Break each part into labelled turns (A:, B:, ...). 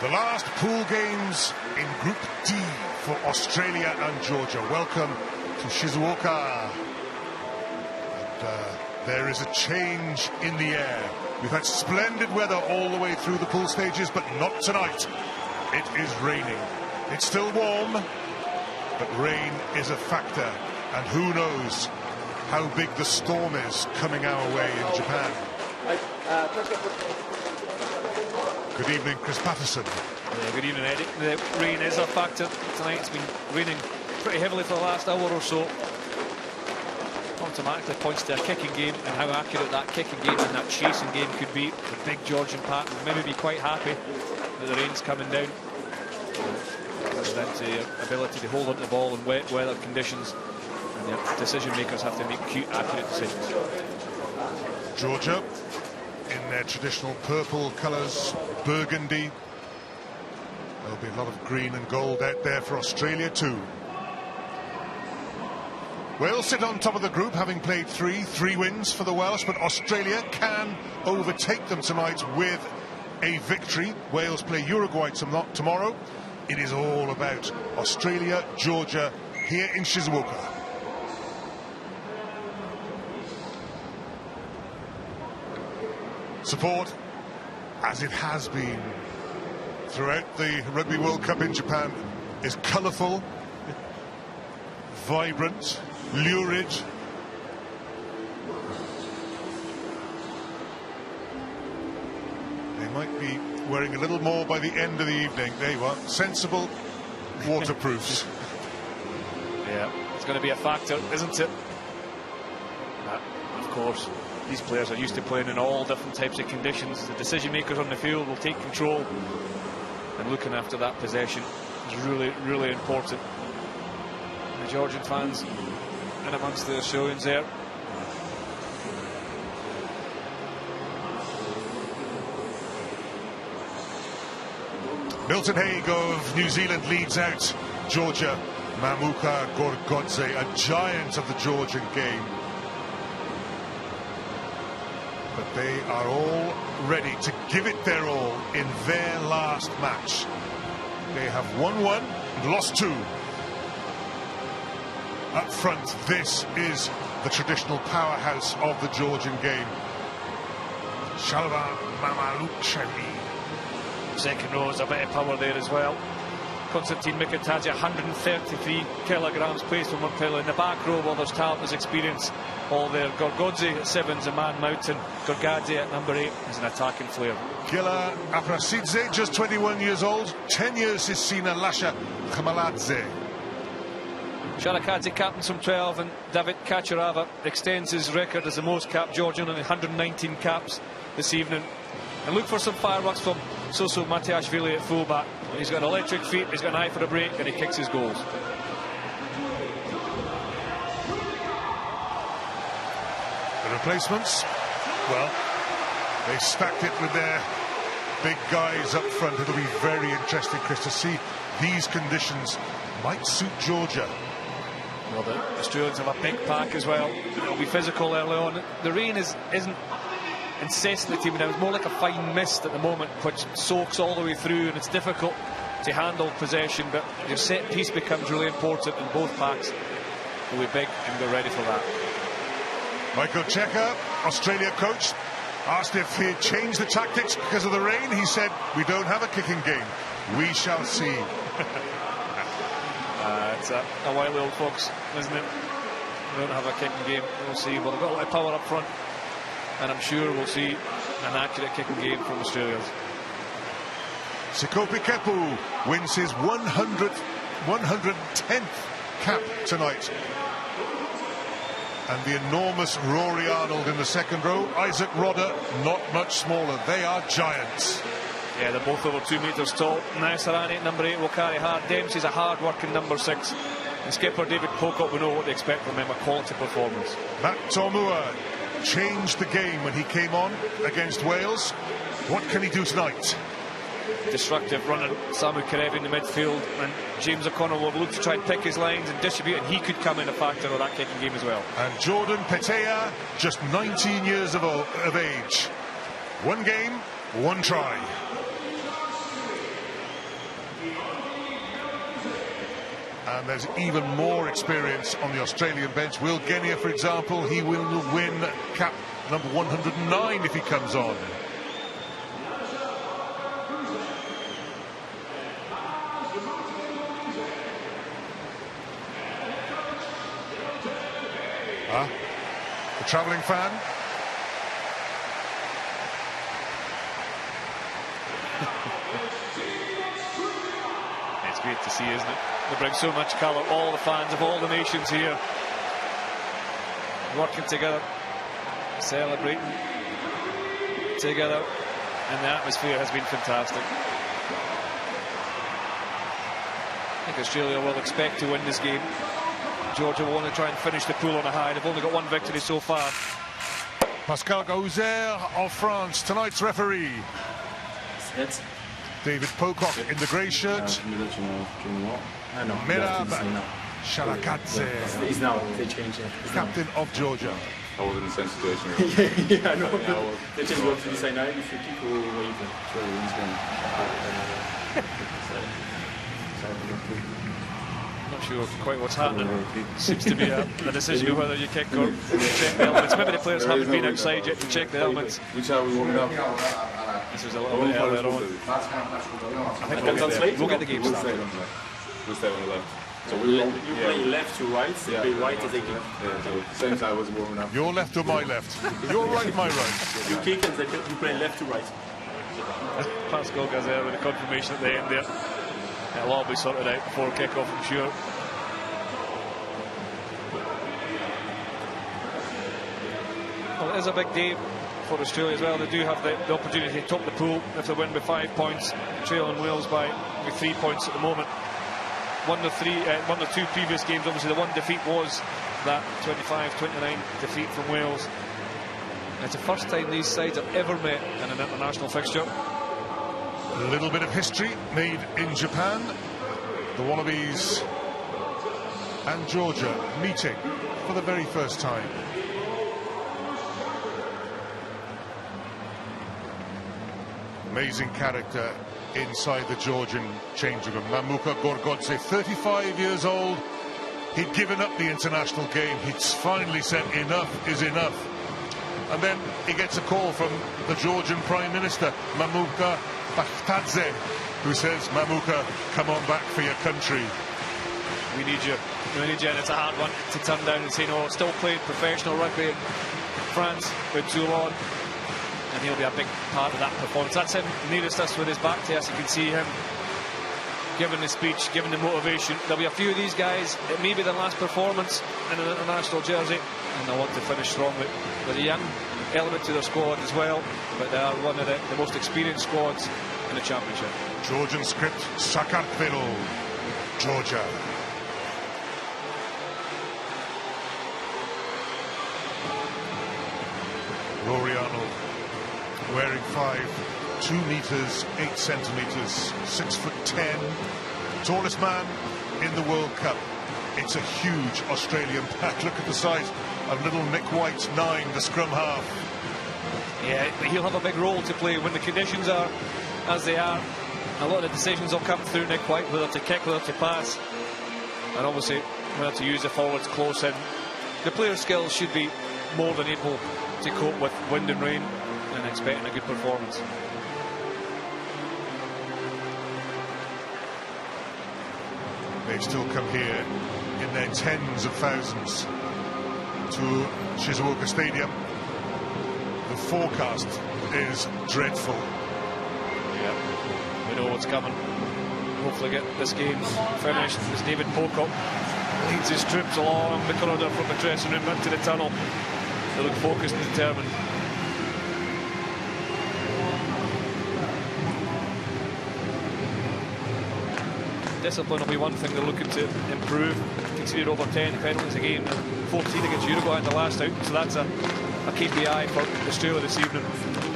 A: The last pool games in Group D for Australia and Georgia. Welcome to Shizuoka. And there is a change in the air. We've had splendid weather all the way through the pool stages, but not tonight. It is raining. It's still warm, but rain is a factor. And who knows how big the storm is coming our way in Japan. Good evening, Chris Patterson.
B: Yeah, good evening, Eddie. The rain is a factor tonight. It's been raining pretty heavily for the last hour or so. Automatically points to a kicking game and how accurate that kicking game and that chasing game could be. The big Georgian pack will maybe be quite happy that the rain's coming down. It's down to the ability to hold onto the ball in wet weather conditions, and the decision makers have to make accurate decisions.
A: Georgia in their traditional purple colours, burgundy. There'll be a lot of green and gold out there for Australia too. Wales sit on top of the group, having played three wins for the Welsh, but Australia can overtake them tonight with a victory. Wales play Uruguay tomorrow. It is all about Australia, Georgia, here in Shizuoka. Support, as it has been throughout the Rugby World Cup in Japan, is colourful, vibrant, lurid. They might be wearing a little more by the end of the evening. There you are, sensible waterproofs.
B: Yeah, it's going to be a factor, isn't it? Of course, these players are used to playing in all different types of conditions. The decision makers on the field will take control, and looking after that possession is really, really important. The Georgian fans in amongst the Australians there.
A: Milton Haig of New Zealand leads out Georgia. Mamuka Gorgodze, a giant of the Georgian game. But they are all ready to give it their all in their last match. They have won one and lost two. Up front, this is the traditional powerhouse of the Georgian game. Shalva Mamalukshani.
B: Second row is a bit of power there as well. Konstantin Mikitaja, 133 kilograms, plays from Montpellier. In the back row, well, there's talent, there's experience all there. Gorgodze at 7's a man mountain. Gorgodze at number 8 is an attacking flair.
A: Gila Aprasidze, just 21 years old. 10 years he's seen Lasha Khamaladze.
B: Sharakadze captains from 12, and David Kacharava extends his record as the most capped Georgian on 119 caps this evening. And look for some fireworks from Soso Matiashvili at fullback. He's got electric feet, he's got an eye for a break, and he kicks his goals.
A: The replacements, well, they stacked it with their big guys up front. It'll be very interesting, Chris, to see these conditions might suit Georgia.
B: Well, the Australians have a big pack as well. It'll be physical early on. The rain isn't incessantly teeming down. It's more like a fine mist at the moment, which soaks all the way through, and it's difficult to handle possession, but your set piece becomes really important, and both packs will be big and we're ready for that.
A: Michael Cheika, Australia coach, asked if he'd changed the tactics because of the rain. He said, "We don't have a kicking game. We shall see."
B: It's a wily old fox, isn't it? We don't have a kicking game. We'll see. Well, they've got a lot of power up front, and I'm sure we'll see an accurate kicking game from Australia.
A: Sekope Kepu wins his 110th cap tonight. And the enormous Rory Arnold in the second row. Izack Rodda, not much smaller. They are giants.
B: Yeah, they're both over 2 metres tall. Naisarani at number 8 will carry hard. Dempsey's a hard-working number 6. And skipper David Pocock, we know what they expect from him, a quality performance.
A: Matt Tomua changed the game when he came on against Wales. What can he do tonight?
B: Destructive running Samu Kerevi in the midfield, and James O'Connell will look to try and pick his lines and distribute, and he could come in a factor of that kicking game as well.
A: And Jordan Petaia, just 19 years of age. One game, one try. And there's even more experience on the Australian bench. Will Genia, for example, he will win cap number 109 if he comes on. The travelling fan.
B: It's great to see, isn't it? They bring so much colour, all the fans of all the nations here, working together, celebrating together, and the atmosphere has been fantastic. I think Australia will expect to win this game. Georgia will want to try and finish the pool on a high. They've only got one victory so far.
A: Pascal Gauzer of France, tonight's referee. David Pocock in the grey shirt. Mirab Salakaia-Loto,
C: He's now, they changed it.
A: captain of Georgia.
D: I was in the same situation.
C: Yeah, I know. They changed what to decide now. If you keep waiting,
B: Not sure quite what's happening. Seems to be a decision of whether you kick or check the elements. Maybe the players haven't been outside yet to check the elements.
D: Which are we warming up?
B: This was a little bit earlier on. I think we'll get the game started.
D: We'll stay on the left. So
C: you play left to right, you play right as they kick.
D: So same time was warming up.
A: Your left or my left? Your right, my right.
C: You kick and you play left to right.
B: Pascal Gauzer with a confirmation at the end there. It'll all be sorted out before kick-off, I'm sure. Well, it is a big day for Australia as well. They do have the opportunity to top the pool if they win by 5 points, trailing Wales by 3 points at the moment. Won the two previous games. Obviously, the one defeat was that 25-29 defeat from Wales. It's the first time these sides have ever met in an international fixture.
A: A little bit of history made in Japan. The Wallabies and Georgia meeting for the very first time. Amazing character inside the Georgian changing room. Mamuka Gorgodze, 35 years old. He'd given up the international game. He'd finally said enough is enough. And then he gets a call from the Georgian Prime Minister, Mamuka Bakhtadze, who says, Mamuka, come on back for your country.
B: We need you. We need you, and it's a hard one to turn down and say no. Still playing professional rugby in France with Toulon, and he'll be a big part of that performance. That's him nearest us with his back to us. You can see him giving the speech, giving the motivation. There'll be a few of these guys, it may be their last performance in an international jersey, and they'll want to finish strongly. There's a young element to their squad as well, but they are one of the most experienced squads in the championship.
A: Georgian script, Sakartvelo, Georgia. Rory Arnold, wearing 2 meters 8 centimeters, 6'10", tallest man in the World Cup. It's a huge Australian pack. Look at the size of little Nick White, 9, the scrum half.
B: Yeah, but he'll have a big role to play when the conditions are as they are. A lot of the decisions will come through Nick White, whether to kick, whether to pass, and obviously whether to use the forwards close in. The player skills should be more than able to cope with wind and rain, and expecting a good performance.
A: They still come here in their tens of thousands to Shizuoka Stadium. The forecast is dreadful.
B: Yeah, we know what's coming. Hopefully get this game finished as David Pocock leads his troops along the corridor from the dressing room into the tunnel. They look focused and determined. Discipline will be one thing they're looking to improve. Conceded over 10 penalties a game, 14 against Uruguay in the last out, so that's a KPI for Australia this evening.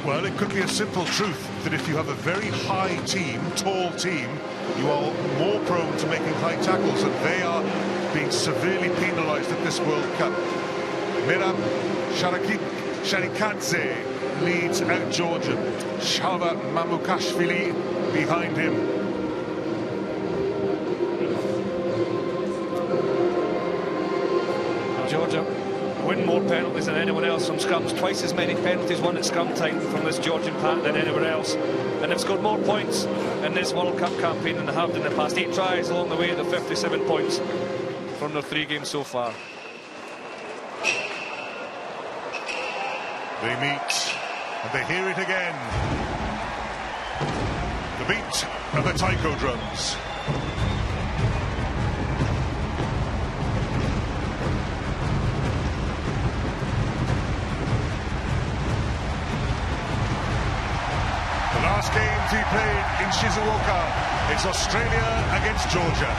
A: Well, it could be a simple truth that if you have a very high team, tall team, you are more prone to making high tackles, and they are being severely penalised at this World Cup. Mirab Salakaia-Loto leads out Georgia. Shalva Mamukashvili behind him.
B: more penalties than anyone else from scrums. Twice as many penalties won at scrum time from this Georgian pack than anywhere else. And they've scored more points in this World Cup campaign than they have in the past. 8 tries along the way, the 57 points from their 3 games so far.
A: They meet, and they hear it again. The beat of the taiko drums. The last game to be played in Shizuoka, it's Australia against Georgia.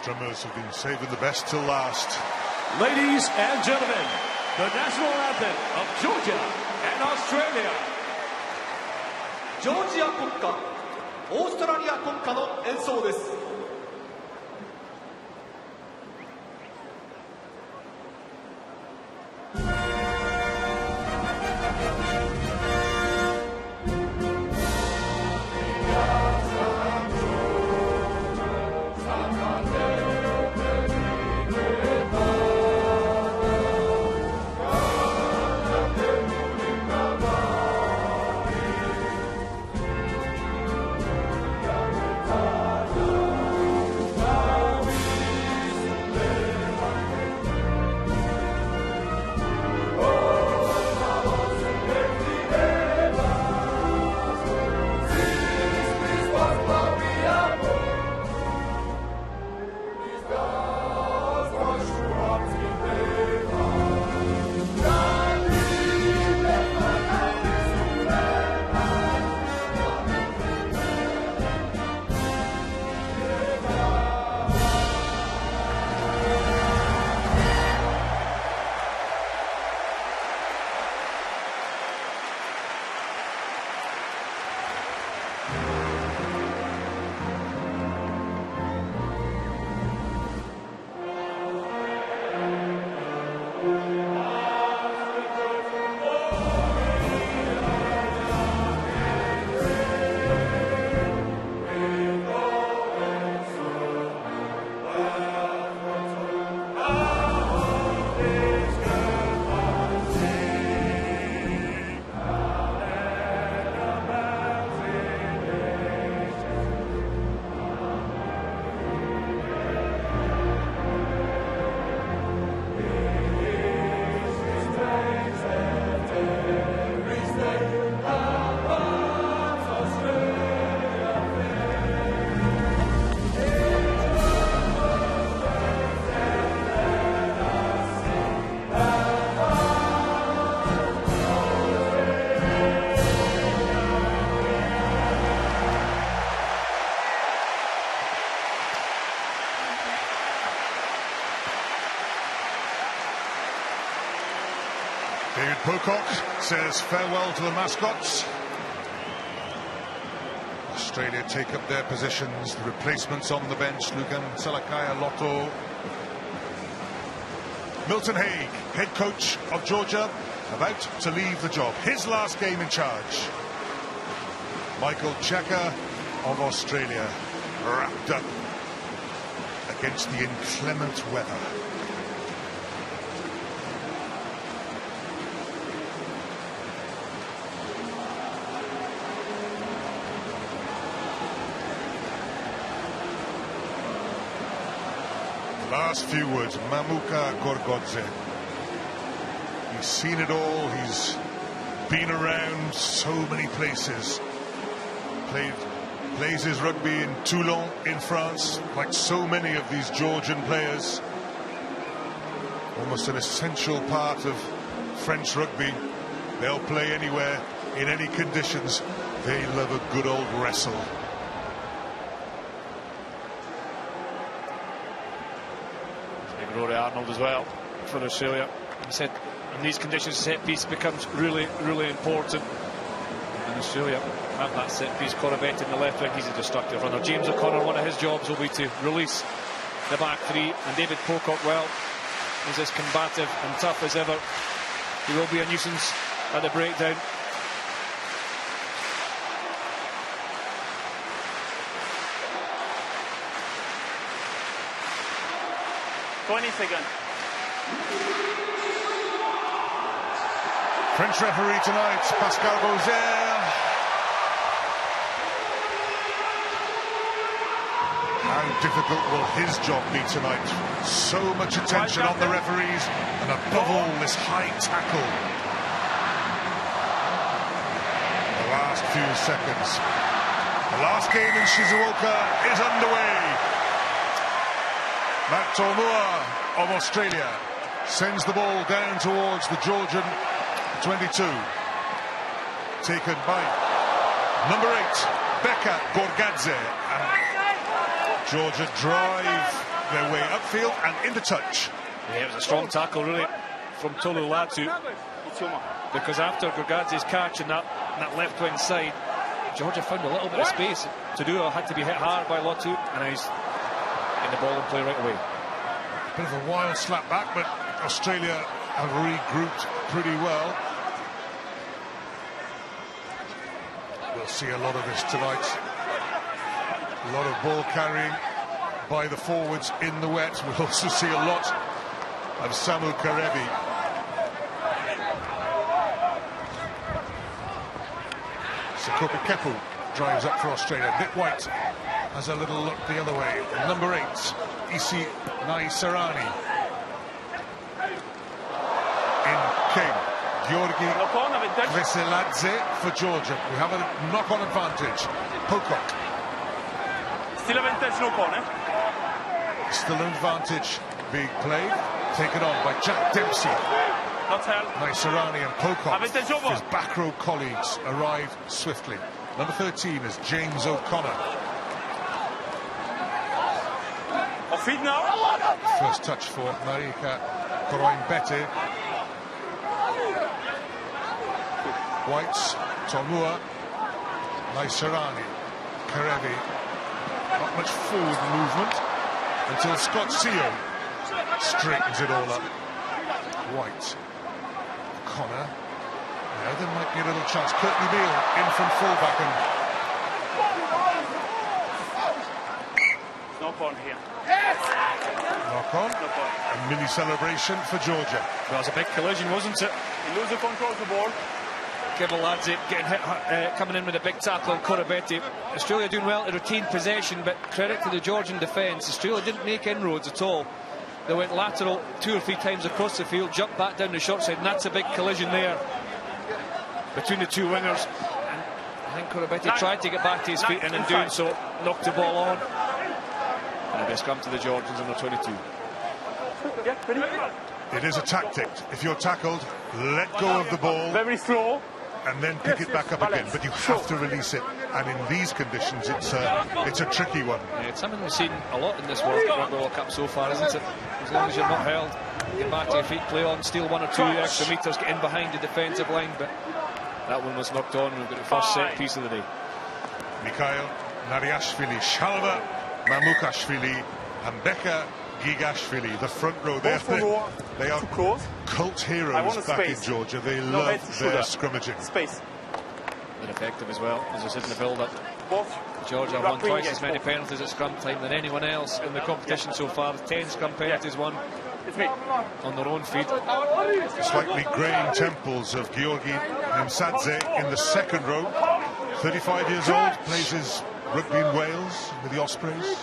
A: Drummers have been saving the best till last.
E: Ladies and gentlemen, the national anthem of Georgia and Australia.
F: ジョージア国歌、オーストラリア国歌の演奏です。
A: Pocock says farewell to the mascots. Australia take up their positions. The replacements on the bench: Lukhan, Salakaia-Loto. Milton Haig, head coach of Georgia, about to leave the job. His last game in charge. Michael Cheika of Australia, wrapped up against the inclement weather. Last few words, Mamuka Gorgodze. He's seen it all, he's been around so many places. Plays his rugby in Toulon in France, like so many of these Georgian players. Almost an essential part of French rugby. They'll play anywhere, in any conditions. They love a good old wrestle.
B: Rory Arnold as well for Australia. He said in these conditions set piece becomes really, really important. And Australia have that set piece. Koroibete in the left wing, he's a destructive runner. James O'Connor, one of his jobs will be to release the back three, and David Pocock, well, is as combative and tough as ever. He will be a nuisance at the breakdown.
A: French referee tonight, Pascal Bozère. How difficult will his job be tonight? So much attention on the referees, and above all, this high tackle. The last few seconds. The last game in Shizuoka is underway. Matt Toumua of Australia sends the ball down towards the Georgian 22. Taken by number 8, Beka Gorgodze. And Georgia drive their way upfield and into touch.
B: Yeah, it was a strong tackle, really, from Tolu Latu. Because after Gorgodze's catch in that left wing side, Georgia found a little bit of space to do. Had to be hit hard by Latu, and he's in the ball and play right away.
A: Bit of a wild slap back, but Australia have regrouped pretty well. We'll see a lot of this tonight. A lot of ball carrying by the forwards in the wet. We'll also see a lot of Samu Kerevi. Sekope Kepu drives up for Australia. Nick White has a little look the other way. Number 8, Naisarani. In King, Georgi Veseladze for Georgia. We have a knock-on advantage. Pocock.
G: Still advantage, knock-on,
A: Still an advantage being played. Taken on by Jack Dempsey. Naisarani and Pocock, his back row colleagues, arrive swiftly. Number 13 is James O'Connor.
G: Feed now.
A: First touch for Marika, Koroibete. Whites, Toumua, Naisarani, Kerevi. Not much forward movement until Scott Seo straightens it all up. White, Connor. Now there might be a little chance. Kurtley Beale in from fullback and
G: knock on here.
A: knock on. A mini celebration for Georgia.
B: Well, it was a big collision, wasn't it?
G: He loses control of the ball.
B: Gorgodze getting hit, coming in with a big tackle on Koroibete. Australia doing well to retain possession, but credit to the Georgian defence. Australia didn't make inroads at all. They went lateral 2 or 3 times across the field, jumped back down the short side, and that's a big collision there between the two wingers. And I think Koroibete tried to get back to his feet, and in doing so, knocked the ball on. And a scrum to the Georgians on the 22.
A: It is a tactic. If you're tackled, let go of the ball.
G: Very slow.
A: And then pick it back up again, but you have to release it. And in these conditions, it's a tricky one.
B: Yeah, it's something we've seen a lot in this World Cup so far, isn't it? As long as you're not held, get back to your feet, play on, steal 1 or 2 extra metres, get in behind the defensive line. But that one was knocked on. We've got the first set piece of the day.
A: Mikhail Nariashvili, Shalva Mamukashvili, and Beka Gigashvili, the front row. They are cult heroes back in Georgia. They love their scrimmaging.
G: Space.
B: Been effective as well, as I said in the build-up. Georgia have won twice as many penalties at scrum time than anyone else in the competition so far. 10 scrum penalties won on their own feet.
A: Slightly greying temples of Georgi Nemsadze in the second row. 35 years old, plays his rugby in Wales with the Ospreys.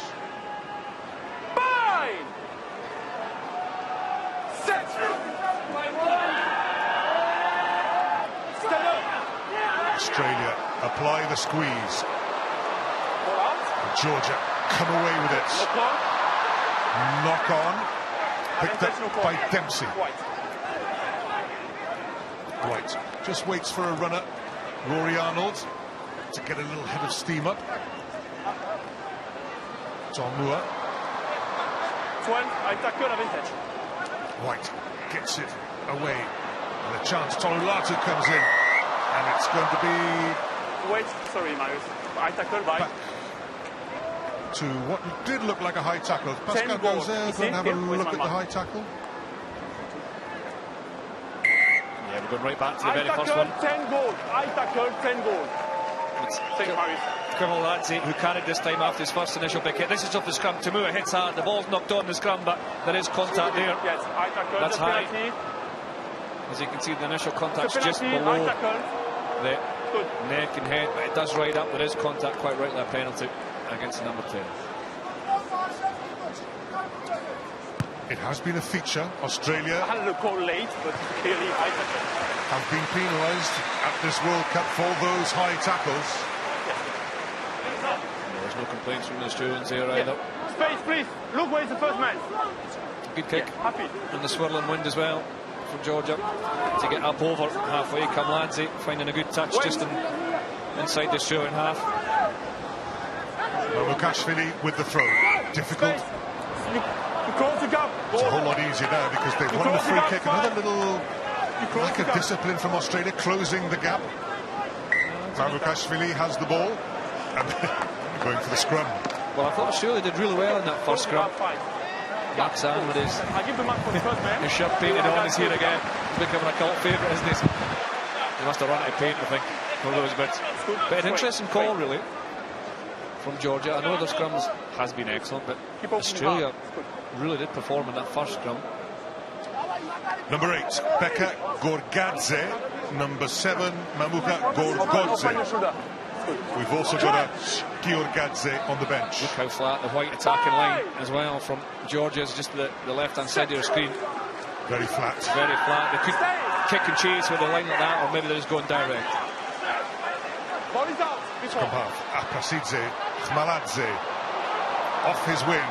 A: Australia apply the squeeze. Georgia come away with it. Knock on. Picked up by Dempsey. White just waits for a runner. Rory Arnold to get a little head of steam up. Moore.
G: 12, I tackle advantage.
A: White gets it away. And a chance. Latu comes in. And it's going to be...
G: Wait, sorry, Marius. I tackle by...
A: Back to what did look like a high tackle. Pascal goes there, going to have a look at the high tackle.
B: Yeah, we're going right back to the very first one.
G: 10 goals. I tackle 10 goals. Thank Marius.
B: Gorgodze, who carried this time after his first initial big hit. This is off the scrum. Tupou hits hard. The ball's knocked on the scrum, but there is contact there.
G: Yes, I tackle.
B: That's
G: the
B: high.
G: penalty.
B: As you can see, the initial contact's just
G: I
B: below
G: tackle.
B: the neck and head, but it does ride up. There is contact, quite rightly a penalty against number 10.
A: It has been a feature. Australia
G: I had a call late, but clearly I tackle.
A: have been penalised at this World Cup for those high tackles.
B: There's no complaints from the Australians here either.
G: Space, please. Look where is the first man.
B: Good kick.
G: Happy.
B: And the swirling wind as well from Georgia to get up over halfway. Kamladze finding a good touch just inside the Australian half.
A: Matiashvili with the throw. Difficult.
G: You close the gap.
A: It's a whole lot easier now because they've won the free kick. Another little lack of discipline from Australia, closing the gap. Matiashvili has the ball and going for the scrum.
B: Well, I thought Australia did really well in that first scrum. Lukhan with his
G: I give the mark for the first man.
B: his shirt painted on is here again. He's becoming a cult favourite, isn't he? He must have run out of paint, I think, for those bits. But an interesting call, really, from Georgia. I know their scrums has been excellent, but Australia really did perform in that first scrum.
A: Number 8, Becca Gorgodze. Number 7, Mamuka Gorgodze. We've also got a Gorgodze on the bench.
B: Look how flat the white attacking line as well from Georgia is just the left-hand side of your screen.
A: Very flat.
B: Very flat. They could kick and chase with a line like that, or maybe they're just going direct.
G: Ball is out.
A: Scrum half. Aprasidze, Khmaladze. Off his wing.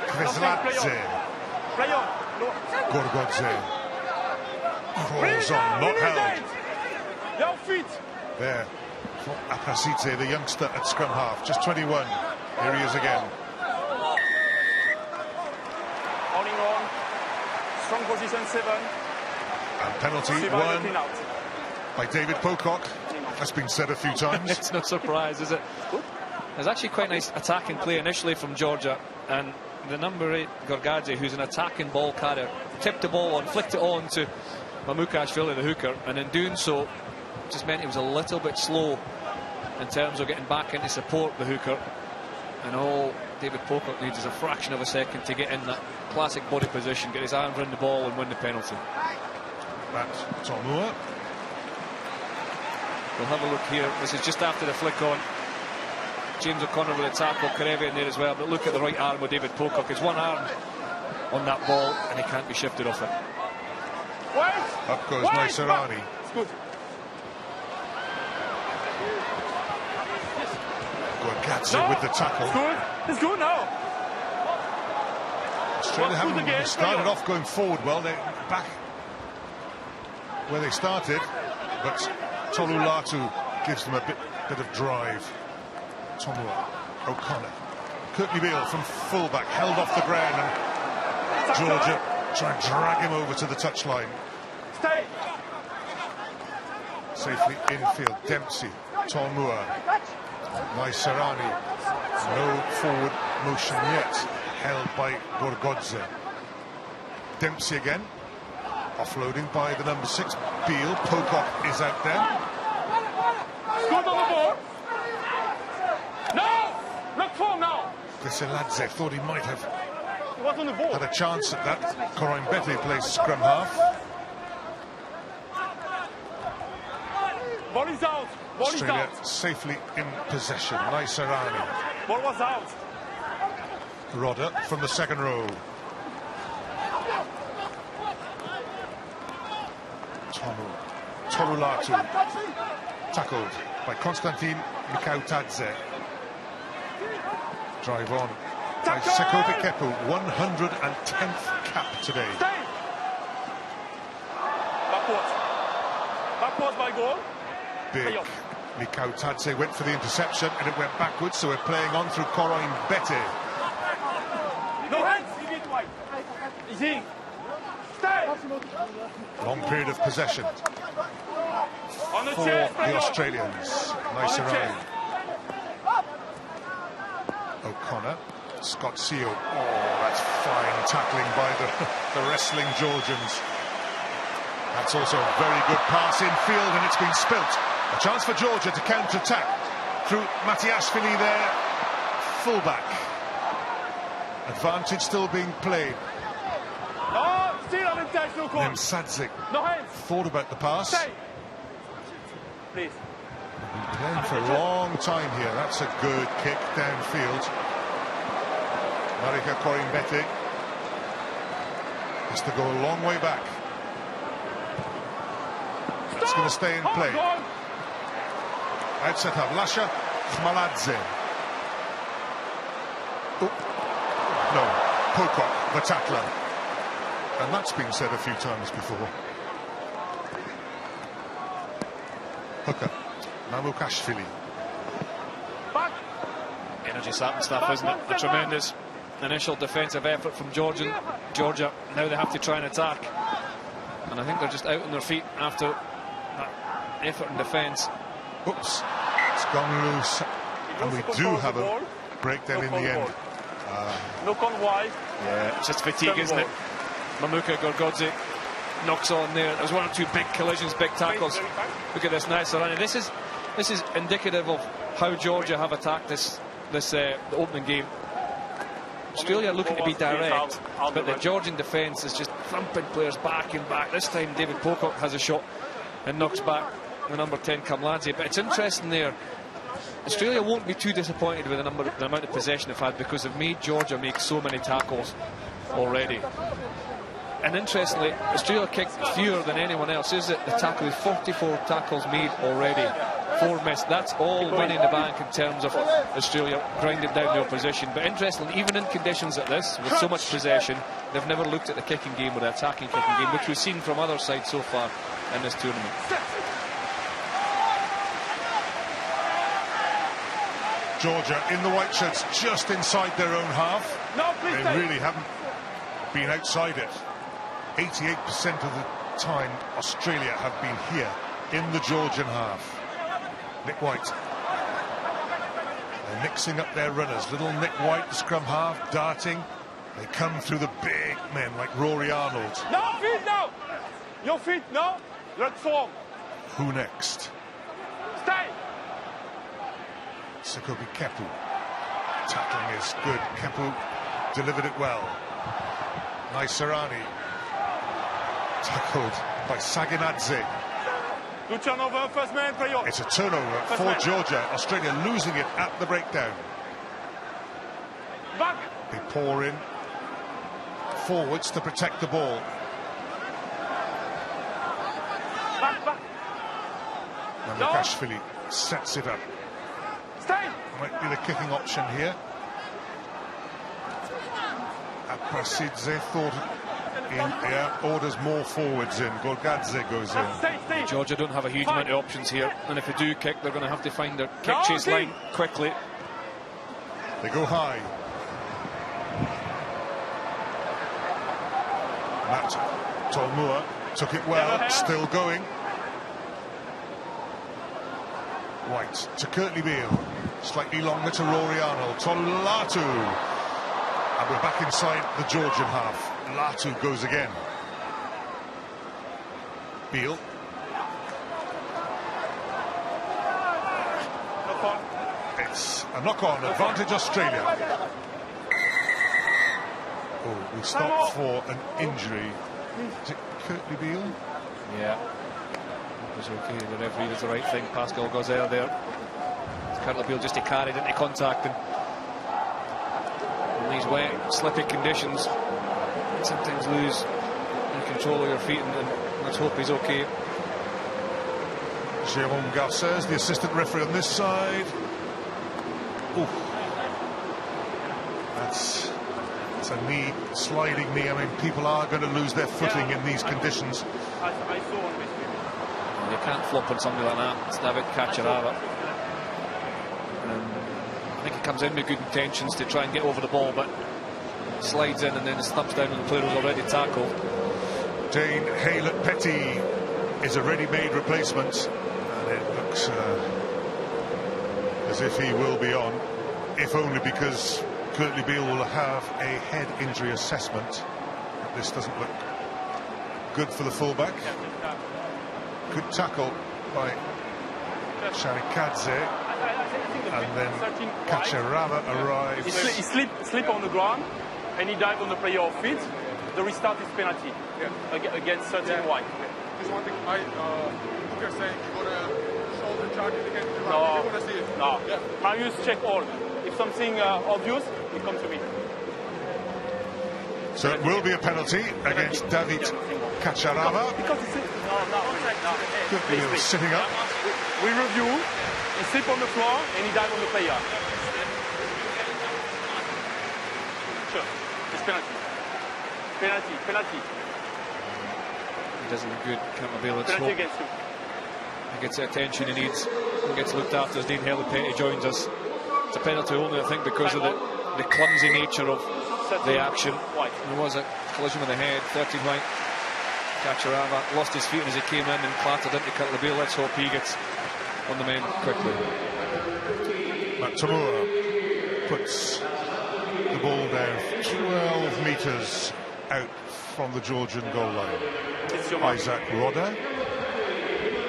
A: Kvesladze.
G: Play on.
A: Gorgodze. Crawls on, not held.
G: Your feet.
A: There. Aprasidze, the youngster at scrum half, just 21. Here he is again.
G: Holding on. Strong position 7.
A: And penalty won by David Pocock. That's been said a few times.
B: It's no surprise, is it? There's actually quite nice attacking play initially from Georgia, and the number 8 Gorgodze, who's an attacking ball carrier, tipped the ball on, flicked it on to Matiashvili, the hooker, and in doing so just meant he was a little bit slow in terms of getting back in to support the hooker, and all David Pocock needs is a fraction of a second to get in that classic body position, get his arms around the ball and win the penalty.
A: That's Moore.
B: We'll have a look here. This is just after the flick on. James O'Connor with a tackle, Kerevi in there as well, but look at the right arm with David Pocock. It's one arm on that ball and he can't be shifted off it.
A: Up goes Naisarani.
G: It's good.
A: Gorgodze with the tackle.
G: It's good. It's good now.
A: Australia haven't started off going forward well. They're back where they started, but Latu gives them a bit of drive. O'Connor. Kurtley Beale from fullback, held off the ground, and Georgia try and drag him over to the touchline.
G: Stay.
A: Safely infield. Dempsey, Moore, Naisarani. No forward motion yet. Held by Gorgodze. Dempsey again. Offloading by the number 6, Beale. Pocock is out there.
G: Good on the board. No! Look for now.
A: Lealiifano thought he might have
G: He was on the ball.
A: had a chance at that. Koroibete plays scrum half.
G: Ball is out. Ball is
A: Australia
G: out.
A: safely in possession. Naisarani.
G: Ball was out.
A: Rodda from the second row. Tolu Latu, tackled by Konstantin Mikautadze. Drive on by Sekope Kepu, 110th cap today.
G: Backwards by goal.
A: Big Mikautadze went for the interception and it went backwards, so we're playing on through Koroibete.
G: No hands. Easy. Stay.
A: Long period of possession
G: On the
A: for
G: chest,
A: the Australians. Naisarani, O'Connor, Scott Seal. Oh, that's fine tackling by the wrestling Georgians. That's also a very good pass infield, and it's been spilt. A chance for Georgia to counter-attack through Matiashvili there, fullback. Advantage still being played.
G: No, still unintentional call.
A: Dempsey
G: No hands.
A: thought about the pass.
G: Stay. Please.
A: Been playing for a long time here. That's a good kick downfield. Marika Koroibete has to go a long way back. That's going to stay in play. Outset of Lasha Khmaladze. No, Pocock, the tackler. And that's been said a few times before. Hooker, Matiashvili.
B: Energy sapping stuff, isn't it? A tremendous initial defensive effort from Georgia. Now they have to try and attack. And I think they're just out on their feet after that effort in defence.
A: Oops, it's gone loose. And we do have a breakdown in the end.
G: Look on wide.
B: Yeah, it's just fatigue, isn't it? Mamuka Gorgodze knocks on there. There's one or two big collisions, big tackles. Look at this Naisarani. This is indicative of how Georgia have attacked the opening game. Australia looking to be direct, but the Georgian defence is just thumping players back and back. This time David Pocock has a shot and knocks back the number 10 Khmaladze. But it's interesting there. Australia won't be too disappointed with the amount of possession they've had, because they've made Georgia make so many tackles already. And interestingly, Australia kicked fewer than anyone else. Is it the tackle with 44 tackles made already, 4 missed? That's all winning the bank in terms of Australia grinding down the opposition. But interestingly, even in conditions like this, with so much possession, they've never looked at the kicking game or the attacking kicking game, which we've seen from other sides so far in this tournament.
A: Georgia in the white shirts just inside their own half.
G: No, please.
A: They really haven't been outside it. 88% of the time Australia have been here in the Georgian half. Nick White. They're mixing up their runners. Little Nick White, the scrum half, darting. They come through the big men like Rory Arnold.
G: No, feet now. Your feet, no. Let's form.
A: Who next?
G: Stay.
A: Sekope Kepu. Tackling is good. Kepu delivered it well. Naisarani. Tackled by Saginadze.
G: Good turnover, first man for you.
A: It's a turnover for Georgia. Australia losing it at the breakdown.
G: Back.
A: They pour in forwards to protect the ball.
G: Back.
A: Matiashvili sets it up.
G: Stay.
A: Might be the kicking option here. Aprasidze thought in, orders more forwards in. Gorgodze goes in.
G: Stay.
B: Georgia don't have a huge amount of options here, and if they do kick, they're going to have to find their kick chase line quickly.
A: They go high. Matt Tolmua took it well, still going. White to Kurtley. Slightly longer to Rory Arnold. Tolu Latu. And we're back inside the Georgian half. Latu goes again. Beale. It's a knock-on. Advantage Australia. Oh, we stopped for an injury. Is it Kurtley?
B: Yeah. It was okay. The referee does the right thing. Pascal Gozer there. Kurtley just carried into contact, and in these wet, slippy conditions, sometimes lose in control of your feet, and let's hope he's okay.
A: Jérôme Garcès, the assistant referee on this side. Ooh. That's a knee, sliding knee. I mean, people are going to lose their footing in these conditions.
G: I saw on this video.
B: You can't flop on somebody like that. It's David Kerevi. I think he comes in with good intentions to try and get over the ball, but slides in and then stumps down when the player was already tackled.
A: Dane Haylett-Petty is a ready-made replacement, and it looks as if he will be on, if only because Kurtley Beale will have a head injury assessment. This doesn't look good for the fullback. Good tackle by Salakaia-Loto, and then Kerevi arrives.
G: He slip on the ground and he dived on the player of feet. The restart is penalty against 13 white.
D: Just one thing, Lukhan saying you got a shoulder charge against the
G: No,
D: you want to see it?
G: no.
D: Yeah.
G: Marius check all. If something obvious, it comes to me.
A: So it will be a penalty against David Kerevi.
G: Because it's
A: Beale sitting up.
G: We review. He slip on the floor and he dive on the player. Sure, it's penalty. Penalty.
B: He doesn't look good. Can't be able to
G: Penalty against you.
B: He gets the attention he needs. He gets looked after as Dean Haylett-Petty joins us. It's a penalty only, I think, because of the clumsy nature of the action. There was a collision with the head. 13 white. Kerevi lost his feet as he came in and clattered into Kurtley Beale. Let's hope he gets on the men quickly.
A: Samu puts the ball down 12 metres out from the Georgian goal line. Izack Rodda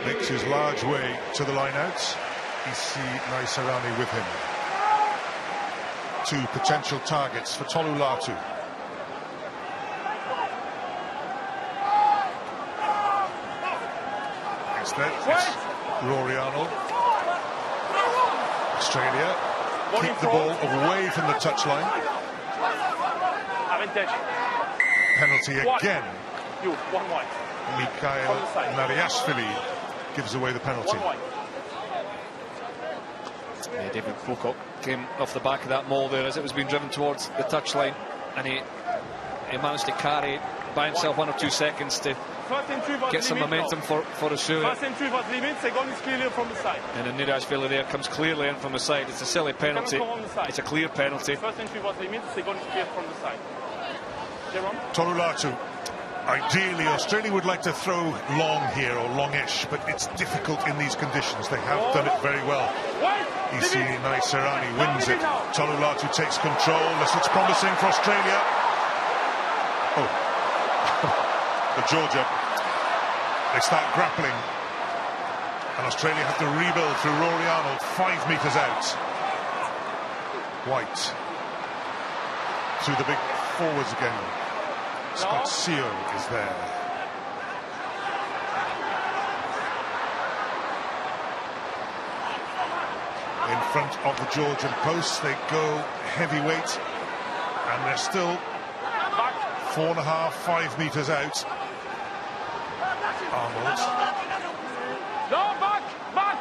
A: makes his large way to the line out. You see Naisarani with him. Two potential targets for Tolu Latu. Instead, it's Rory Arnold. Australia keep the ball away from the touchline. Penalty again. Matiashvili gives away the penalty.
B: Yeah, David Pocock came off the back of that maul there as it was being driven towards the touchline, and he managed to carry by himself 1 or 2 seconds to get some momentum for Australia.
G: First entry was limit, second is clearly from the side.
B: And then Matiashvili there comes clearly in from the side. It's a silly penalty. It's a clear penalty.
G: First entry was limit, second is clear from the side. Jerome?
A: Tolu Latu. Ideally, Australia would like to throw long here, or longish, but it's difficult in these conditions. They have done it very well. You see Naisarani wins it. Tolu Latu takes control. This looks promising for Australia. Oh. For Georgia, they start grappling, and Australia have to rebuild through Rory Arnold, 5 metres out. White to the big forwards again. Scott Seo is there. In front of the Georgian posts, they go heavyweight, and they're still 4.5, 5 metres out. Arnold.
G: No, back!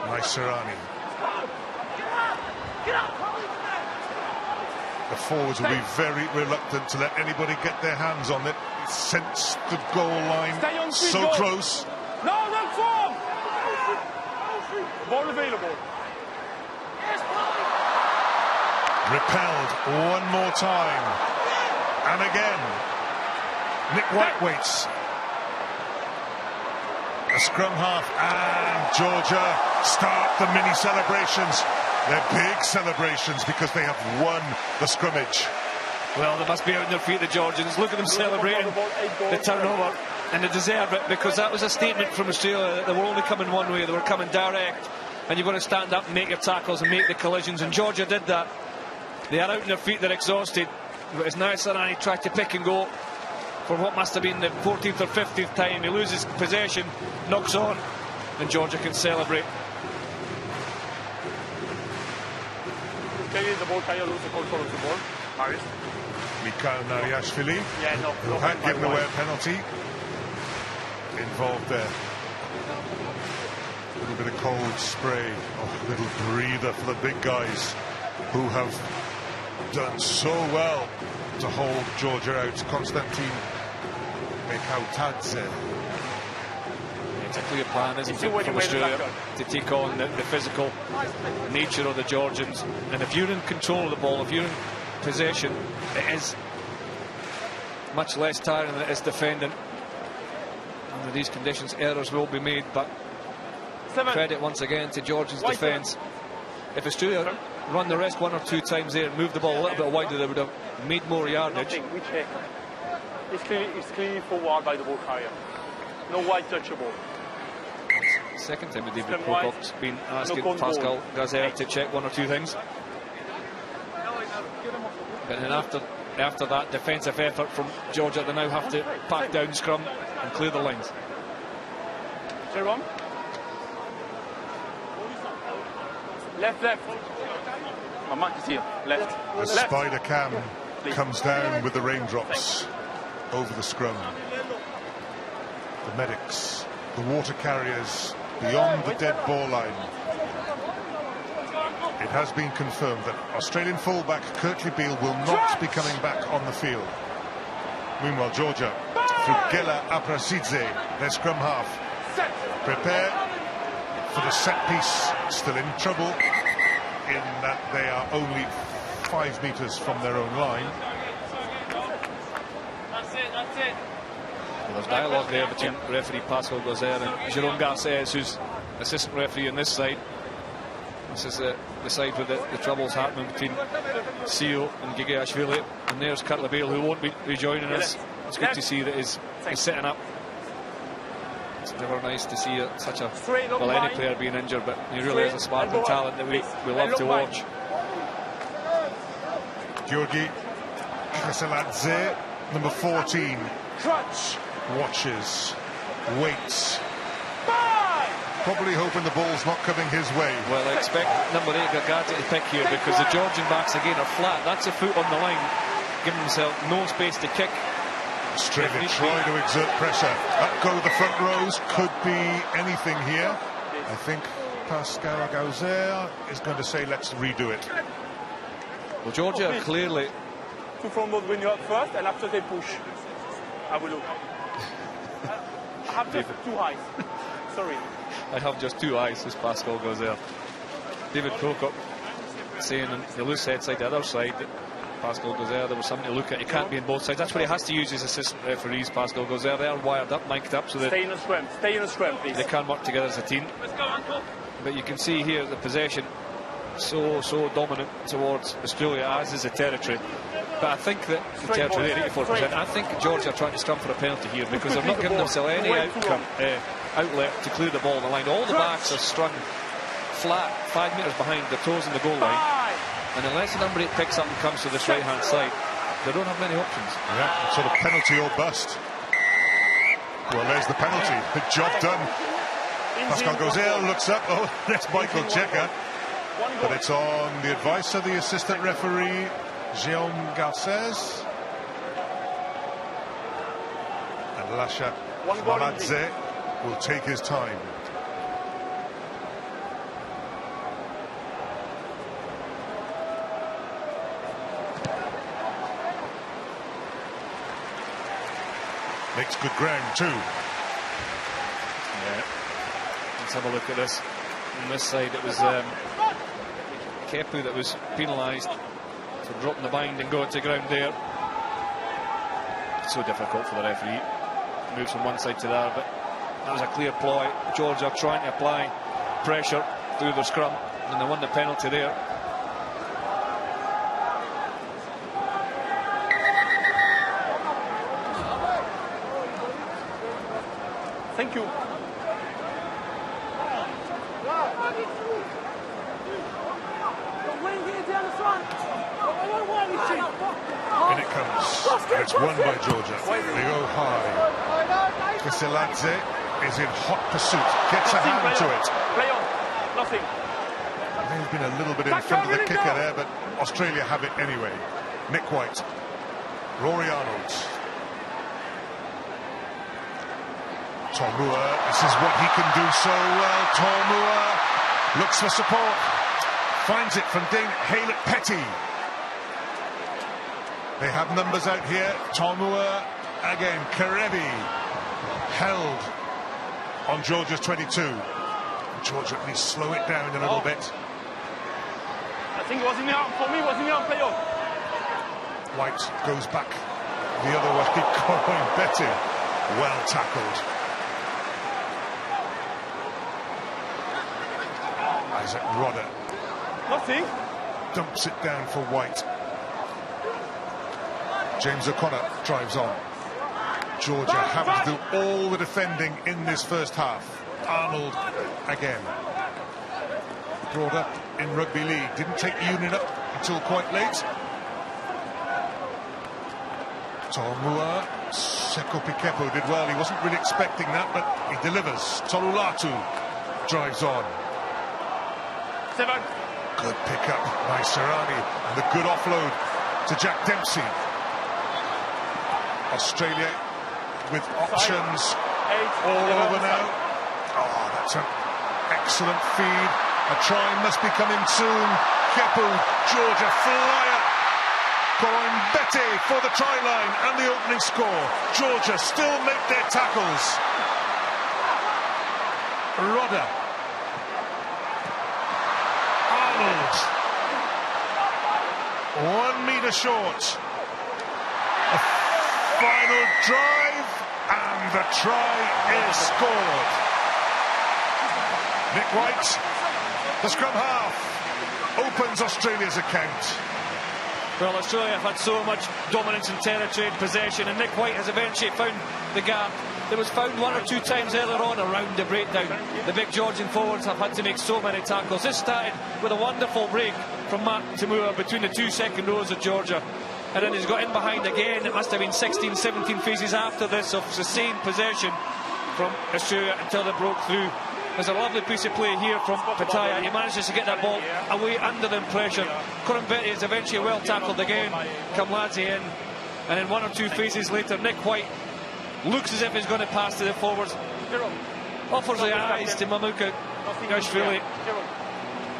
A: Naisarani. The forwards will be very reluctant to let anybody get their hands on it. Since the goal line, so close.
G: No, run form! Ball available.
A: Repelled one more time. And again, Nick White waits. A scrum half, and Georgia start the mini celebrations. They're big celebrations because they have won the scrimmage.
B: Well, they must be out on their feet, the Georgians. Look at them celebrating the turnover, and they deserve it, because that was a statement from Australia that they were only coming one way. They were coming direct, and you've got to stand up and make your tackles and make the collisions, and Georgia did that. They are out on their feet, they're exhausted, but as Naisarani tried to pick and go for what must have been the 14th or 15th time, he loses possession, knocks on, and Georgia can celebrate.
G: Carry the ball, carry a loose control of the ball. Marius.
A: Matiashvili, who had given away a penalty, involved there. A little bit of cold spray, a little breather for the big guys who have done so well to hold Georgia out. Konstantin Mekautadze.
B: It's a clear plan, isn't it, from Australia to take on the physical nature of the Georgians. And if you're in control of the ball, if you're in possession, it is much less tiring than it is defending. Under these conditions, errors will be made, but credit once again to Georgia's defence. If Australia run the rest 1 or 2 times there and move the ball a little bit wider, they would have made more yardage.
G: It's clearly forward by the ball carrier. No wide touchable.
B: Second time with David Pocock's been asking Pascal Gazer to check 1 or 2 things. But then after that defensive effort from Georgia, they now have to pack down scrum and clear the lines.
G: Jerome. Left. My mark is here. Left.
A: The spider cam comes down with the raindrops over the scrum. The medics, the water carriers beyond the dead ball line. It has been confirmed that Australian fullback Kurtley Beale will not be coming back on the field. Meanwhile, Georgia, through Gela Aprasidze, their scrum half, prepare for the set piece. Still in trouble in that they are only 5 metres from their own line.
B: Well, there's dialogue there between referee Pascal Gazer and Jerome Garces, who's assistant referee on this side. This is the side where the trouble's happening between Seal and Gigiashvili. And there's Kurtley Beale, who won't be rejoining us. It's good to see that he's sitting up. It's never nice to see such a any player being injured, but he really is a sparkling talent that we love to watch.
A: Georgi Keseladze, number 14, watches, waits, probably hoping the ball's not coming his way.
B: Well, I expect number 8 Gorgodze to pick here, because the Georgian backs again are flat. That's a foot on the line, giving himself no space to kick.
A: Australia try to exert pressure. Up go the front rows. Could be anything here. I think Pascal Gazer is going to say, let's redo it.
B: Well, Georgia clearly...
G: Two front rows when you're up first, and after they push. I will look. I have just 2 eyes. Sorry.
B: I have just 2 eyes, says Pascal Gazer. David Pocock saying on the loose head side, the other side, that Pascal Gazer, there was something to look at. He can't be on both sides. That's where he has to use his assistant referees, Pascal Gazer. They are wired up, mic'd up, so that
G: stay in the scrum, please.
B: They can work together as a team. But you can see here the possession so dominant towards Australia, as is the territory. But I think that the territory there, 84%. I think Georgia are trying to scrum for a penalty here, because they're not giving themselves any outlet to clear the ball on the line. All the backs are strung flat, 5 metres behind, their toes in the goal line. And unless the number 8 picks up and comes to this right-hand side, they don't have many options.
A: Yeah, sort of penalty or bust. Well, there's the penalty. The job done. Pascal Gazer looks up. Oh, that's Michael Checker. But it's on the advice of the assistant referee, Jerome Garces. And Lasha Mamadze will take his time. Makes good ground too.
B: Yeah. Let's have a look at this. On this side, it was Kepu that was penalised for dropping the bind and going to ground there. It's so difficult for the referee. Moves from one side to the other, but that was a clear ploy. Georgia trying to apply pressure through the scrum, and they won the penalty there.
G: Thank you.
A: In it comes. And it's won by Georgia. They go high. Keseladze is in hot pursuit. Gets a hand to it.
G: Play on. Nothing.
A: May have been a little bit in front of the kicker there, but Australia have it anyway. Nick White. Rory Arnold. Tomua, this is what he can do so well. Tomua looks for support. Finds it from Dane Haylett-Petty. They have numbers out here. Tomua again. Kerevi held on Georgia's 22. Georgia at least slow it down a little bit.
G: I think it was in the arm. For me, it was in the arm player.
A: White goes back the other way. Koroibete, well tackled. Izack Rodda
G: Nothing.
A: dumps it down for White. James O'Connor drives on. Georgia having to do all the defending in this first half. Arnold again. Brought up in rugby league. Didn't take the unit up until quite late. Tomua, Sekope Kepu did well. He wasn't really expecting that, but he delivers. Latu drives on.
G: 7.
A: Good pickup, Naisarani, and the good offload to Dempsey. Australia with options all over now. Oh, that's an excellent feed. A try must be coming soon. Kepu, Georgia flyer. Koroibete for the try line and the opening score. Georgia still make their tackles. Rodda. Arnold. 1 metre short. A final drive, and the try is scored. Nick White, the scrum half, opens Australia's account.
B: Well, Australia have had so much dominance in territory and possession, and Nick White has eventually found the gap. It was found 1 or 2 times earlier on around the breakdown. The big Georgian forwards have had to make so many tackles. This started with a wonderful break from Tomua between the 2 second rows of Georgia. And then he's got in behind again. It must have been 16, 17 phases after this of sustained possession from Australia until they broke through. There's a lovely piece of play here from Petaia. He manages to get that ball away under the pressure. Koroibete is eventually well tackled again. Kamladze in. And then 1 or 2 phases later, Nick White looks as if he's going to pass to the forwards. Offers the eyes to Matiashvili.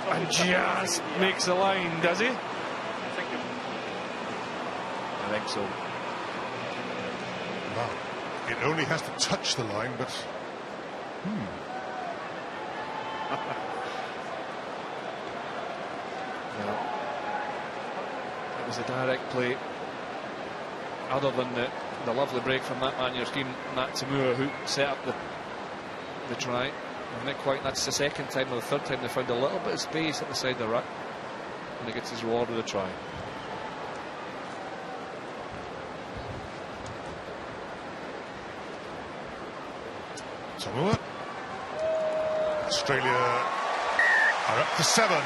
B: And just makes the line, does he? I think so.
A: Well, it only has to touch the line, but...
B: Well, it was a direct play. Other than the lovely break from that man, your scheme, Tomua, who set up the try. And Nick White, that's the second time or the third time they found a little bit of space at the side of the ruck, and he gets his reward with a try.
A: Tomua. Australia are up to 7.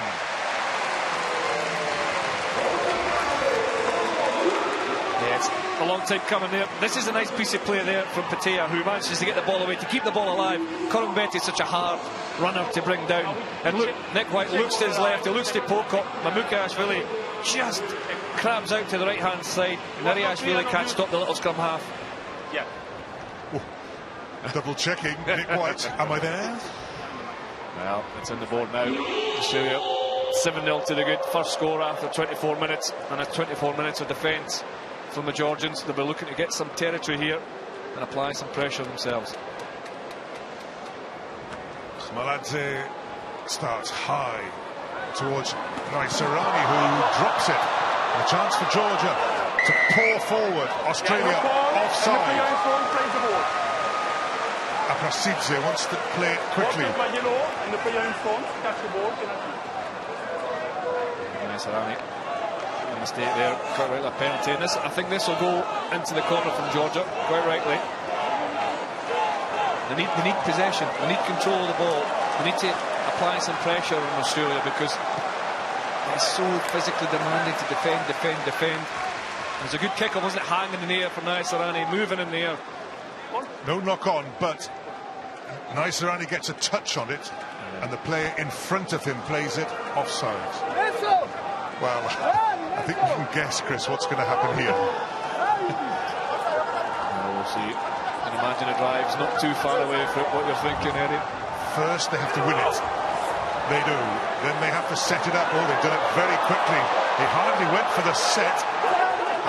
B: Yeah, it's a long time coming there. This is a nice piece of play there from Petaia, who manages to get the ball away, to keep the ball alive. Koroibete is such a hard runner to bring down. And look, Nick White looks to his left, he looks to Pocock. Matiashvili just crabs out to the right hand side. Matiashvili can't stop the little scrum half.
G: Yeah.
A: Double checking. Nick White, am I there?
B: Well, it's on the board now. Australia 7-0 to the good. First score after 24 minutes, and it's 24 minutes of defence from the Georgians. They'll be looking to get some territory here and apply some pressure themselves.
A: Kamladze starts high towards Naisarani, who drops it. And a chance for Georgia to pour forward. Australia offside. Aprasidze wants to play it quickly.
B: Naisarani, a mistake there, quite rightly a penalty. And I think this will go into the corner from Georgia, quite rightly. They need possession, they need control of the ball. They need to apply some pressure on Australia, because it's so physically demanding to defend. There's a good kick-off, wasn't it, hanging in the air from Naisarani, moving in the air.
A: No knock on, but Naisarani gets a touch on it, and the player in front of him plays it offside. Well, I think you can guess, Chris, what's going to happen here.
B: So you can imagine a drive's not too far away from what you're thinking, Eddie.
A: First they have to win it. They do. Then they have to set it up. Oh, they've done it very quickly. They hardly went for the set.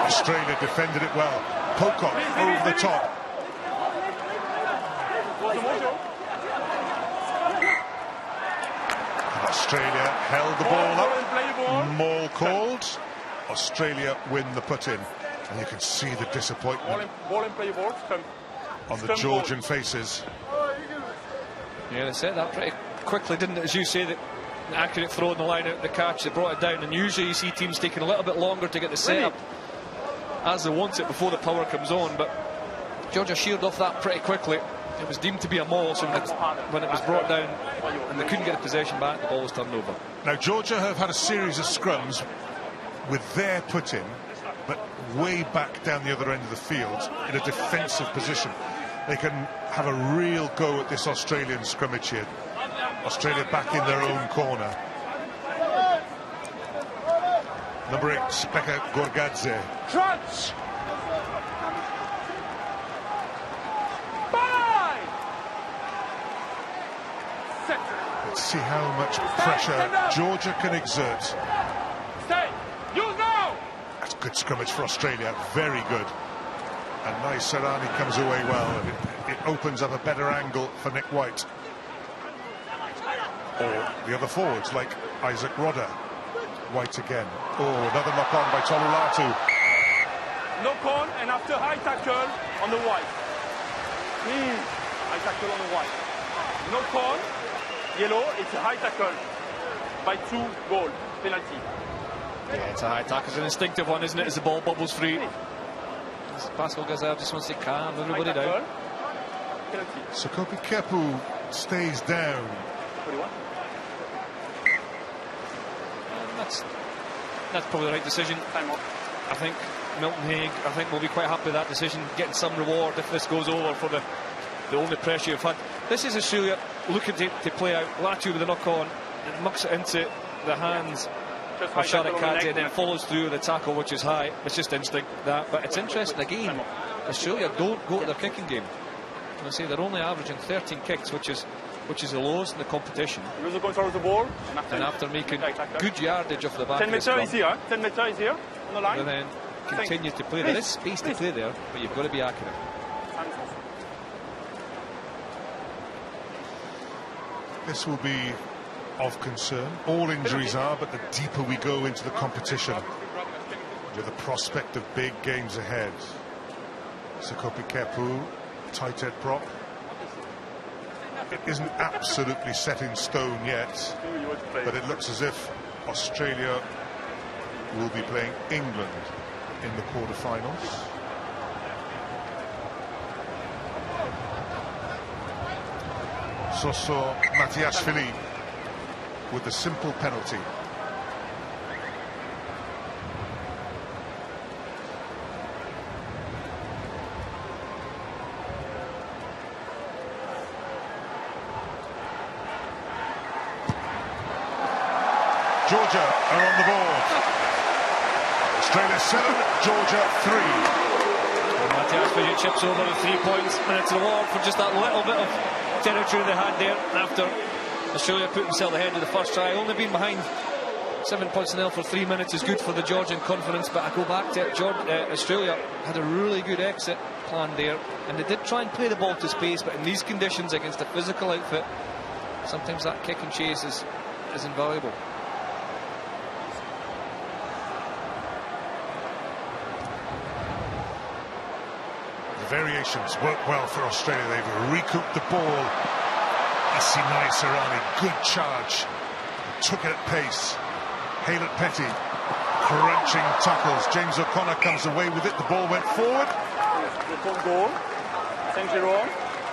A: Australia defended it well. Pocock over the top. And Australia held the ball up. Maul called. Australia win the put-in. And you can see the disappointment on the Georgian faces.
B: Yeah, they set that pretty quickly, didn't it? As you say, that accurate throw in the line out the catch, they brought it down, and usually you see teams taking a little bit longer to get the set up as they want it before the power comes on, but Georgia sheared off that pretty quickly. It was deemed to be a maul, so when it was brought down and they couldn't get the possession back, the ball was turned over.
A: Now Georgia have had a series of scrums with their put-in, but way back down the other end of the field in a defensive position. They can have a real go at this Australian scrimmage here. Australia back in their own corner. Number 8, Gorgodze.
G: Crunch!
A: Let's see how much pressure Georgia can exert.
G: Stay! You now!
A: That's good scrimmage for Australia, very good. And Naisarani comes away well, and it opens up a better angle for Nick White. Or the other forwards, like Izack Rodda. White again. Oh, another knock-on by Tolu Latu.
G: Knock-on, and after high tackle on the White. High tackle on the White. Knock-on, yellow, it's a high tackle by 2 goal, penalty.
B: Yeah, it's a high tackle. It's an instinctive one, isn't it, as the ball bubbles free. Pascal Gazelle just wants to calm everybody down.
A: Sekope Kepu stays down.
B: That's probably the right decision. I think Milton Haig will be quite happy with that decision, getting some reward if this goes over for the only pressure you've had. This is Australia looking to play out. Latu with a knock-on and mucks it into the hands of Salakaia, and then follows through with a tackle which is high. It's just instinct, that. But it's interesting again, Australia don't go to their kicking game. I say they're only averaging 13 kicks, which is the lowest in the competition.
G: Lose the control of the ball,
B: and after making good yardage off the back
G: 10 metres is here, 10 metres is here on the line.
B: And then continue to play. There is space to play there, but you've got to be accurate.
A: This will be of concern. All injuries are, but the deeper we go into the competition, with the prospect of big games ahead. Sekope Kepu, tight head prop. It isn't absolutely set in stone yet, but it looks as if Australia will be playing England in the quarterfinals. Soso Matiashvili with the simple penalty. Georgia are on the board. Australia 7, Georgia 3.
B: Matiashvili chips over the 3 points, and it's a reward for just that little bit of territory they had there after Australia put themselves ahead of the first try. Only being behind 7 points to nil for 3 minutes is good for the Georgian confidence, but I go back to it. Australia had a really good exit plan there, and they did try and play the ball to space, but in these conditions against a physical outfit, sometimes that kick and chase is invaluable.
A: Variations work well for Australia. They've recouped the ball. Naisarani, good charge. Took it at pace. Haylett-Petty, crunching tackles. James O'Connor comes away with it. The ball went forward.
G: Goal.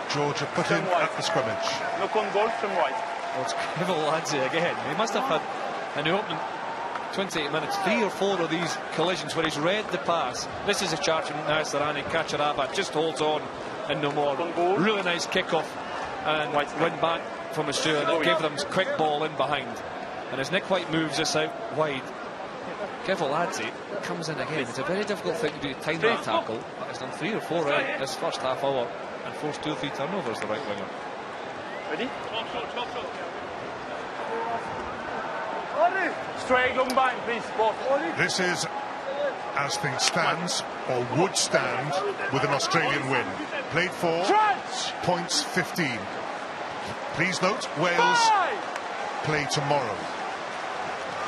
A: Georgia put in at the scrimmage.
G: No con goal from White.
B: Well, it's Gorgodze again. He must have had an opening 28 minutes, 3 or 4 of these collisions where he's read the pass. This is a charge from Naisarani. Kacharaba just holds on and no more. Really nice kick-off and win back from Australia that gave them quick ball in behind. And as Nick White moves this out wide, Gorgodze comes in again. It's a very difficult thing to do, to time that tackle, but he's done 3 or 4 in this first half hour and forced 2 or 3 turnovers, the right winger.
G: Ready? Straight long bind, please, boss.
A: This is, as things stands, or would stand, with an Australian win. Played for, points 15. Please note, Wales play tomorrow.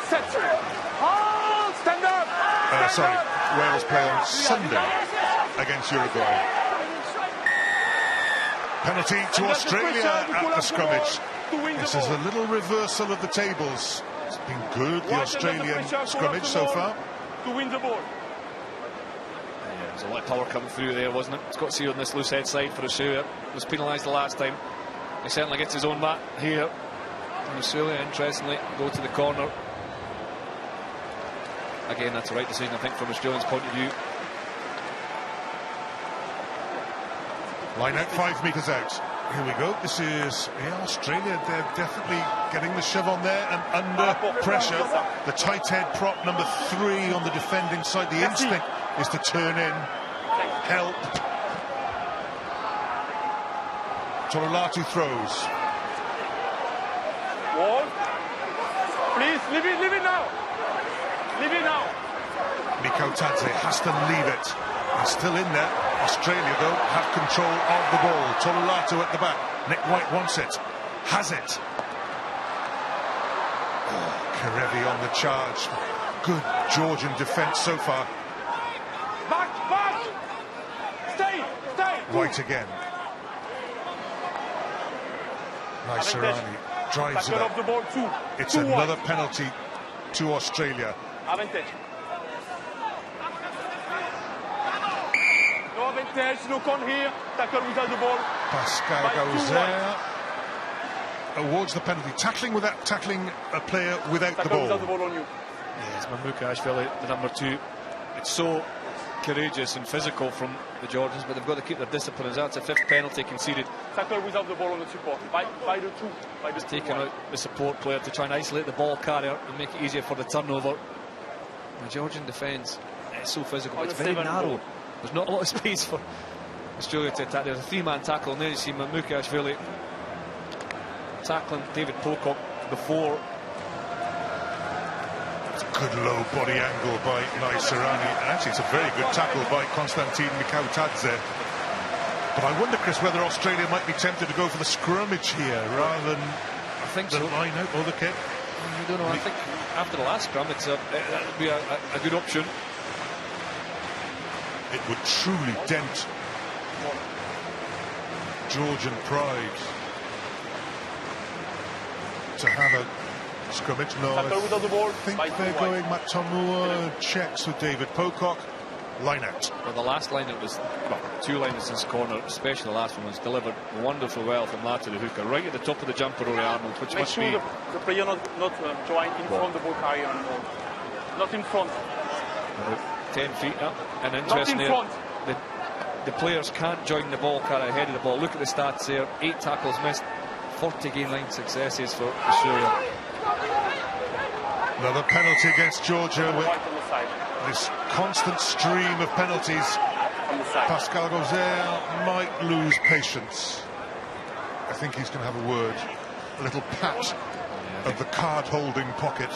G: Set. Stand up.
A: Sorry, Wales play on Sunday against Uruguay. Penalty to Australia at the scrummage. This is a little reversal of the tables. It's been good, the Australian scrummage so far.
G: To win the ball.
B: Yeah, there's a lot of power coming through there, wasn't it? It's got to see on this loose head side for Australia. Was penalised the last time. He certainly gets his own mat here. And Australia, interestingly, go to the corner. Again, that's the right decision, I think, from Australia's point of view.
A: Line out 5 metres out. Here we go. This is Australia. They're definitely getting the shove on there and under pressure. The tight head prop number 3 on the defending side. The instinct is to turn in, help. Latu throws.
G: Wall. Please, leave it now. Leave it now.
A: Gorgodze has to leave it. He's still in there. Australia, though, have control of the ball. Latu at the back. Nick White wants it. Has it. Kerevi on the charge. Good Georgian defence so far.
G: Back. Stay.
A: White again. Naisarani drives it up.
G: The ball,
A: It's another penalty to Australia.
G: Advantage. No advantage, Lukhan here. Tackle without the ball.
A: Pascal goes there. Awards the penalty. Tackling a player without the ball.
G: Without the ball on you.
B: Yes, Matiashvili, the number 2. It's so courageous and physical from the Georgians, but they've got to keep their discipline. That's a 5th penalty conceded.
G: Tackle without the ball on the support. By the 2.
B: He's taken out the support player to try and isolate the ball carrier and make it easier for the turnover. The Georgian defence is so physical. It's very narrow. There's not a lot of space for Australia to attack. There's a 3-man tackle, and there you see Matiashvili tackling David Pocock before.
A: It's a good low body angle by Naisarani. Actually, it's a very good tackle by Konstantin Gorgodze. But I wonder, Chris, whether Australia might be tempted to go for the scrummage here rather than the line out or the kick.
B: I don't know. I think after the last scrum, that would be a good option.
A: It would truly dent Georgian pride to have a scrimmage. No, I think they're going Matamua checks with David Pocock. Line out.
B: Well, the last line out was 2 liners in this corner, especially the last one was delivered wonderfully well from Latu, the hooker, right at the top of the jumper, Rory Arnold, which
G: Make
B: must
G: sure
B: be
G: the player not join in front of the ball carrier anymore. Not in front.
B: about 10 feet up. And interesting there, the players can't join the ball carrier ahead of the ball. Look at the stats there: 8 tackles missed, 40 gain line successes for Australia.
A: Another penalty against Georgia with this constant stream of penalties. Pascal Gorgodze might lose patience. I think he's going to have a word, a little pat of the card-holding pocket.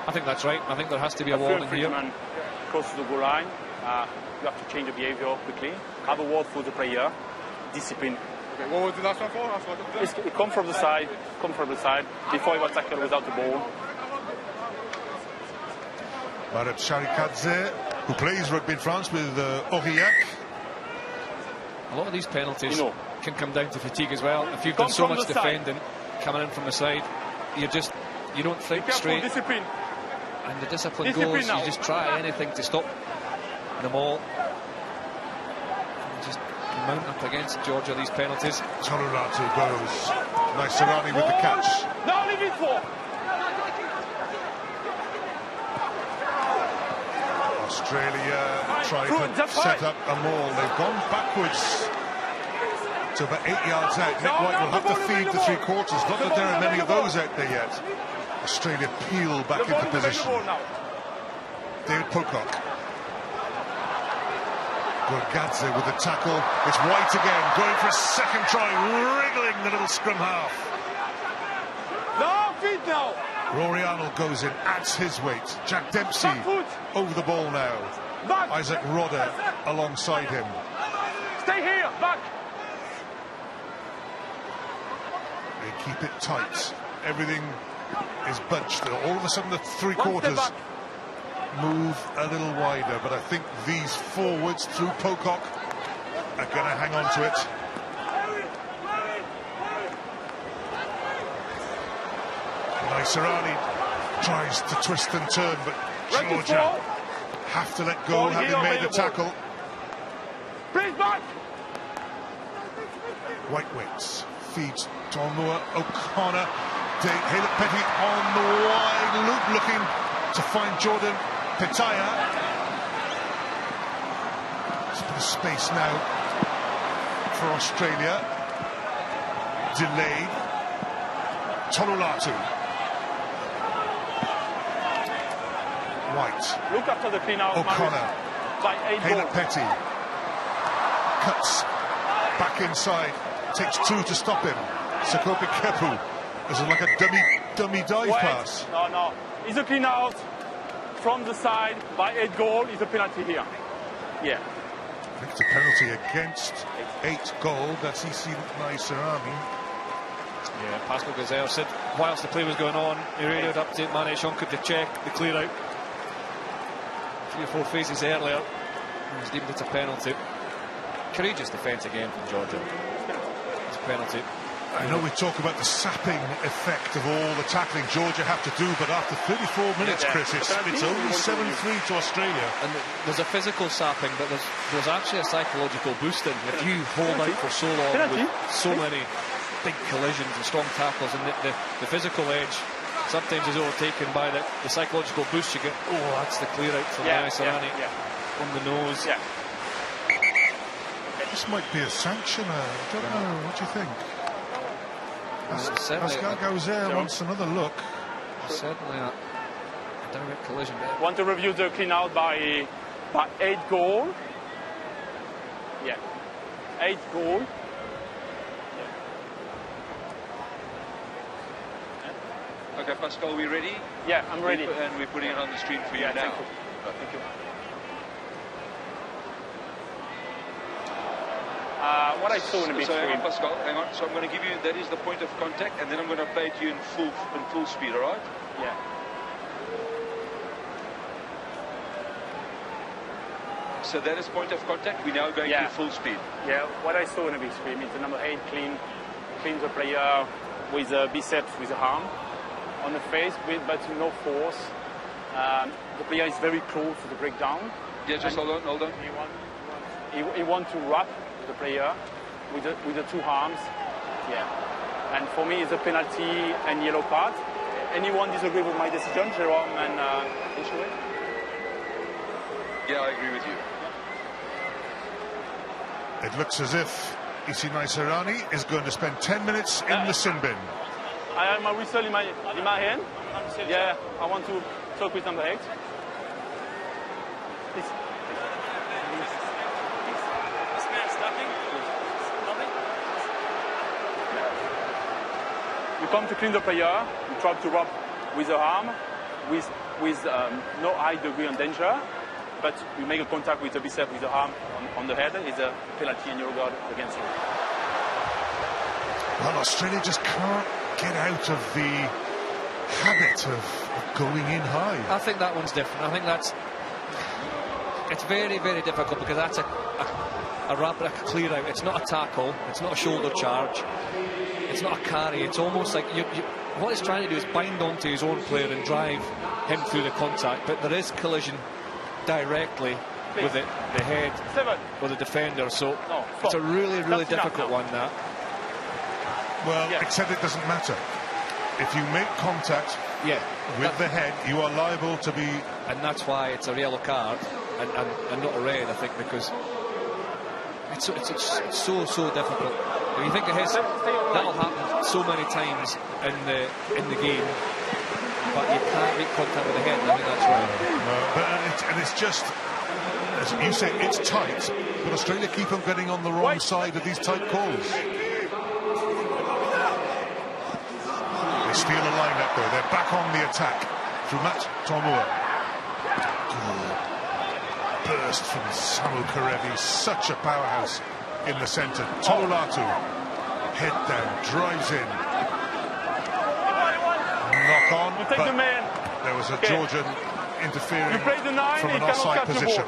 B: I think that's right. I think there has to be a warning here.
G: Man crosses the goal line. You have to change the behaviour quickly. Have a word for the player. Discipline.
D: Okay, what was the last one for?
G: It come from the side. Before he was tackled without the ball.
A: Marika, who plays rugby in France with Aurillac.
B: A lot of these penalties can come down to fatigue as well. If you've done so much defending, coming in from the side, you don't think straight.
G: Discipline.
B: And the discipline goes, you just try anything to stop them all. And just mount up against Georgia these penalties.
A: Latu goes. Naisarani with the catch.
G: Now leave it for.
A: Australia tried to set up a maul. They've gone backwards to about 8 yards out. Nick White will have to feed the 3/4. Not that there are many of those out there yet. Australia peel back into position. David Pocock. Gorgodze with the tackle. It's White again, going for a second try, wriggling the little scrum half.
G: No, feet now.
A: Rory Arnold goes in, adds his weight. Jack Dempsey over the ball now.
G: Back.
A: Izack Rodda alongside him.
G: Stay here, back.
A: They keep it tight. Everything is bunched. All of a sudden, the three quarters move a little wider. But I think these forwards through Pocock are going to hang on to it. Naisarani tries to twist and turn, but Georgia have to let go, having made the tackle.
G: Please back.
A: White waits, feeds Tonua O'Connor. Haylett-Petty on the wide loop, looking to find Jordan Petaia. There's a bit of space now for Australia. Delayed. Tolu Latu. White.
G: Look after the clean out.
A: O'Connor.
G: By 8
A: Haylett-Petty cuts back inside, takes 2 to stop him. Sekope Kepu. This is like a dummy dive pass.
G: No. It's a clean out from the side by 8 goal. It's a penalty here. Yeah.
A: I think it's a penalty against 8 goal. That's EC Naisarani.
B: Yeah, Pascal Gazelle said whilst the play was going on, he radioed up to Mane Shonka to check the clear out. 3 or 4 phases earlier, he was deemed it a penalty. Courageous defence again from Georgia. It's a penalty.
A: I know we talk about the sapping effect of all the tackling Georgia have to do, but after 34 minutes, Chris, it's only 7-3 to Australia.
B: And there's a physical sapping, but there's actually a psychological boosting. If you hold out for so long with so many big collisions and strong tackles, and the physical edge sometimes is overtaken by the psychological boost you get. Oh, that's the clear out from Naisarani on the nose.
G: Yeah.
A: This might be a sanction. I don't know. What do you think? Pascal Gauzel wants another look.
B: Certainly a direct collision.
G: Want to review the clean out by 8 goal. Yeah. 8 goal.
H: Okay, Pascal, are we ready?
G: Yeah, I'm ready.
H: And we're putting it on the screen for you now.
G: Thank you. Thank you. What I saw in the big
H: hang on,
G: screen.
H: Pascal, hang on. So I'm going to give you, that is the point of contact, and then I'm going to play it to you in full speed, all right?
G: Yeah.
H: So that is point of contact. We're now going to full speed.
G: Yeah, what I saw in the big screen is the number 8 cleans the player with a biceps, with a arm on the face, but no force. The player is very close to the breakdown.
H: Yeah, just hold on.
G: He wants to wrap the player with the 2 arms. Yeah. And for me, it's a penalty and yellow card. Anyone disagree with my decision, Jerome and Ishue?
H: Yeah, I agree with you.
A: It looks as if EC Naisarani is going to spend 10 minutes in the sin bin.
G: I have my whistle in my hand. Yeah, I want to talk with number 8. Please. We come to clean the player. We try to rub with the arm, with no high degree of danger, but we make a contact with the bicep, with the arm on the head. It's a penalty and yellow card against you.
A: Well, Australia just can't get out of the habit of going in high.
B: I think that one's different. I think it's very, very difficult, because that's a rapid clear out. It's not a tackle. It's not a shoulder charge. It's not a carry. It's almost like what he's trying to do is bind onto his own player and drive him through the contact. But there is collision directly with the head or the defender. So it's a really, really difficult one, that.
A: Well, except it doesn't matter. If you make contact with the head, you are liable to be...
B: And that's why it's a yellow card and not a red, I think, because it's so difficult. If you think of that'll happen so many times in the game. but you can't make contact with the head. I think that's right.
A: But it's just, as you say, it's tight, but Australia keep on getting on the wrong side of these tight calls. They steal a line-up though. They're back on the attack through Tomu. Burst from Samu Kerevi, such a powerhouse in the centre. Latu, head down, drives in. Knock on, but there was a Georgian interfering from an offside position.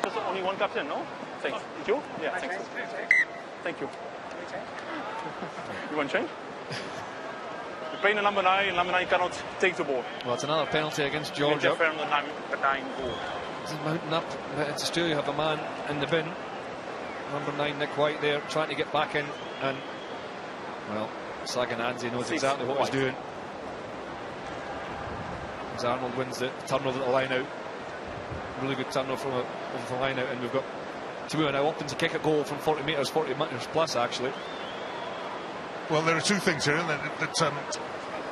G: There's only one captain, no? Thanks. You? Yeah, thanks. Thank you. You want to change? You're playing the number 9, and number 9 cannot take the ball.
B: Well, it's another penalty against Georgia.
G: Interfere on the 9 goal.
B: This is mounting up. It's Australia have a man in the bin. Number 9, Nick White there, trying to get back in, and well, Saganadze knows exactly what he's doing. As Arnold wins the turnover at the line out. Really good turnover from the line out, and we've got Tupou now opting to kick a goal from 40 metres plus actually.
A: Well, there are two things here, isn't there? That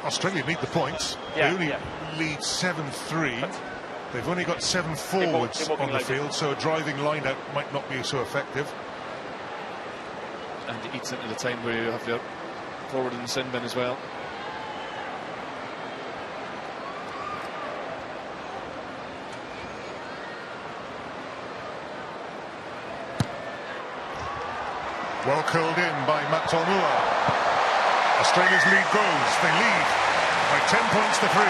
A: Australia need the points. They only lead 7-3. They've only got 7 forwards on the field, so a driving line-out might not be so effective.
B: And it eats into the time where you have your forward in the sin bin as well.
A: Well curled in by Tomu. Australia's lead grows. They lead by 10 points to 3.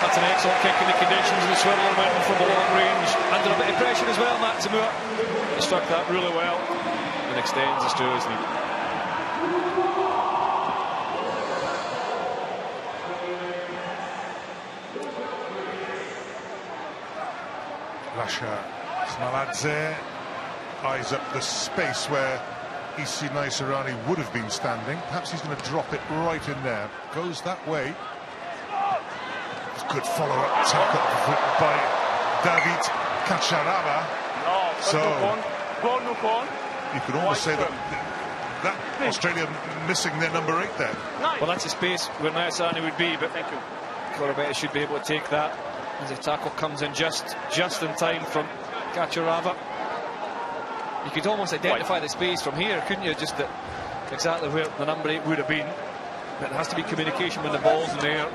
B: That's an excellent kick in the conditions, and the swirler went from a long range. Under a bit of pressure as well, Samu. He struck that really well and extends Australia's lead.
A: Lasha Smaladze eyes up the space where Naisarani would have been standing. Perhaps he's going to drop it right in there. Goes that way. Good follow-up tackle by David Kacharava. So you could almost say that Australia missing their number 8 there.
B: Well, that's a space where Naisarani would be, but Koroibete should be able to take that as the tackle comes in just in time from Kacharava. You could almost identify the space from here, couldn't you? Just exactly where the number 8 would have been. But there has to be communication when the ball's in the air.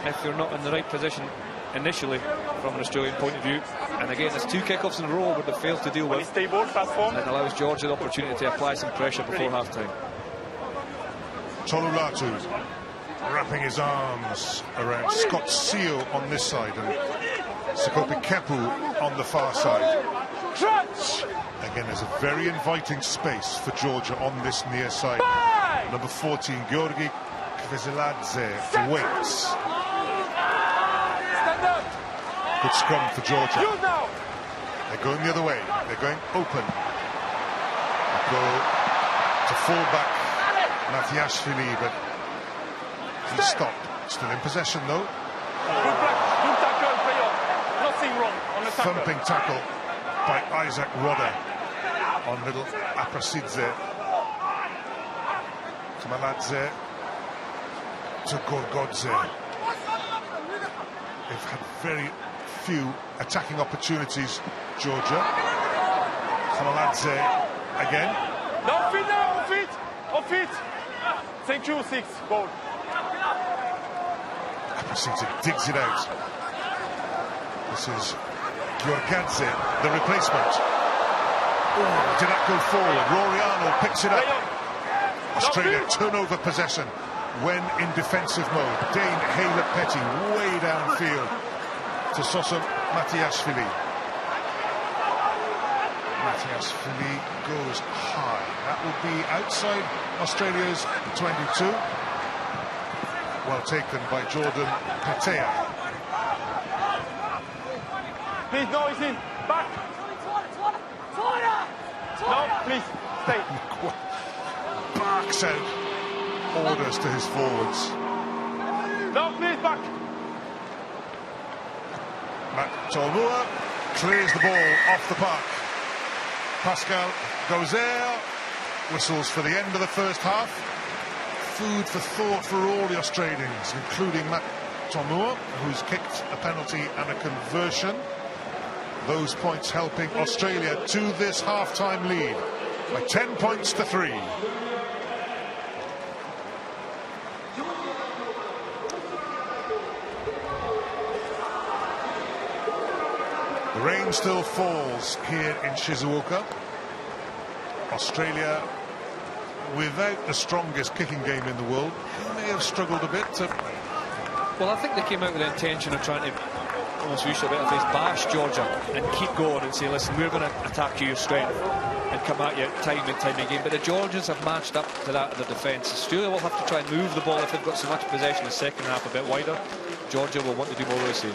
B: If you're not in the right position initially from an Australian point of view. And again, there's 2 kickoffs in a row where they failed to deal with. It allows Georgia the opportunity to apply some pressure before half-time.
A: Latu wrapping his arms around Scott Seal on this side and Sekope Kepu on the far side. Again, there's a very inviting space for Georgia on this near side. Number 14, Georgi Kvezeladze waits. Good scrum for Georgia. They're going the other way. They're going open. They go to full back Matiashvili, but he's stopped. Still in possession though.
G: Good tackle, player. Nothing wrong on the tackle.
A: Thumping tackle by Izack Rodda on little Aprasidze. Smaladze to Gorgodze. They've had very few attacking opportunities, Georgia. Smaladze again.
G: No, off it. Thank you, 6, goal.
A: Aprasidze digs it out. This is Gorgodze, the replacement. Oh, did not go forward. Rory Arnold picks it up. Australia turn over possession when in defensive mode. Dane Haylett-Petty way downfield to Soso Matiashvili. Matiashvili goes high. That will be outside Australia's 22. Well taken by Jordan Petaia.
G: Please, no, he's in. Back. No, please, stay.
A: Barks out orders to his forwards.
G: No, please, back.
A: Tolu clears the ball off the park. Pascal Gozer whistles for the end of the first half. Food for thought for all the Australians, including Matt Tomoa, who's kicked a penalty and a conversion. Those points helping Australia to this half-time lead by 10 points to 3. The rain still falls here in Shizuoka. Australia, without the strongest kicking game in the world, may have struggled a bit to...
B: Well, I think they came out with the intention of trying to almost use a bit of face, bash Georgia and keep going and say, listen, we're going to attack your strength and come at you time and time again. But the Georgians have matched up to that of their defence. Australia will have to try and move the ball if they've got so much possession in the second half a bit wider. Georgia will want to do more of the same.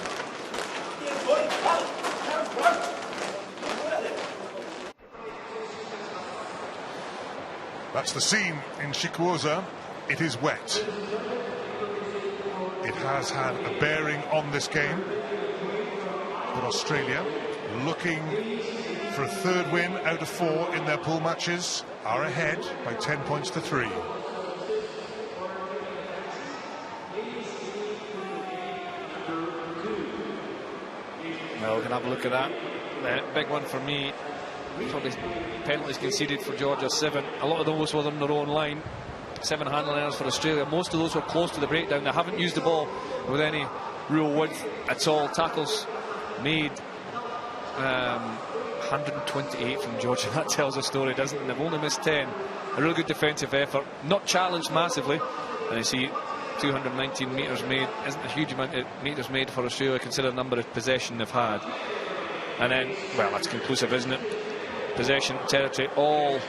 A: That's the scene in Shikuoza. It is wet. It has had a bearing on this game. But Australia, looking for a third win out of 4 in their pool matches, are ahead by 10 points to 3.
B: Well, we can have a look at that. The big one for me, probably penalties conceded for Georgia, 7. A lot of those were on their own line. 7 handling errors for Australia. Most of those were close to the breakdown. They haven't used the ball with any real width at all. Tackles made 128 from Georgia. That tells a story, doesn't it? They've only missed 10. A really good defensive effort, not challenged massively. And you see 219 metres made isn't a huge amount of metres made for Australia, consider the number of possession they've had. And then, well, that's conclusive, isn't it? Possession, territory, all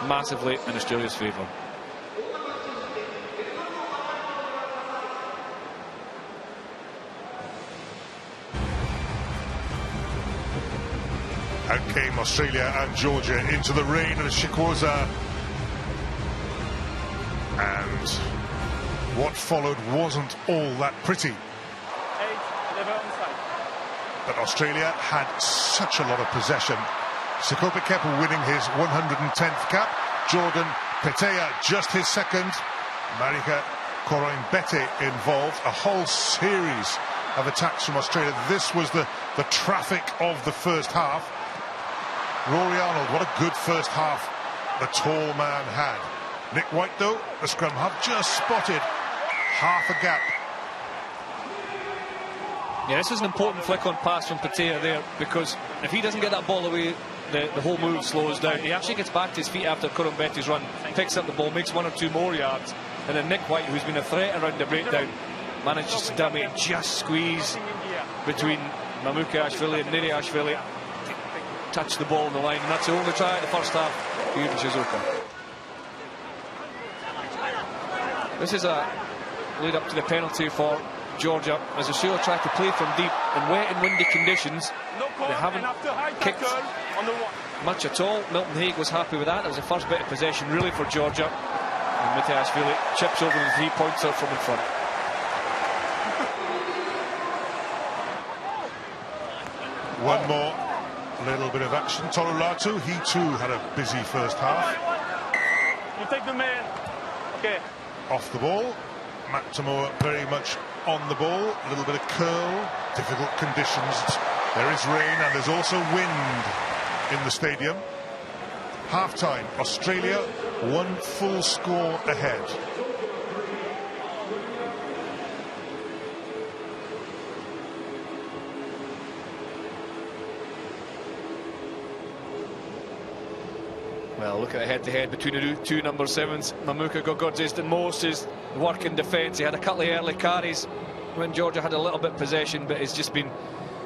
B: massively in Australia's favour.
A: Out came Australia and Georgia into the rain of Shikuoza. And what followed wasn't all that pretty. But Australia had such a lot of possession. Sekope Kepu winning his 110th cap. Jordan Petaia just his second. Marika Koroibete involved. A whole series of attacks from Australia. This was the traffic of the first half. Rory Arnold, what a good first half the tall man had. Nick White, though, the scrum half, just spotted half a gap.
B: Yeah, this is an important flick-on pass from Petaia there, because if he doesn't get that ball away, the whole move slows down. He actually gets back to his feet after Koroibete's run, picks up the ball, makes 1 or 2 more yards, and then Nick White, who's been a threat around the breakdown, manages to dummy and just squeeze between Matiashvili and Naisarani, touch the ball on the line, and that's the only try in the first half here in Shizuoka. This is a lead up to the penalty for Georgia, as Australia tried to play from deep in wet and windy conditions. They haven't kicked much at all. Milton Haig was happy with that. That was the first bit of possession really for Georgia, and Matiashvili chips over the 3-pointer from in front.
A: One more little bit of action. Tolu Latu, he too had a busy first half.
G: You take the man. Okay.
A: Off the ball. Matt Tomoa very much on the ball. A little bit of curl. Difficult conditions. There is rain and there's also wind in the stadium. Half-time. Australia 1 full score ahead.
B: Well, look at the head-to-head between the two number 7s. Mamuka Gorgodze's done most his work in defence. He had a couple of early carries when Georgia had a little bit of possession, but it's just been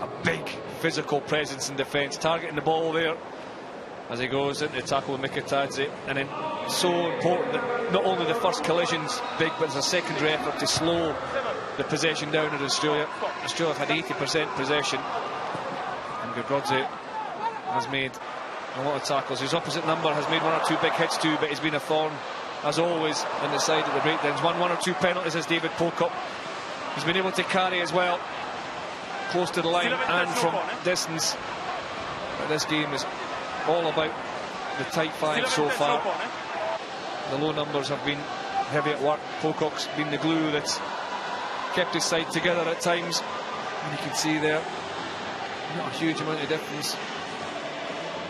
B: a big physical presence in defence, targeting the ball there as he goes into tackle with Mikitadze. And then so important that not only the first collision's big, but there's a secondary effort to slow the possession down in Australia. Australia have had 80% possession, and Gorgodze has made a lot of tackles. His opposite number has made 1 or 2 big hits too, but he's been a thorn, as always, in the side of the breakdowns. 1 or 2 penalties as David Pocock. He's been able to carry as well, close to the line and from distance. But this game is all about the tight 5 so far. The low numbers have been heavy at work. Pocock's been the glue that's kept his side together at times. And you can see there, not a huge amount of difference.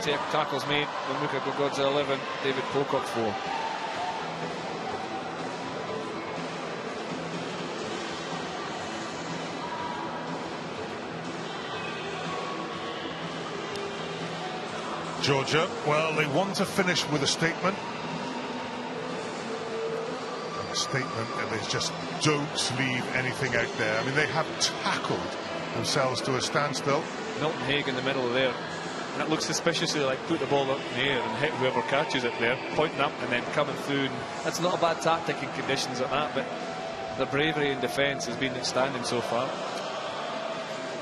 B: Tackles made when Gorgodze 11, David Pocock 4.
A: Georgia, well, they want to finish with a statement. And the statement is just don't leave anything out there. I mean, they have tackled themselves to a standstill.
B: Milton Haig in the middle there. And it looks suspiciously like put the ball up in the air and hit whoever catches it there, pointing up and then coming through. And that's not a bad tactic in conditions like that, but the bravery in defence has been outstanding so far.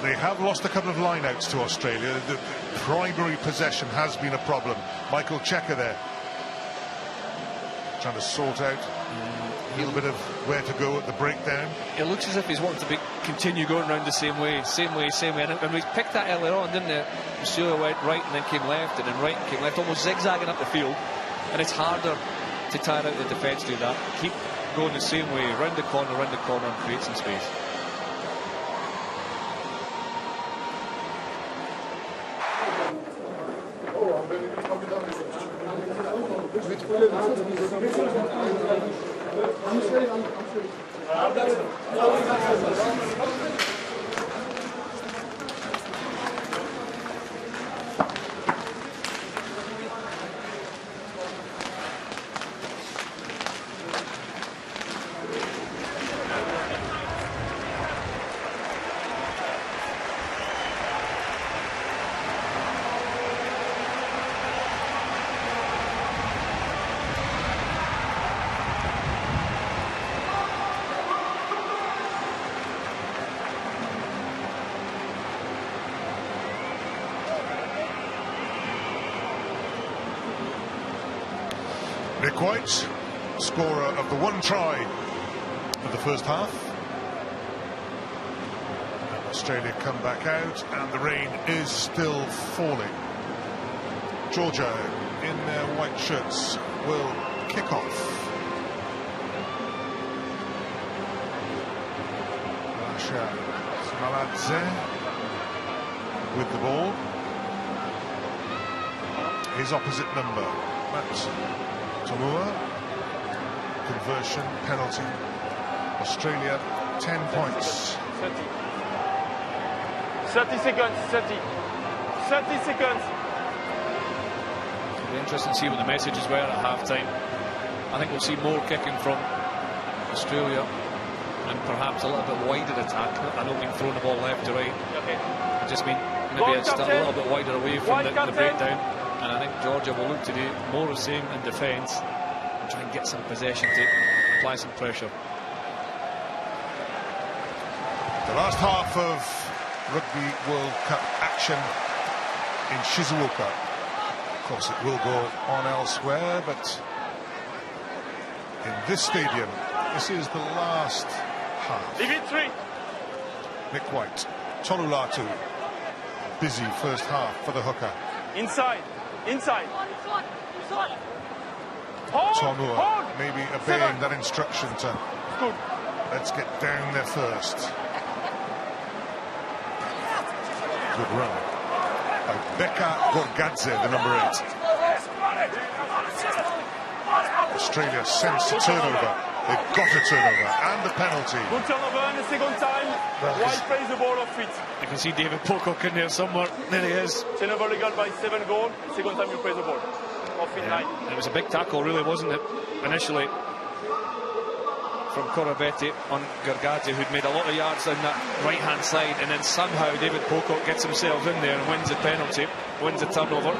A: They have lost a couple of lineouts to Australia. The primary possession has been a problem. Michael Checker there, trying to sort out a little bit of where to go at the breakdown.
B: It looks as if he's wanting to continue going around the same way. And we picked that earlier on, didn't it? Australia went right and then came left, and then right and came left, almost zigzagging up the field. And it's harder to tire out the defence do that. Keep going the same way, round the corner, and create some space.
A: Nick White, scorer of the one try of the first half. And Australia come back out, and the rain is still falling. Georgia, in their white shirts, will kick off. Rasha Smaladze with the ball. His opposite number, Matt Tomua. Conversion, penalty. Australia 10 points.
G: 30 seconds, 30 seconds.
B: It'll be interesting to see what the messages were at half-time. I think we'll see more kicking from Australia and perhaps a little bit wider attack. I don't mean throwing the ball left to right.
G: Okay.
B: I just mean maybe it's a little bit wider away from the breakdown. And I think Georgia will look to do more of the same in defence and try and get some possession to apply some pressure.
A: The last half of Rugby World Cup action in Shizuoka. Of course, it will go on elsewhere, but in this stadium, this is the last half.
G: Leave it 3.
A: Nick White, Tolu Latu, busy first half for the hooker.
G: Inside.
A: Tomua maybe obeying that instruction to let's get down there first. Good run by Gorgodze, the number 8. Australia sends a turnover. They've got a turnover and a penalty.
G: Good turnover in the second time. White plays the ball off it.
B: I can see David Pocock in there somewhere. There he is.
G: Turnover legal by 7 goals. Second time you play the ball. Off it 9.
B: It was a big tackle, really, wasn't it? Initially from Koroibete on Gorgodze, who'd made a lot of yards down that right-hand side, and then somehow David Pocock gets himself in there and wins the penalty, wins the turnover.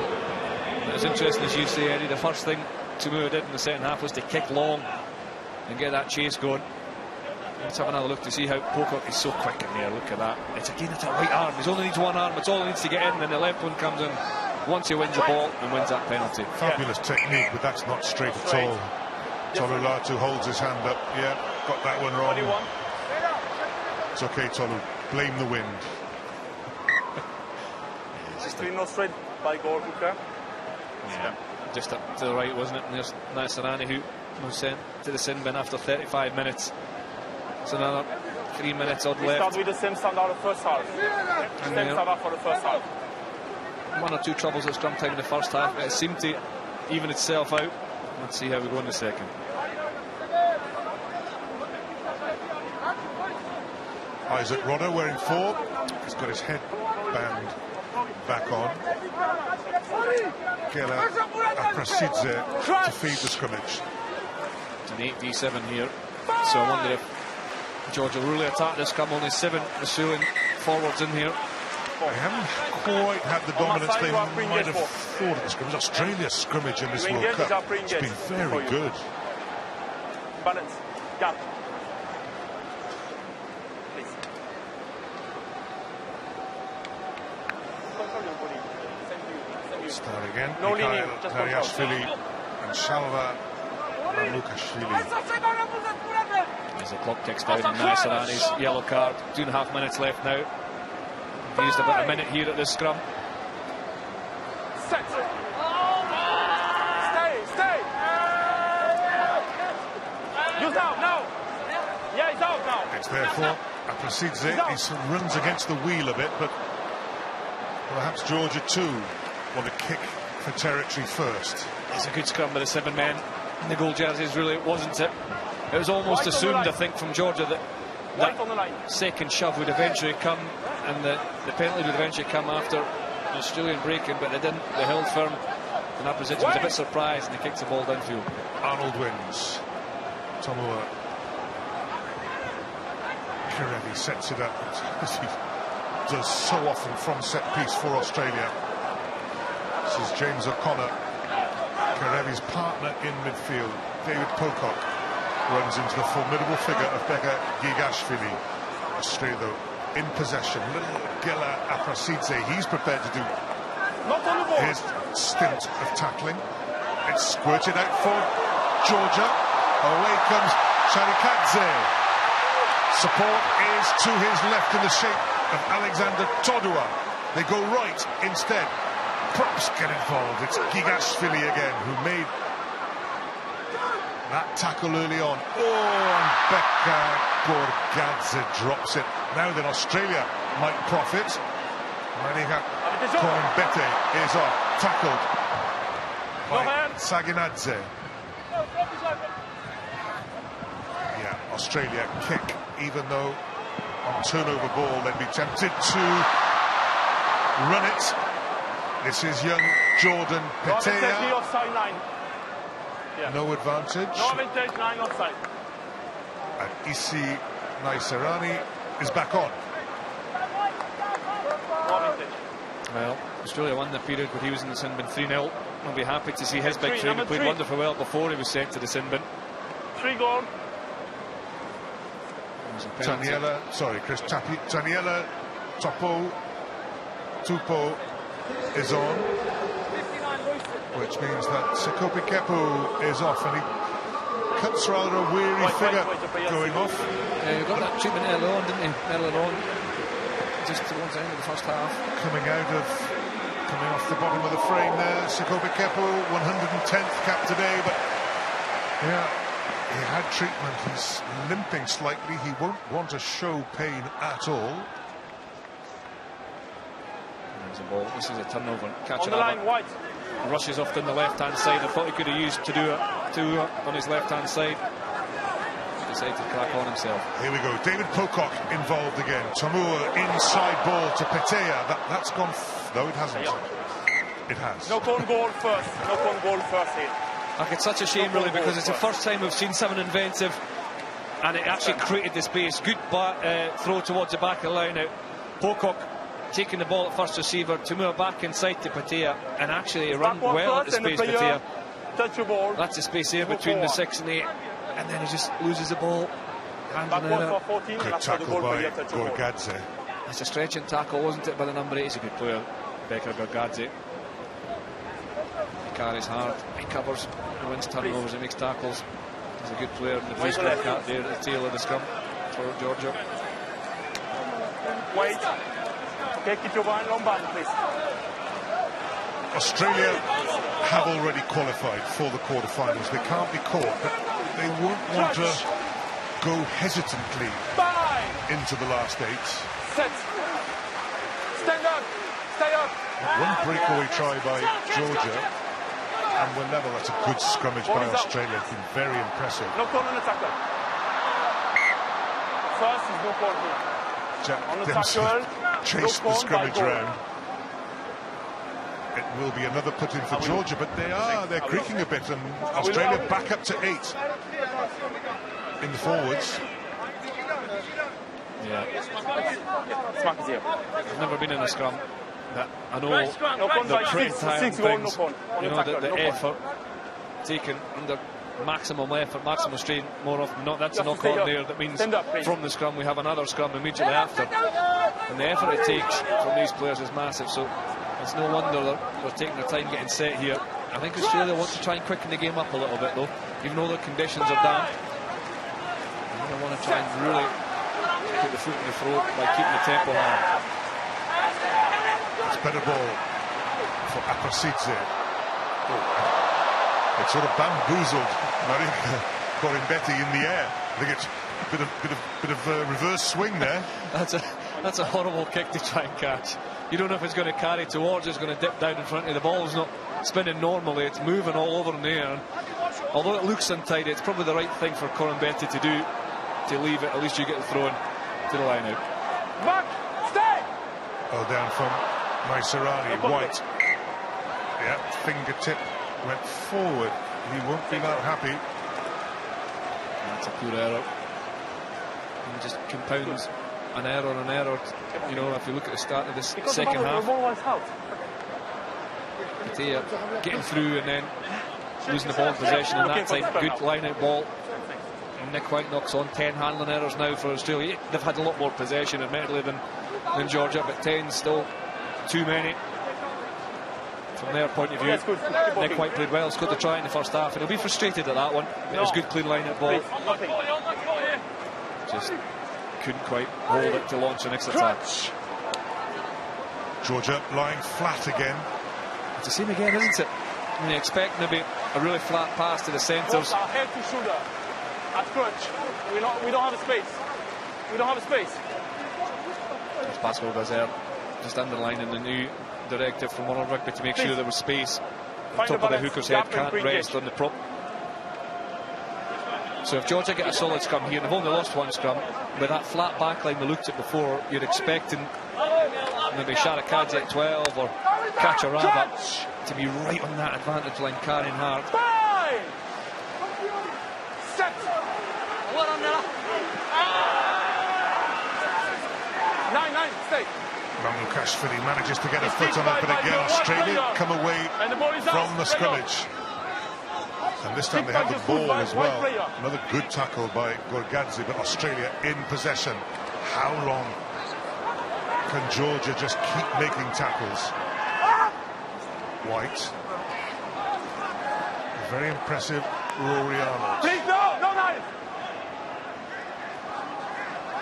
B: It was interesting, as you say, Eddie, the first thing Tupou did in the second half was to kick long and get that chase going. Let's have another look to see how Pocock is so quick in there. Look at that. It's a right arm. He only needs one arm. It's all he needs to get in, and the left one comes in once he wins the ball and wins that penalty.
A: Fabulous technique, but that's not straight at all. Tolu Latu holds his hand up. Yeah, got that one wrong. It's okay, Tolu. Blame the wind.
G: Not straight by goal, Lukhan.
B: Yeah, just up to the right, wasn't it? And there's Naisarani, who was sent to the sin bin after 35 minutes. It's another 3 minutes odd
G: We
B: left.
G: start with the same standard of first half. Same standard for the first half.
B: 1 or 2 troubles at scrum time in the first half, but it seemed to even itself out. Let's see how we go in the second.
A: Izack Rodda wearing 4. He's got his headband back on. Gela Aprasidze to feed the scrimmage.
B: It's an 8v7 here, so I wonder if Georgia will really attack this scrum. Only 7 Australian forwards in here.
A: They haven't quite had the dominance they might have thought at the scrimmage. Australia's scrimmage in this World Cup has been very good.
G: Balance, gap. Please. Control your body. Same view.
A: Start again.
G: No leaning, just control.
A: Matiashvili and Salva Lukashvili.
B: As the clock ticks down, and Naisarani's yellow card. 2.5 minutes left now. We've used about a minute here at this scrum.
G: Set. Stay. Use now. Yeah, it's out now.
A: It's therefore Aprasidze. He runs against the wheel a bit, but perhaps Georgia too want to kick for territory first.
B: It's a good scrum by the 7 men in the gold jerseys, really, wasn't it? It was almost assumed, I think, from Georgia that second shove would eventually come, and the penalty would eventually come after an Australian break-in, but they didn't. They held firm, and Aprasidze was a bit surprised, and he kicked the ball downfield.
A: Arnold wins. Tomoa. Kerevi sets it up, as he does so often from set piece for Australia. This is James O'Connor, Kerevi's partner in midfield. David Pocock runs into the formidable figure of Beka Gigashvili. Australia, though, in possession. Little Gela Aprasidze, he's prepared to do his stint of tackling. It's squirted out for Georgia. Away comes Sarikadze. Support is to his left in the shape of Alexander Todua. They go right instead. Props get involved. It's Gigashvili again who made that tackle early on. Oh, and Beka Gorgodze drops it. Now then, Australia might profit. Marika Koroibete is off, tackled by Saginadze. Yeah, Australia kick, even though on turnover ball they'd be tempted to run it. This is young Jordan Petaia. No advantage.
G: No advantage, 9 offside.
A: And Isi Naisarani is back on.
B: Well, Australia won the period where he was in the sin bin 3-0. I'll be happy to see his big frame. He played wonderfully well before he was sent to the sin bin.
G: 3 goal.
A: Taniela, Tupou is on, which means that Sekope Kepu is off, and he cuts rather a weary figure going off.
B: Yeah, he got that treatment earlier on, didn't he? Earlier on, just towards the end of the first half.
A: Coming off the bottom of the frame there, Sekope Kepu, 110th cap today, but yeah, he had treatment. He's limping slightly. He won't want to show pain at all.
B: There's a ball. This is a turnover. Catch
G: on the line, White.
B: Rushes off down the left-hand side. I thought he could have used to do it on his left-hand side. He decided to crack on himself.
A: Here we go. David Pocock involved again. Tomoa inside ball to Petaia. That's gone. No, it hasn't. It has.
G: No goal first. No goal first here.
B: Like, it's such a shame, really, because it's the first time we've seen someone inventive, and it actually created the space. Good throw towards the back of the line out. Pocock taking the ball at first receiver. Tomoa back inside to Petaia, and actually he ran well at the space. Petaia.
G: Touch the ball.
B: That's the space here between the 6 and 8, and then he just loses the ball.
A: Good tackle by Gorgodze.
B: It's a stretching tackle, wasn't it, by the number 8? He's a good player, Beka Gorgodze. He carries hard, he covers, he wins turnovers, he makes tackles. He's a good player. The blue square cat there at the tail of the scrum for Georgia.
G: Wait. Okay, keep your mind on back, please.
A: Australia have already qualified for the quarterfinals. They can't be caught, but they won't want to go hesitantly into the last 8.
D: Set. Stand up. Stay up.
A: One breakaway try by Georgia, and we're level. That's a good scrummage by Australia. It's been very impressive.
G: No call on attacker. First is no call here. On the tackle,
A: chased the scrummage round. It will be another put in for Georgia, but they're creaking a bit, and Australia back up to 8 in the forwards.
B: Yeah.
G: Smack is here.
B: I've never been in a scrum. I know the pretty tiring things, you know, the effort taken under maximum effort, maximum strain more often than not. That's a knock on there. That means from the scrum we have another scrum immediately after, and the effort it takes from these players is massive. So it's no wonder they're taking their time getting set here. I think Australia want to try and quicken the game up a little bit though, even though the conditions are damp. They want to try and really put the foot in the throat by keeping the tempo high.
A: It's better ball for Aprasidze. It sort of bamboozled Marika Koroibete in the air. I think it's a bit of reverse swing there.
B: That's a horrible kick to try and catch. You don't know if it's going to carry towards, it's going to dip down in front of you. The ball's not spinning normally, it's moving all over in the air. And although it looks untidy, it's probably the right thing for Koroibete to do, to leave it. At least you get the throw in to the line out.
D: Back. Stay.
A: Oh, down from Naisarani. White. Yeah, fingertip went forward. He won't be that happy.
B: That's a poor error. And just compounds an error on an error. You know, if you look at the start of this second half, Petaia getting through and then losing the ball in possession, and that time good line-out ball. And Nick White knocks on 10 handling errors now for Australia. They've had a lot more possession admittedly than Georgia, but 10 still too many. From their point of view, Nick White played well, scored the try in the first half, and he'll be frustrated at that one. It was good clean line-out ball. Just couldn't quite hold it to launch the next attack.
A: Georgia lying flat again.
B: It's the same again, isn't it? When you expect maybe a really flat pass to the centres.
G: Head to shoulder. At crutch. We don't have a space. We don't have a space.
B: As Pascal Gazer just underlining the new directive from World Rugby to make sure there was space. The top of the hooker's head can't rest on the prop. So if Georgia get a solid scrum here, they've only lost one scrum, with that flat back line we looked at before, you're expecting maybe Salakaia at 12 or Kacharava to be right on that advantage line carrying hard.
D: Set. Nine. Stay.
A: Matiashvili manages to get a foot on it, but again Australia come away from the scrimmage. And this time they had the ball as well. Another good tackle by Gorgodze, but Australia in possession. How long can Georgia just keep making tackles? White. Very impressive Rory Arnold.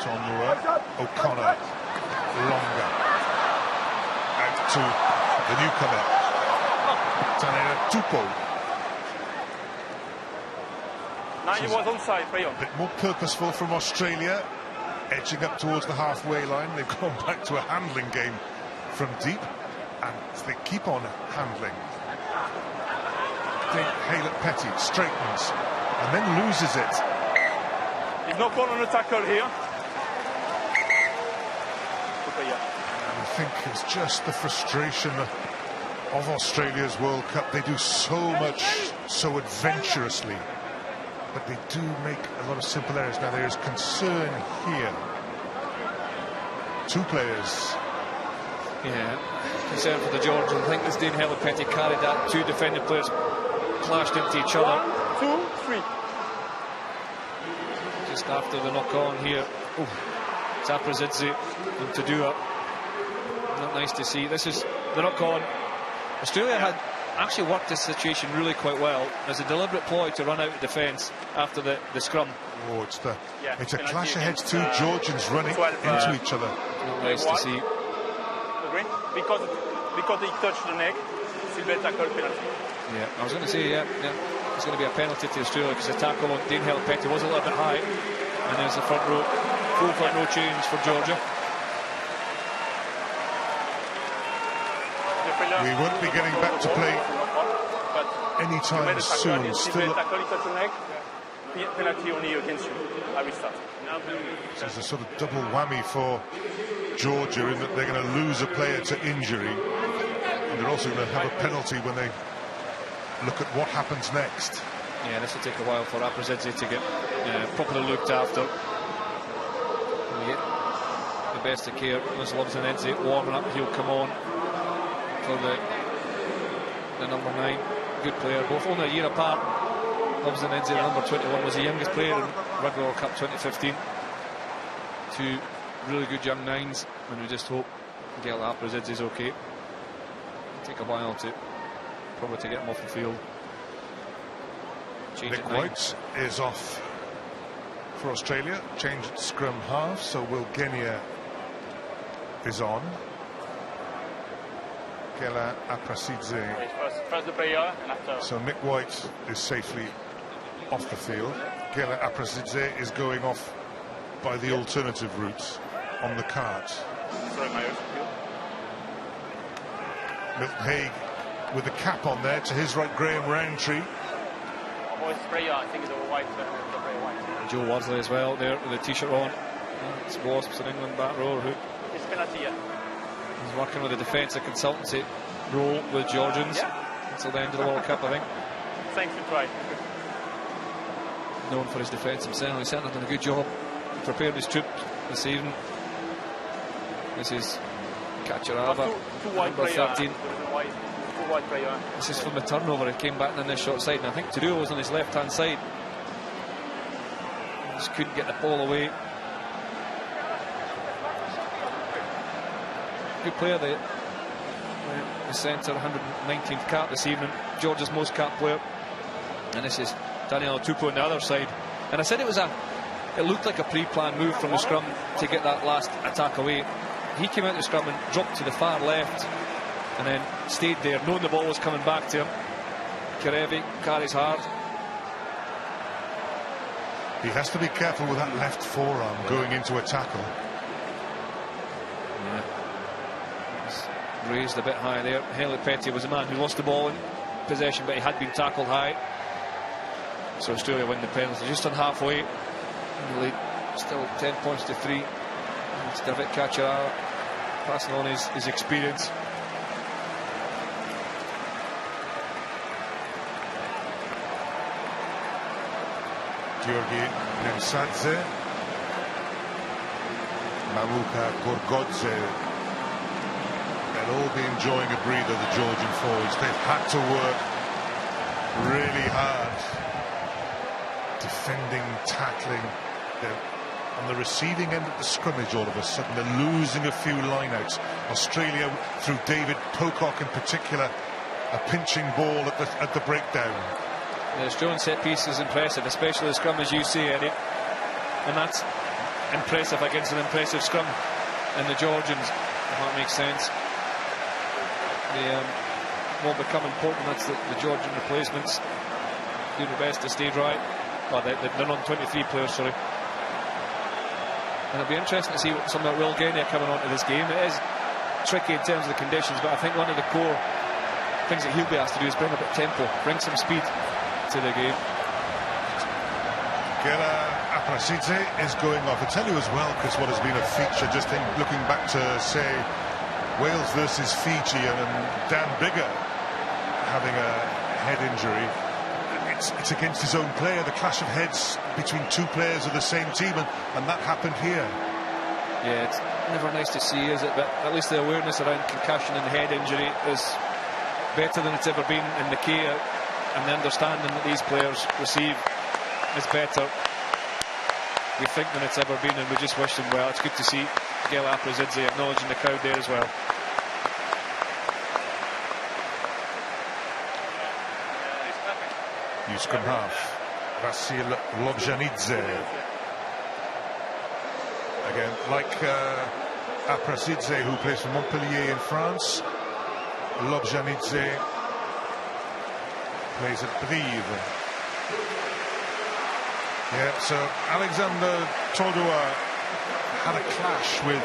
A: Tom Moore, O'Connor, Longer. Out to the newcomer, Taniela Tupou.
G: He was onside,
A: a bit more purposeful from Australia, edging up towards the halfway line. They've gone back to a handling game from deep, and they keep on handling. Haylett-Petty straightens and then loses it.
G: He's not caught on a tackle here.
A: And I think it's just the frustration of Australia's World Cup. They do so much so adventurously, but they do make a lot of simple errors. Now there is concern here. Two players.
B: Yeah, concern for the Georgians. I think as Dane Haylett-Petty carried that, two defending players clashed into each other.
G: 2, 3.
B: Just after the knock on here. It's Aprasidze and to do it. Not nice to see. This is the knock on. Australia had actually worked this situation really quite well as a deliberate ploy to run out of defence after the scrum.
A: Oh, it's a clash of heads. Two Georgians running into each other.
B: Not nice to see.
G: Because he touched the neck. seatbelt tackle penalty.
B: Yeah, I was going to say, yeah, it's going to be a penalty to Australia because the tackle on Dane Haylett-Petty was a little bit high, and there's the front row, full front row change for Georgia.
A: We won't be getting back to play anytime soon. Still,
G: penalty only against you. I will start.
A: there's a sort of double whammy for Georgia in that they're going to lose a player to injury, and they're also going to have a penalty when they look at what happens next.
B: Yeah, this will take a while for RWC to get properly looked after. We get the best of care as Lukhan warming up. He'll come on for the number 9. Good player, both only a year apart. Lukhan, the number 21, was the youngest player in Rugby World Cup 2015. Two really good young 9s, and we just hope RWC is okay. It'll take a while to get him off the field.
A: Nick White is off for Australia. Change at scrum half, so Will Genia is on. Kela Aprasidze.
G: First the player, and after.
A: So Nick White is safely off the field. Kela Aprasidze is going off by the alternative route on the cart.
G: Sorry, Myers.
A: Milton Haig with the cap on there. To his right, Graham Roundtree.
G: Sprayer, I think it's a white.
B: Joe Worsley as well there with the t-shirt on. It's Wasps in England back row.
G: It's penalty, yeah.
B: He's working with a defensive consultancy role with Georgians until the end of the World Cup, I think.
G: Thanks for trying.
B: Known for his defence himself. He's certainly done a good job preparing his troops this evening. This is Kacharava, number 13. This is from the turnover. He came back in this short side, and I think Tolu was on his left hand side. Just couldn't get the ball away. Good player, the centre, 119th cap this evening, Georgia's most capped player. And this is Taniela Tupou on the other side. And I said it looked like a pre-planned move from the scrum to get that last attack away. He came out the scrum and dropped to the far left, and then stayed there, knowing the ball was coming back to him. Kerevi carries hard.
A: He has to be careful with that left forearm going into a tackle.
B: Yeah. Raised a bit high there. Haylett-Petty was a man who lost the ball in possession, but he had been tackled high. So Australia win the penalty just on halfway. Lead still 10 points to 3. It's David Kacharava passing on his experience.
A: Georgi Nemsadze, Marika, Gorgodze. They'll all be enjoying a breather, the Georgian forwards. They've had to work really hard, defending, tackling. They're on the receiving end of the scrimmage all of a sudden. They're losing a few lineouts. Australia, through David Pocock in particular, a pinching ball at the breakdown.
B: The Australian set piece is impressive, especially the scrum, as you say, Eddie. And that's impressive against an impressive scrum. And the Georgians, if that makes sense, they will become important. That's the Georgian replacements doing their best to stay dry. Well, they're on 23 players, sorry. And it'll be interesting to see some of Will Genia coming onto this game. It is tricky in terms of the conditions, but I think one of the core things that he'll be asked to do is bring a bit of tempo, bring some speed to the game.
A: Kela Aprasidze is going off. I tell you as well, Chris, what has been a feature, just in looking back to, say, Wales versus Fiji, and Dan Biggar having a head injury. It's against his own player, the clash of heads between two players of the same team, and that happened here.
B: Yeah, it's never nice to see, is it? But at least the awareness around concussion and head injury is better than it's ever been in the care. And the understanding that these players receive is better, we think, than it's ever been, and we just wish them well. It's good to see Kela Aprasidze acknowledging the crowd there as well.
A: New scrum half, Vasil Lobjanidze. Again, like Aprasidze, who plays for Montpellier in France, Lobjanidze plays at Beale. Yeah, so Alexander Tolu had a clash with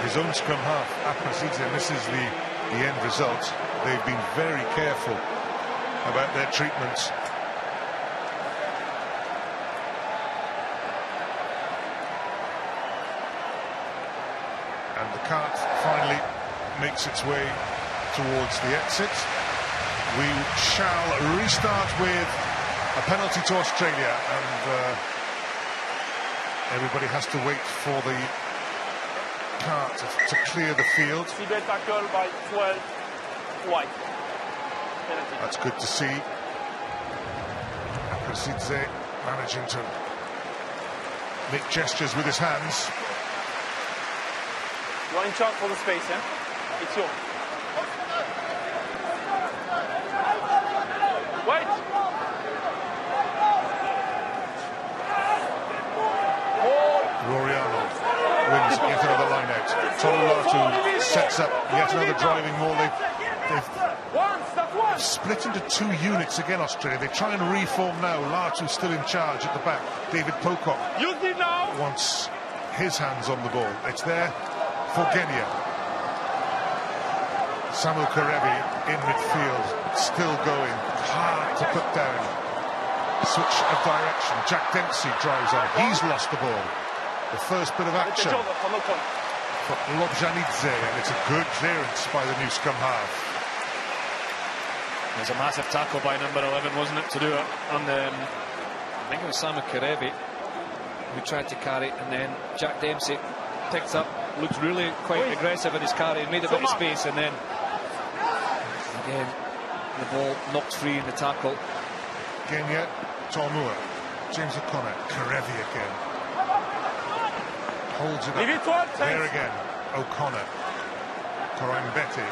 A: his own scrum half, Apasite, and this is the end result. They've been very careful about their treatments. And the cart finally makes its way towards the exit. We shall restart with a penalty to Australia, and everybody has to wait for the cart to clear the field.
G: Seabed tackle by 12 white. Penalty.
A: That's good to see. Kurtley managing to make gestures with his hands.
G: You are in charge for the space, eh? It's yours. Wait!
A: Rory Arnold wins yet another line out. Latu sets up yet another driving maul. They've split into two units again, Australia. They try and reform now. Latu still in charge at the back. David Pocock wants his hands on the ball. It's there for Genia. Samu Kerevi in midfield, still going, hard to put down. Switch of direction. Jack Dempsey drives on. He's lost the ball. The first bit of action for Lukhan, and it's a good clearance by the new scrum half.
B: There's a massive tackle by number 11, wasn't it, to do it on the, I think it was Samu Kerevi who tried to carry, and then Jack Dempsey picked up, looked really quite aggressive in his carry and made a bit of space, and then again the ball knocked free in the tackle.
A: Genia, Tormua, James O'Connor, Kerevi again. Holds it up. There again, O'Connor. Koroibete.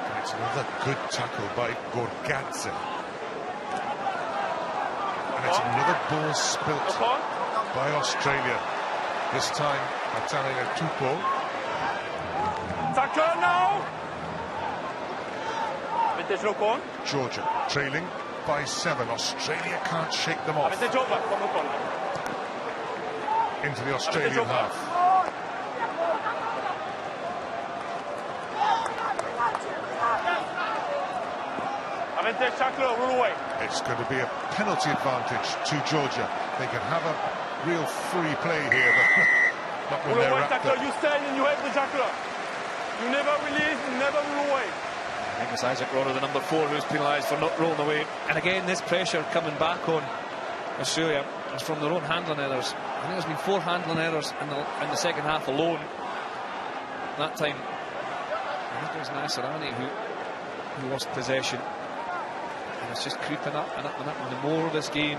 A: And it's another good tackle by Gorgodze. And it's another ball spilt by Australia. This time, Petaia Tupou.
G: Tackle now!
A: Georgia trailing by 7. Australia can't shake them off. Into the Australian half. It's going to be a penalty advantage to Georgia. They can have a real free play here, but not when they're wrapped up.
G: You stand and you have the tackler. You never release, you never roll away.
B: I think it's Izack, the number 4, who's penalised for not rolling away. And again, this pressure coming back on Australia is from their own handling errors. I think there's been 4 handling errors in the second half alone. That time, I think it was Naisarani who lost possession. And it's just creeping up and up and up. And the more this game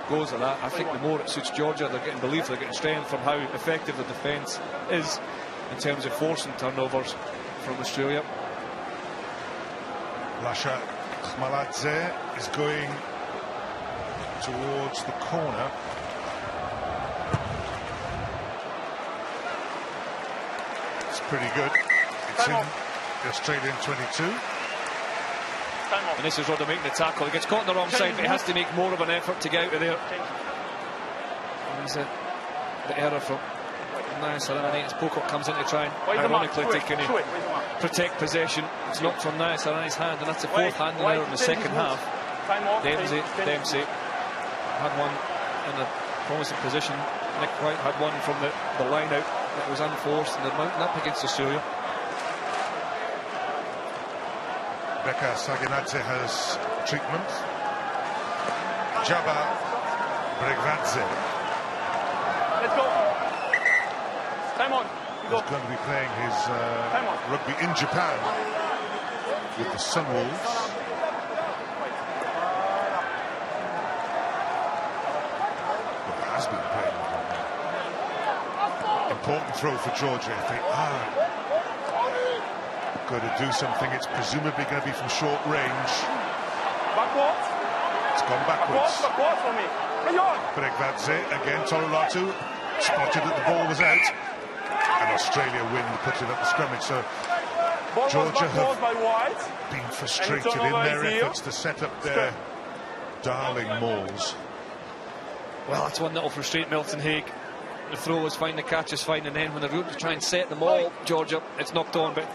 B: goes like that, I think the more it suits Georgia. They're getting belief, they're getting strength from how effective the defence is in terms of forcing turnovers from Australia.
A: Lasha Khmaladze is going towards the corner. It's pretty good. It's in the Australian 22.
B: And this is Rodda making the tackle. He gets caught on the wrong side, but he has to make more of an effort to get out of there. And the error from Naisarani as Pocock comes in to try and ironically protect possession. It's knocked from Naisarani's hand, and that's the 4th handle error in the second half. Dempsey had one in a promising position. Nick White had one from the line out that was unforced, and they're mounting up against Australia.
A: Becca Saginadze has treatment. Jabba Gorgodze.
G: Let's go. Time on.
A: He's going to be playing his rugby in Japan with the Sunwolves. Well, has been playing. Important throw for Georgia. If they are going to do something, it's presumably going to be from short range.
G: Backwards.
A: It's gone backwards.
G: Backwards for me.
A: Gorgodze again. Latu spotted that the ball was out, and Australia win, putting up the scrummage. So Georgia have been frustrated in their efforts to set up their darling mauls.
B: Well, that's one that will frustrate Milton Haig. The throw is fine, the catch is fine, and then when they're going to try and set the maul, Georgia, it's knocked on, but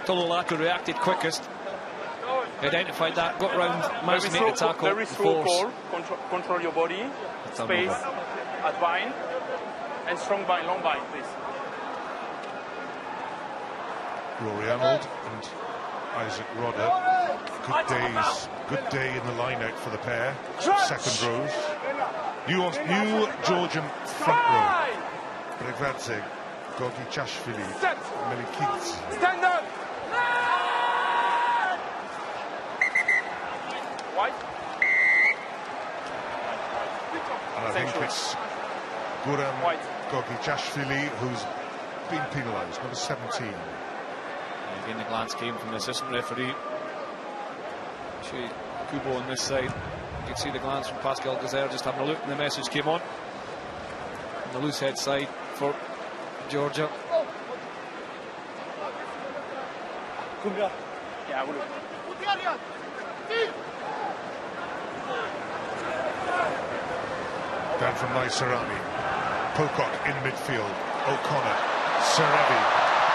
B: Tolu Latu reacted quickest. He identified that, got round, managed to make the tackle.
G: Very slow call, control your body, space, at bind, and strong bind, long bind, please.
A: Rory Arnold and Izack Rodda. Good day in the line-out for the pair. Second rows. New Georgian front row. Gorgodze, Matiashvili, Melikidze.
D: Stand up!
G: White.
A: And I think it's Gorgodze who's been penalised, number 17.
B: Again, the glance came from the assistant referee. Kubo on this side. You can see the glance from Pascal Gazer just having a look, and the message came on. On the loose head side for Georgia.
A: Down from Naisarani. Pocock in midfield. O'Connor. Kerevi.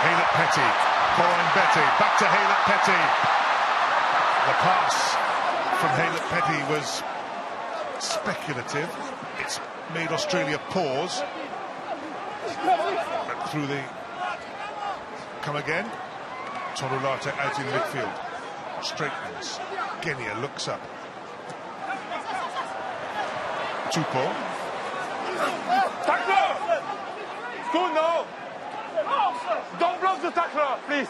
A: Haylett-Petty. Koroibete. Back to Haylett-Petty. The pass from Haylett-Petty was speculative. It's made Australia pause. But through the... Come again. Tolu Latu out in midfield. Straightens. Genia looks up. Tupou.
D: Tackler! Good now! Don't block the tackler, please!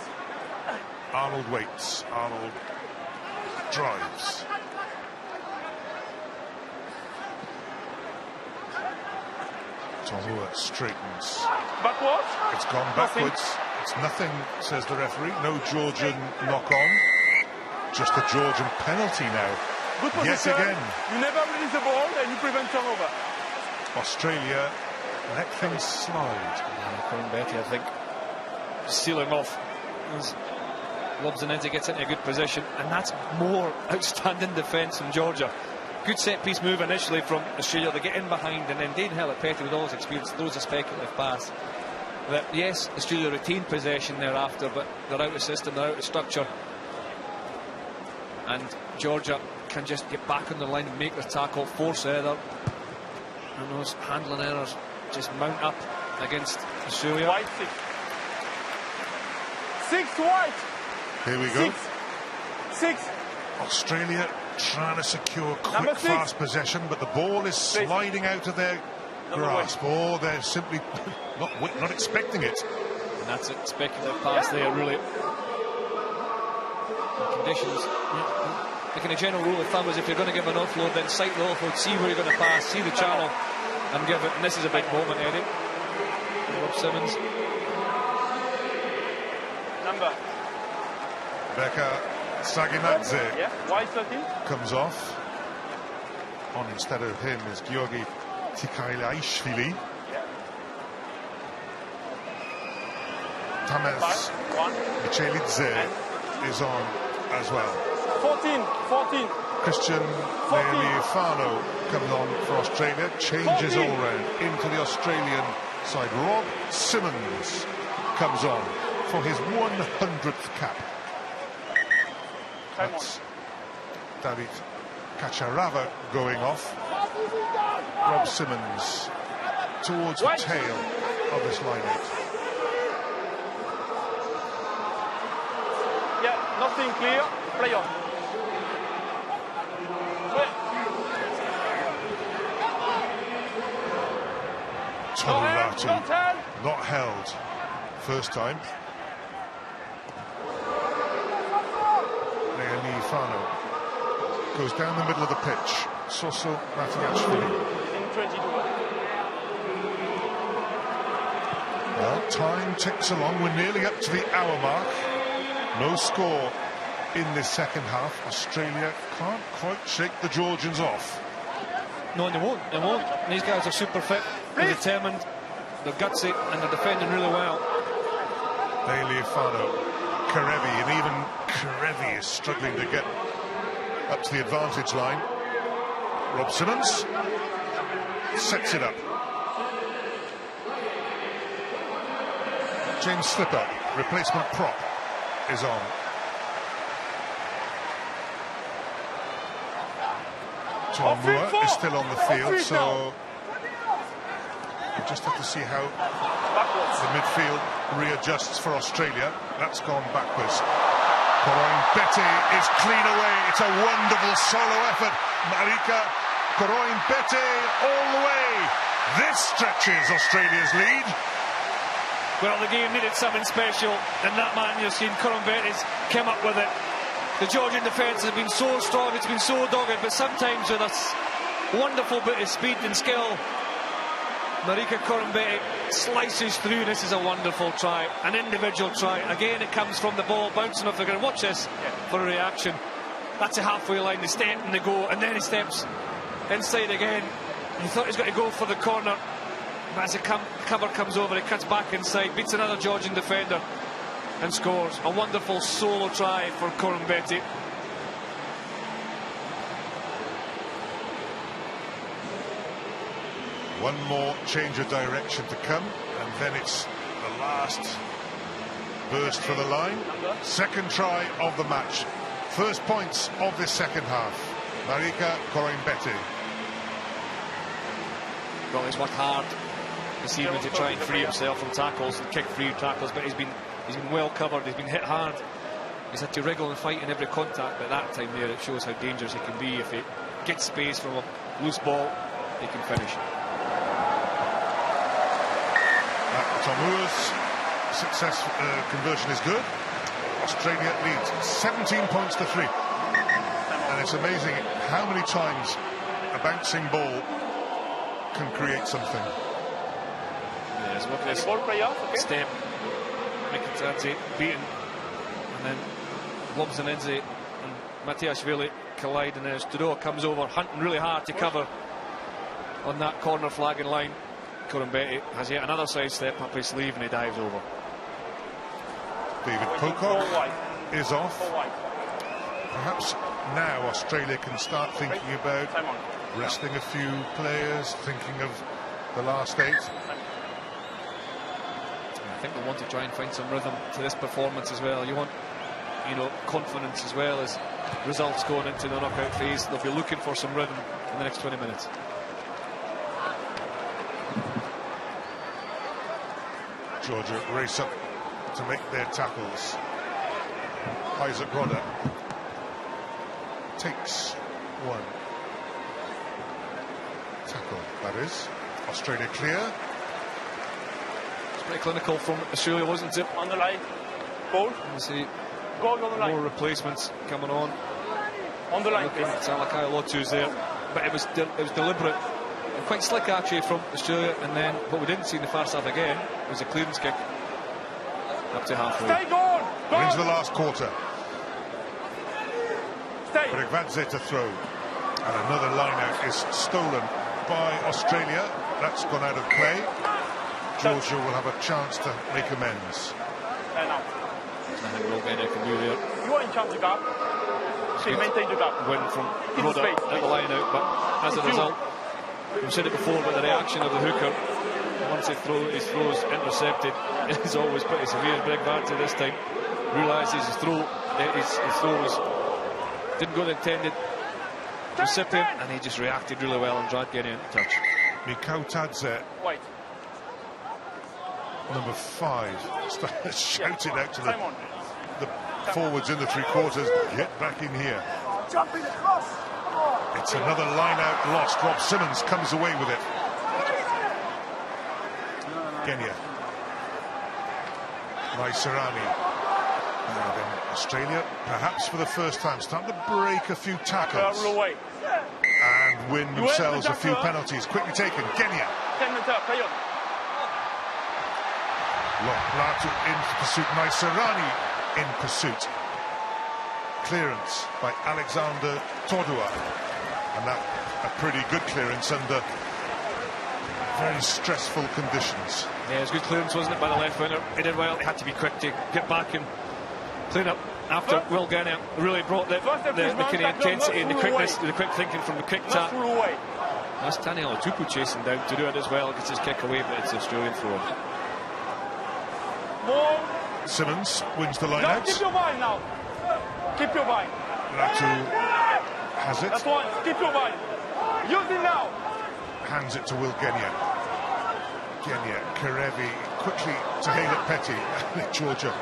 A: Arnold waits. Arnold drives. Tolu straightens.
G: Backwards?
A: It's gone backwards. It's nothing, says the referee. No Georgian knock-on. Just a Georgian penalty now.
G: Good position.
A: Yet again.
G: You never release the ball and you prevent turnover.
A: Australia let things slide.
B: Koroibete, I think, sealing off as Lobzanense gets into a good position, and that's more outstanding defence from Georgia. Good set piece move initially from Australia. They get in behind, and then Dane Haylett-Petty, with all his experience, throws a speculative pass. That, yes, Australia retained possession thereafter, but they're out of system, they're out of structure, and Georgia can just get back on the line and make their tackle, force error, and those handling errors just mount up against Australia.
G: White 6. 6 white.
A: Here we go.
G: 6.
A: Australia trying to secure quick, fast possession, but the ball is sliding out of their grasp. Or they're simply not expecting it.
B: And that's a speculative pass there, really. The conditions. Like in a general rule of thumb is if you're going to give an offload, then sight the offload, see where you're going to pass, see the channel, and give it. And this is a big moment, Eddie. Rob Simmons.
G: Number.
A: Becca Saginadze
G: White 13.
A: comes off. On instead of him is Georgi Tikailashvili. Tamas Michelidze is on as well.
G: 14.
A: Christian Lealiifano comes on for Australia. Changes all round into the Australian side. Rob Simmons comes on for his 100th cap. That's David Kacharava going off. Rob Simmons towards the tail of this line-out.
G: Yeah, nothing clear. Play on.
A: Tolu Latu not held first time. Lealiifano goes down the middle of the pitch. Soso Matiashvili.
G: In 22.
A: Well, time ticks along. We're nearly up to the hour mark. No score in this second half. Australia can't quite shake the Georgians off.
B: No, they won't. They won't. These guys are super fit, they're determined, they're gutsy, and they're defending really well.
A: Lealiifano Kerevi, and even Kerevi is struggling to get up to the advantage line. Rob Simmons sets it up. James Slipper, replacement prop, is on. Tolu is still on the field, so we just have to see how the midfield readjusts for Australia. That's gone backwards. Koroibete is clean away. It's a wonderful solo effort. Marika, Koroibete all the way. This stretches Australia's lead.
B: Well, the game needed something special, and that man you've seen, Koroibete's come up with it. The Georgian defence has been so strong, it's been so dogged, but sometimes with a wonderful bit of speed and skill, Marika Koroibete slices through. This is a wonderful try, an individual try. Again, it comes from the ball, bouncing off the ground. Watch this for a reaction. That's a halfway line, they step and they go, and then he steps inside again. You thought he was going to go for the corner, but as the cover comes over, he cuts back inside, beats another Georgian defender, and scores. A wonderful solo try for Koroibete.
A: One more change of direction to come, and then it's the last burst for the line. Second try of the match. First points of this second half. Marika Koroibete.
B: Well, he's worked hard this evening to try and free himself from tackles and kick free tackles, but he's been well covered, he's been hit hard. He's had to wriggle and fight in every contact, but that time there it shows how dangerous he can be. If he gets space from a loose ball, he can finish.
A: Tomua's success conversion is good. Australia leads 17 points to 3. And it's amazing how many times a bouncing ball can create something.
B: Yes, look at this step. Mikitadze beaten, and then Lobzanidze and Matiashvili collide, and then Tolu comes over, hunting really hard to cover on that corner flagging line. Koroibete has yet another side step up his sleeve, and he dives over.
A: David Pocock is off. Perhaps now Australia can start thinking about resting a few players, thinking of the last 8.
B: I think they want to try and find some rhythm to this performance as well. You want, confidence as well as results going into the knockout phase. They'll be looking for some rhythm in the next 20 minutes.
A: Georgia race up to make their tackles. Izack Rodda takes one tackle, that is. Australia clear.
B: It's pretty clinical from Australia, wasn't it?
G: On the line. Goal.
B: You see
G: Goal on the line.
B: more replacements coming on.
G: On the line.
B: Salakaia-Loto is there, but it was deliberate and quite slick actually from Australia. And then what we didn't see in the first half again was a clearance kick up to halfway.
G: Stay goal.
A: We're into the last quarter.
G: Stay.
A: Gorgodze to throw, and another line out is stolen by Australia. That's gone out of play. Georgia will have a chance to make amends.
G: And now.
B: There's nothing Genia can do there.
G: You are in charge of the gap. So maintain the gap.
B: Win from Rodda at the line out, but as a result, we've said it before, but the reaction of the hooker once his throw is intercepted is always pretty severe. Gorgodze this time realises his throw didn't go to the intended recipient, and he just reacted really well and dragged Genia into touch.
A: Mikhautadze, number 5, started shouting out to the forwards in the 3 quarters, get back in here. It's another line out lost. Rob Simmons comes away with it. Genia. Naisarani. And then Australia, perhaps for the first time, starting to break a few tackles and win themselves a few penalties. Quickly taken. Genia. Latu in pursuit. Naisarani in pursuit. Clearance by Alexander Tolu, and that a pretty good clearance under very stressful conditions.
B: Yeah, it was good clearance, wasn't it, by the left winger? He did well. He had to be quick to get back and clean up after Will Genia really brought the kind of intensity and the quickness, the quick thinking from the quick tap. That's Taniela Tupou chasing down to do it as well. Gets his kick away, but it's Australian throw.
A: Simmons wins the line out.
G: Keep your mind now. Keep your mind.
A: Latu has it.
G: That's one. Keep your mind. Use it now.
A: Hands it to Will Genia. Genia, Kerevi, quickly to Haylett-Petty. Georgia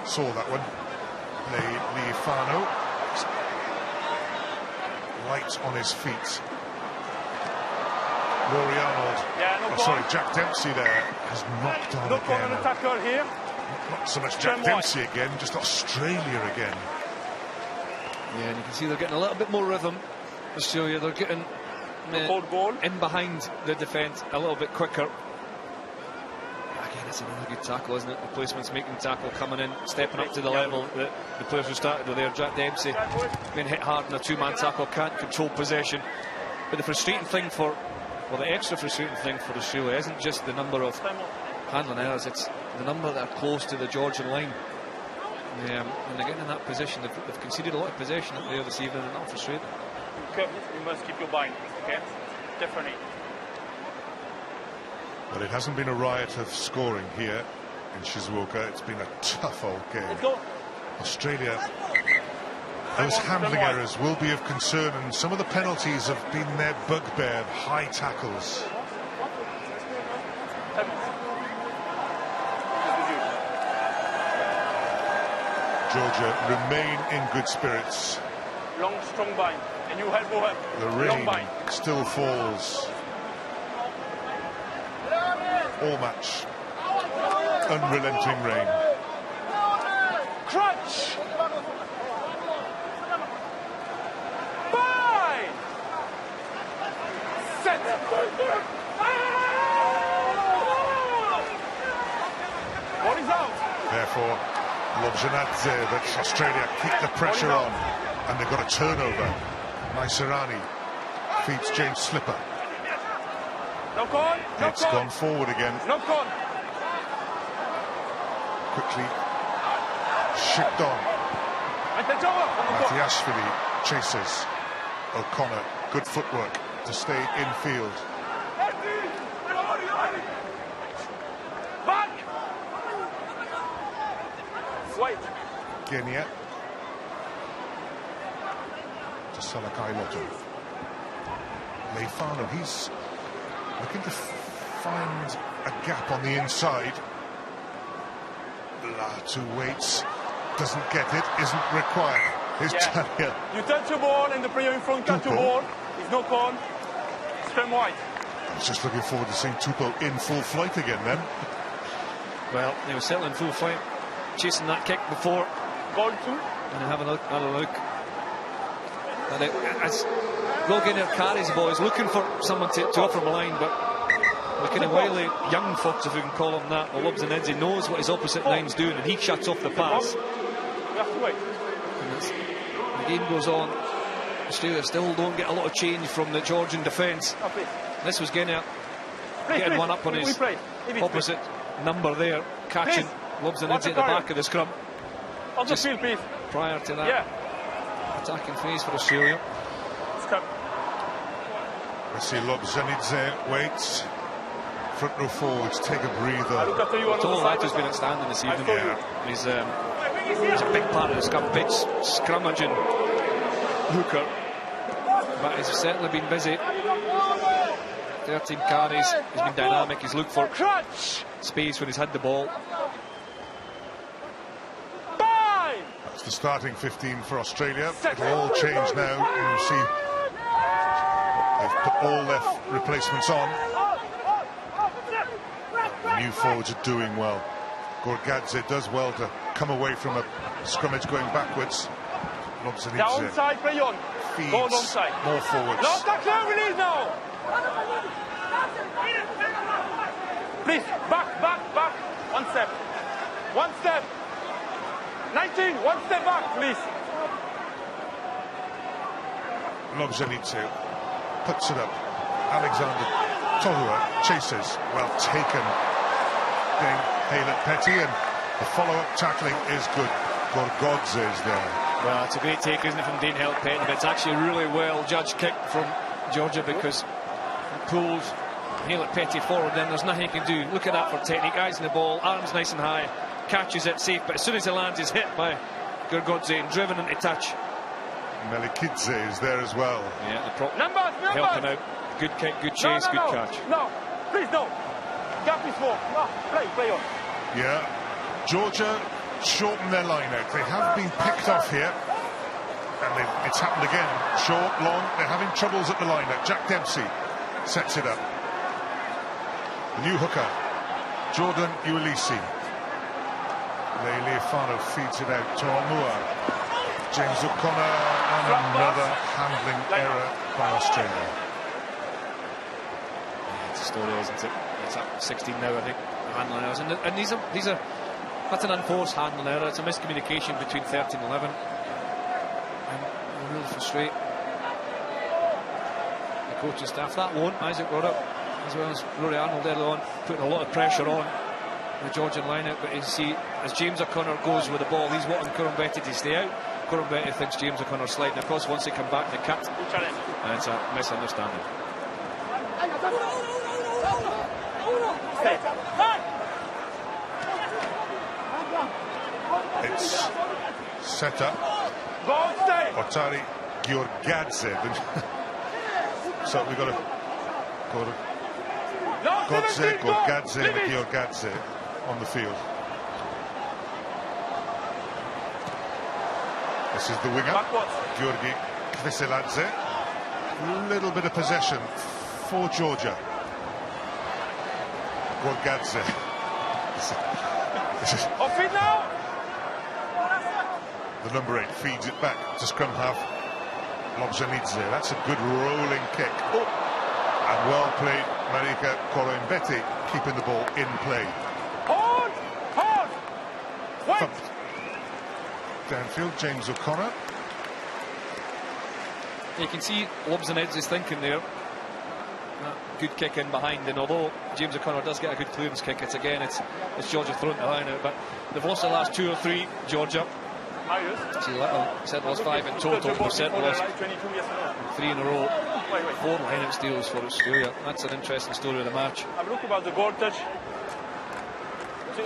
A: saw that one. Lealiifano, light on his feet. Rory Arnold, Jack Dempsey there has knocked on again.
G: Attacker here.
A: Not so much Jack Dempsey again, just Australia again.
B: Yeah, and you can see they're getting a little bit more rhythm. Australia, they're getting in behind the defence a little bit quicker. Again, it's another good tackle, isn't it? The placement's making the tackle, coming in, stepping up to the level that the players who started with there. Jack Dempsey being hit hard in a two-man tackle, can't control possession. But the frustrating thing for, well, the extra frustrating thing for Australia isn't just the number of handling errors, it's the number that are close to the Georgian line. When they're getting in that position, they've conceded a lot of possession up there this evening, and not frustrated.
G: You must keep your mind, okay? Definitely.
A: But it hasn't been a riot of scoring here in Shizuoka. It's been a tough old game. Australia, those handling errors will be of concern, and some of the penalties have been their bugbear. High tackles. Georgia remain in good spirits.
G: Long, strong bind, and you help him.
A: The rain still falls. All match. Unrelenting rain.
G: Crunch! Bind! Set! What is out?
A: Therefore, Lobjanadze, but Australia keep the pressure on, and they've got a turnover. Naisarani feeds James Slipper. It's gone forward again. Quickly shipped on. Matiashvili chases. O'Connor, good footwork to stay in field. Genia to Salakaia-Loto. Lealiifano, he's looking to find a gap on the inside. Latu waits, doesn't get it, isn't required. Here's Taniela.
G: You touch the ball and the player in front touch the ball. He's not on. Scrum wide.
A: I was just looking forward to seeing Tupou in full flight again then.
B: Well, he was certainly in full flight, chasing that kick before.
G: Goal two.
B: And have another look. And as Will Genia carries the ball, he's looking for someone to offer him a line, but the kind of wily young fox, if we can call him that, Lobjanadze knows what his opposite nine's doing, and he shuts off the pass.
G: We have to wait.
B: The game goes on. Australia still don't get a lot of change from the Georgian defence. This was Genia getting one up on his opposite number there, catching Lobjanadze at the back of the scrum. Just prior to that attacking phase for Australia.
A: Let's see, Lobjanadze waits. Front row forwards, take a breather.
B: Tolu has been outstanding this evening. He's a big part of the scrum pitch, scrummaging hooker, but he's certainly been busy. 13 carries, he's been dynamic, he's looked for space when he's had the ball.
A: That's the starting 15 for Australia. It'll all change now. You'll see they've put all their replacements on. The new forwards are doing well. Gorgodze does well to come away from a scrimmage going backwards. Lobjanadze feeds more forwards.
G: Please, back. One step. 19, one step back, please.
A: Lobjanadze puts it up. Alexander Tolu chases. Well taken. Haylett-Petty, and the follow-up tackling is good. Gorgodze is there.
B: Well, it's a great take, isn't it, from Dane Haylett-Petty, but it's actually a really well judged kick from Georgia because it pulls Haylett-Petty forward, then there's nothing he can do. Look at that for technique, eyes on the ball, arms nice and high, catches it safe, but as soon as he lands, he's hit by Gorgodze and driven into touch.
A: Melikidze is there as well.
B: Yeah, the prop helping out. Good kick, good chase, good catch.
G: No, please no. Gap is more. No, play on.
A: Yeah, Georgia shorten their line out. They have been picked off here, and it's happened again. Short, long, they're having troubles at the line out. Jack Dempsey sets it up. The new hooker, Jordan Uelese. Lealiifano feeds it out to Omua. James O'Connor, and another handling error by Australia.
B: It's a story, isn't it? It's up 16 now, I think. Handling errors, and these are that's an unforced handling error. It's a miscommunication between 13 and 11, and they really frustrate the coaching staff. That won't. Izack Rodda, as well as Rory Arnold early on, putting a lot of pressure on the Georgian line-out. But you see, as James O'Connor goes with the ball, he's wanting Koroibete to stay out. Koroibete thinks James O'Connor sliding across. Once they come back, they cut, and it's a misunderstanding.
A: It's set up. Otari Gorgodze. So we've got a Gorgodze and Gorgodze on the field. This is the winger, Georgi Kveseladze. A little bit of possession for Georgia. Gorgodze.
G: Off it now.
A: The number 8 feeds it back to scrum half Lobjanidze. That's a good rolling kick. Oh. And well played, Marika Koroibete, keeping the ball in play.
G: Hold! Wait!
A: Downfield, James O'Connor.
B: You can see Lobjanidze's thinking there. Good kick in behind, and although James O'Connor does get a good clearance kick, it's Georgia throwing the line out. But they've lost the last 2 or 3, Georgia. See, said lost 5 in total. They've said lost 3 in a row. 4 line-out steals for Australia. That's an interesting story of the match.
G: Have a look about the goal touch.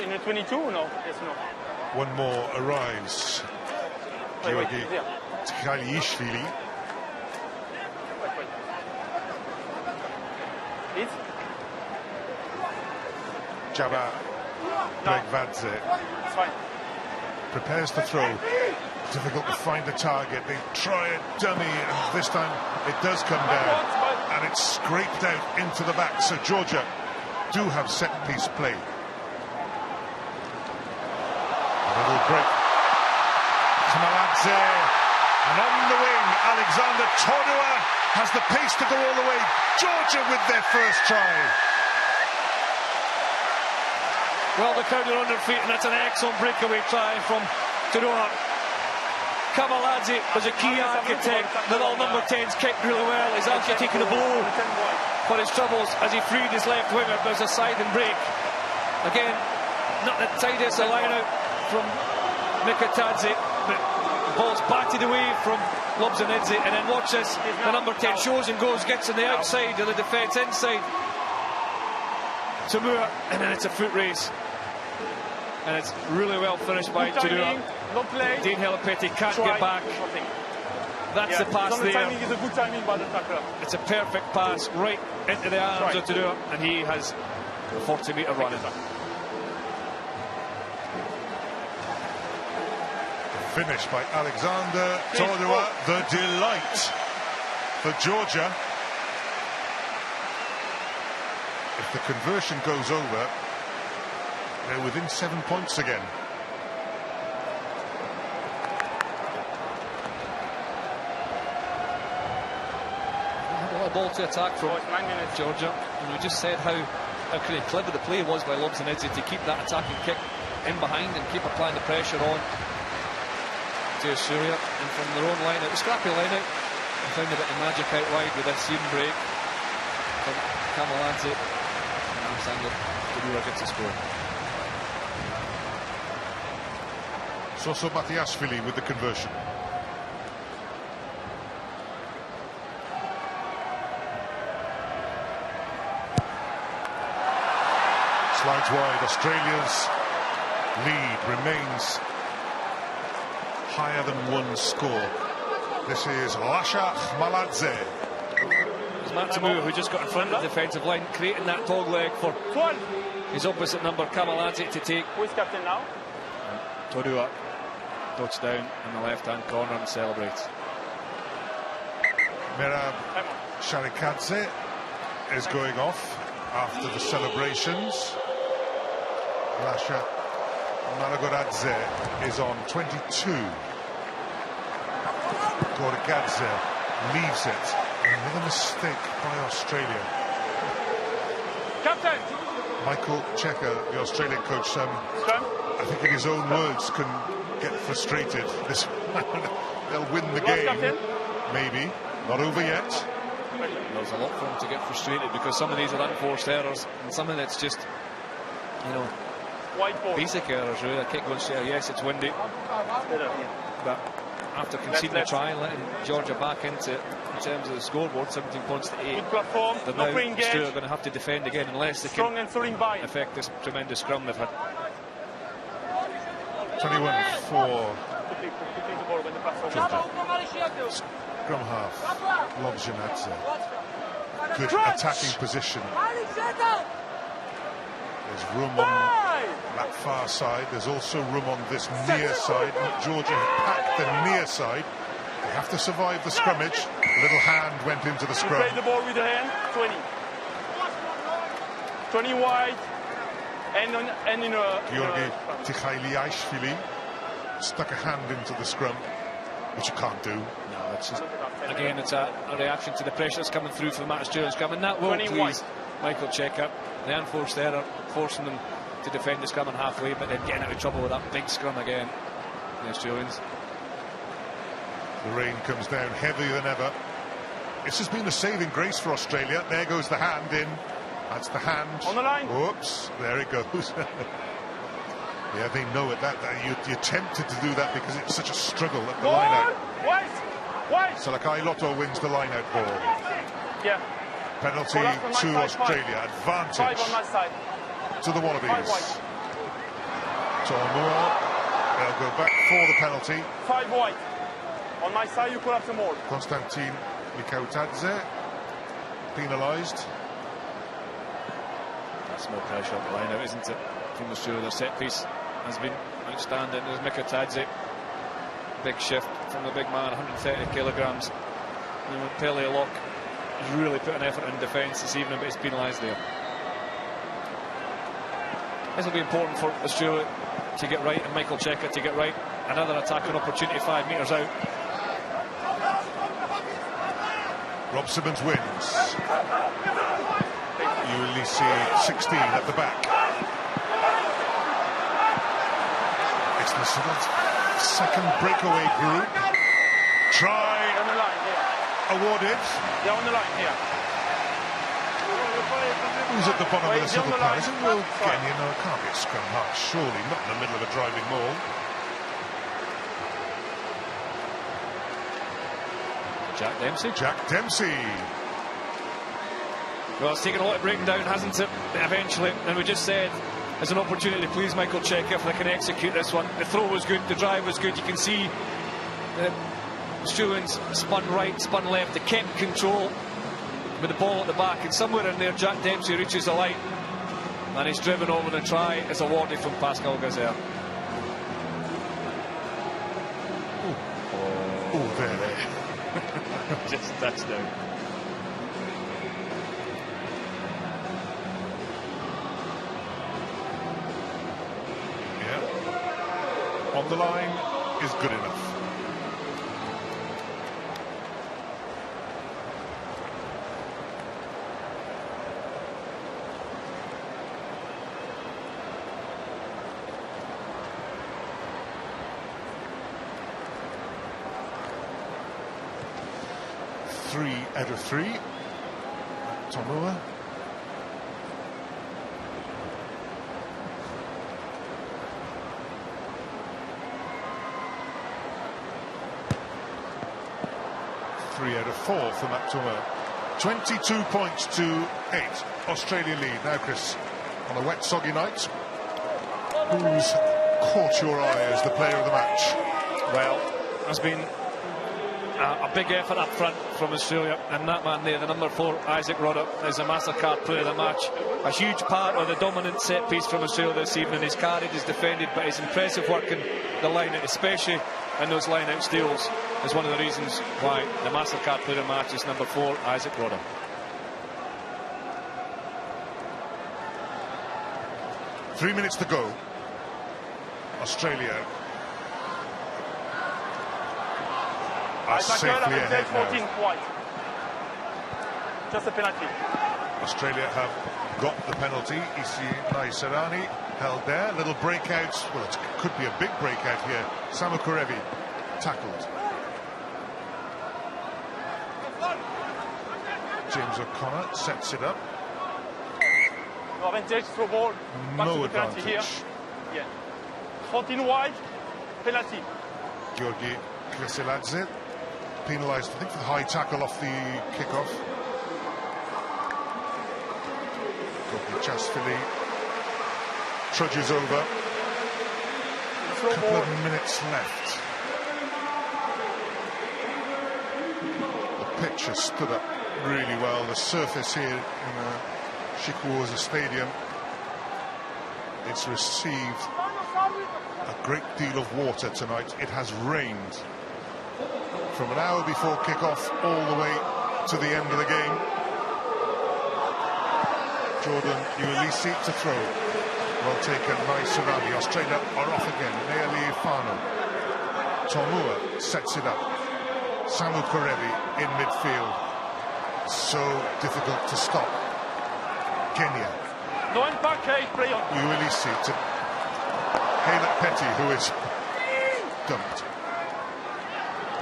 G: In the 22 or no? Yes, no.
A: One more arrives. Georgi Lealiifano.
G: It's
A: Jabba Gorgodze.
G: It's fine.
A: Prepares to throw. Difficult to find the target. They try a dummy, and this time it does come down, and it's scraped out into the back. So Georgia do have set-piece play. A little break. Kamaladze, and on the wing, Alexander Tolu has the pace to go all the way. Georgia with their first try.
B: Well, the crowd are on their feet, and that's an excellent breakaway try from Tolu. Kamaladze was a key architect. The little number 10's kicked really well. He's actually taking a blow for his troubles as he freed his left winger. There's a side and break. Again, not the tightest line out from Mikatadze, but the ball's batted away from Lobjanidze, and then watch this. The number 10 shows and goes, gets on the outside of the defence, inside Tupou, and then it's a foot race. And it's really well finished by Tolu. Dane Haylett-Petty can't get back. That's the pass there.
G: Timing is a good timing by the tackler.
B: It's a perfect pass right into the arms of Tolu, and he has a 40-metre run.
A: Finish by Alexander Tolu, the delight for Georgia. If the conversion goes over, they're within 7 points again.
B: A lot of ball to attack from Georgia, and we just said how clever the play was by Lobjanidze to keep that attacking kick in behind and keep applying the pressure on to Australia. And from their own line out, the scrappy line out, and found a bit of magic out wide with a seam break from Kamaladze, and Alexander Tolu gets a score.
A: Soso Matiashvili with the conversion. Slides wide. Australia's lead remains higher than one score. This is Lasha Maladze.
B: It's Matamu who just got in front of the defensive line, creating that dog leg for his opposite number, Kamaladze, to take.
G: Who is captain now?
B: Tolu up, dodge down in the left-hand corner and celebrates.
A: Merab Sharikadze is going off after the celebrations. Lasha Maragoradze is on 22. Gorgodze leaves it. Another mistake by Australia.
G: Captain!
A: Michael Checker, the Australian coach, I think in his own words can get frustrated. This they'll win the game, maybe. Not over yet.
B: There's a lot for him to get frustrated because some of these are unforced errors and some of it's just, you know, basic errors really. A kick going straight. Yes, it's windy, but after conceding a try and letting Georgia back into it in terms of the scoreboard, 17 points to 8, they're now still going to have to defend again unless they can affect this tremendous scrum they've had.
A: 21 for Georgia. Scrum half, Lobjanadze. Good attacking position. There's room on that far side. There's also room on this near side. Georgia packed the near side. They have to survive the scrummage. A little hand went into the scrum.
G: Play the ball with the hand. 20. 20 wide. And in a...
A: Georgi Tichailiashvili stuck a hand into the scrum, which you can't do.
B: No, it's just, again, it's a reaction to the pressure that's coming through from that Australian scrum, and that will please Michael Checker. The unforced error, forcing them to defend the scrum on halfway, but then getting out of trouble with that big scrum again, the Australians.
A: The rain comes down heavier than ever. This has been a saving grace for Australia. There goes the hand in. That's the hand.
G: On the line.
A: Whoops, there it goes. Yeah, they know it. You're tempted to do that because it's such a struggle at the line-out. Salakaia-Loto wins the line-out ball.
G: Yeah.
A: Penalty to Australia. Advantage to the Wallabies. Tolu, they'll go back for the penalty.
G: 5 wide. On my side, you could have some more.
A: Konstantin Mikautadze penalised.
B: That's more pressure on the line out, isn't it? From Australia, their set piece has been outstanding. There's Mikautadze. Big shift from the big man, 130 kilograms. You know, Petaia has really put an effort in defence this evening, but he's penalised there. This will be important for Australia to get right, and Michael Checker to get right. Another attacking opportunity 5 metres out.
A: Rob Simmons wins. Uelese 16 at the back. It's the sort of second breakaway group. Try
G: On the line,
A: awarded.
G: Yeah, on the line, here.
A: Who's at the bottom of the civil pile? Is it Will Genia? No, it can't be a scrum half, surely. Not in the middle of a driving maul. Jack Dempsey.
B: Well, it's taken a lot of breaking down, hasn't it? Eventually, and we just said there's an opportunity to please Michael Checker if they can execute this one. The throw was good, the drive was good. You can see the Australians spun right, spun left. They kept control with the ball at the back, and somewhere in there, Jack Dempsey reaches the line, and he's driven over the try. Is awarded from Pascal Gazelle.
A: Oh, there.
B: Just touchdown.
A: Yeah. On the line is good enough. Three out of 3. Tomoa. 3 out of 4 for Matoma. 22 points to 8. Australia lead. Now, Chris, on a wet, soggy night, who's caught your eye as the player of the match?
B: Well, there's been a big effort up front from Australia, and that man there, the number 4, Izack Rodda, is a MasterCard player of the match. A huge part of the dominant set piece from Australia this evening. He's carried, he's defended, but his impressive work in the line-out, especially in those line-out steals, is one of the reasons why the MasterCard player of the match is number 4, Izack Rodda.
A: Three minutes to go. Australia are safely ahead now.
G: White. Just a penalty.
A: Australia have got the penalty. Naisarani held there. Little breakout. Well, it could be a big breakout here. Samu Kerevi tackled. James O'Connor sets it up.
G: No advantage, throw ball. Back
A: No
G: to the penalty
A: advantage.
G: here. Yeah. 14 wide, penalty.
A: Georgi Kreseladze penalised, I think, for the high tackle off the kickoff. Matiashvili trudges over. A couple of minutes left. The pitch has stood up really well. The surface here in Shikuoza Stadium, it's received a great deal of water tonight. It has rained from an hour before kickoff all the way to the end of the game. Jordan Uelese to throw. Well taken, Naisarani. Australia are off again. Lealiifano. Tomua sets it up. Samu Kerevi in midfield. So difficult to stop. Genia.
G: No impact, play on.
A: Uelese to Haylett-Petty, who is dumped.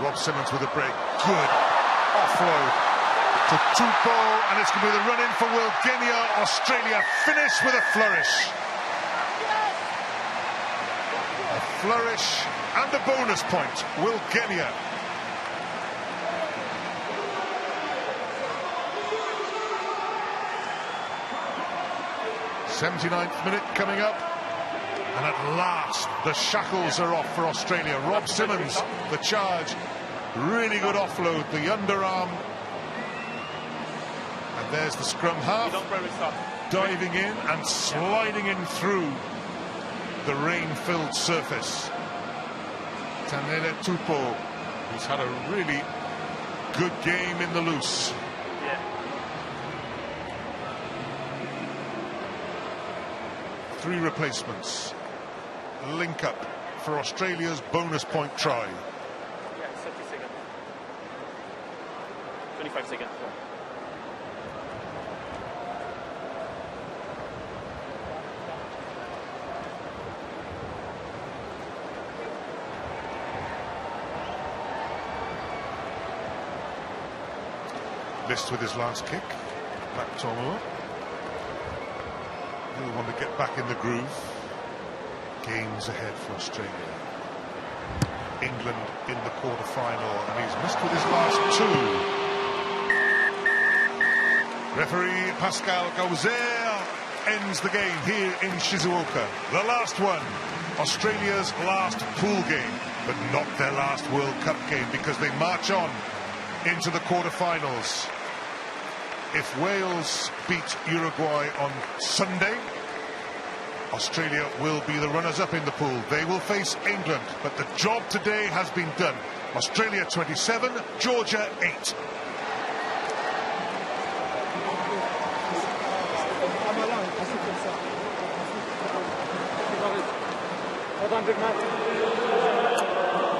A: Rob Simmons with a break. Good offload to Tupou, and it's going to be the run-in for Genia. Australia finish with a flourish. A flourish and a bonus point. Genia. '79th minute coming up, and at last the shackles are off for Australia. Rob Simmons, the charge, really good offload, the underarm, and there's the scrum half diving in and sliding in through the rain-filled surface. Taniela Tupou, who's had a really good game in the loose. Three replacements. Link up for Australia's bonus point try.
G: Yeah, 30 seconds. 25 seconds.
A: List with his last kick. Back Tolu. He'll want to get back in the groove. Games ahead for Australia. England in the quarter-final, and he's missed with his last two. Referee Pascal Gauzer ends the game here in Shizuoka. The last one. Australia's last pool game, but not their last World Cup game, because they march on into the quarter-finals. If Wales beat Uruguay on Sunday, Australia will be the runners-up in the pool. They will face England, but the job today has been done. Australia 27, Georgia 8.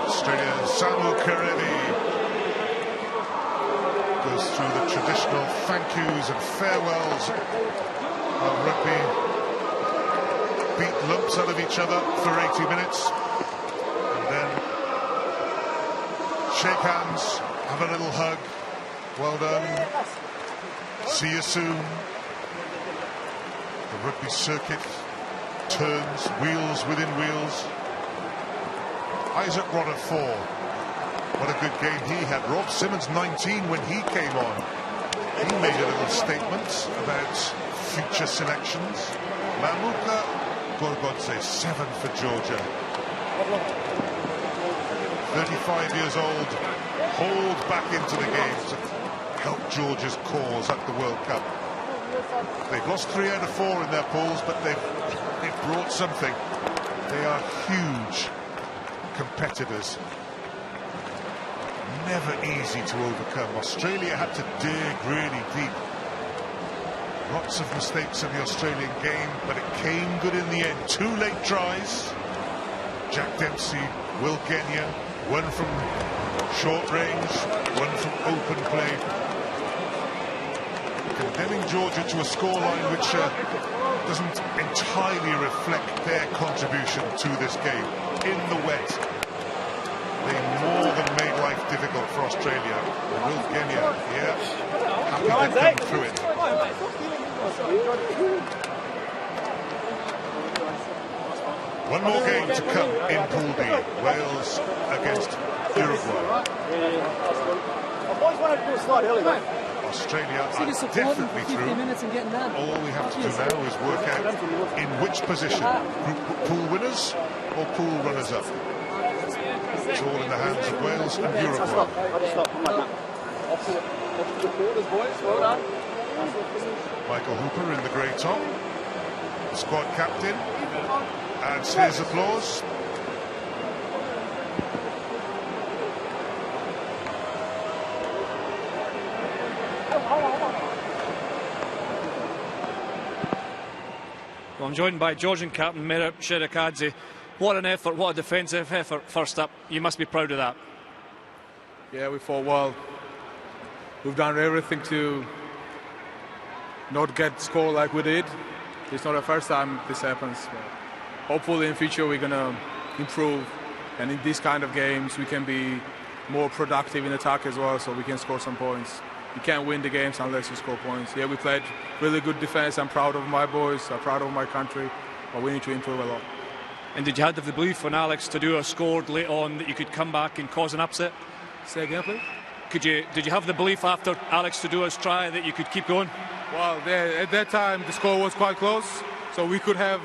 A: Australia, Samu Kerevi goes through the traditional thank yous and farewells of rugby. Beat lumps out of each other for 80 minutes, and then shake hands, have a little hug. Well done. See you soon. The rugby circuit turns, wheels within wheels. Izack Rodda 4. What a good game he had. Rob Simmons 19 when he came on. He made a little statement about future selections. Marika, Gorgodze 7 for Georgia. 35 years old, hauled back into the game to help Georgia's cause at the World Cup. They've lost 3 out of 4 in their pools, but they've brought something. They are huge competitors. Never easy to overcome. Australia had to dig really deep. Lots of mistakes in the Australian game, but it came good in the end. 2 late tries. Jack Dempsey, Genia, 1 from short range, 1 from open play. Condemning Georgia to a scoreline which doesn't entirely reflect their contribution to this game. In the wet, they more than made life difficult for Australia. Genia, yeah, happy they come through it. One more game to come in Pool D. Wales against Uruguay. Australia are definitely through. All we have to do now is work out in which position. Pool winners or pool runners-up. It's all in the hands of Wales and Uruguay. Michael Hooper in the grey top, the squad captain, adds his applause.
B: Well, I'm joined by Georgian captain Marika. What an effort, what a defensive effort first up. You must be proud of that.
D: Yeah, we fought well. We've done everything to not get scored like we did. It's not the first time this happens. Hopefully in future we're going to improve, and in these kind of games we can be more productive in attack as well, so we can score some points. You can't win the games unless you score points. Yeah, we played really good defense. I'm proud of my boys, I'm proud of my country, but we need to improve a lot.
B: And did you have the belief when Alex Tadua scored late on that you could come back and cause an upset?
D: Say again, please?
B: Did you have the belief after Alex Tadua's try that you could keep going?
D: Well, at that time the score was quite close, so we could have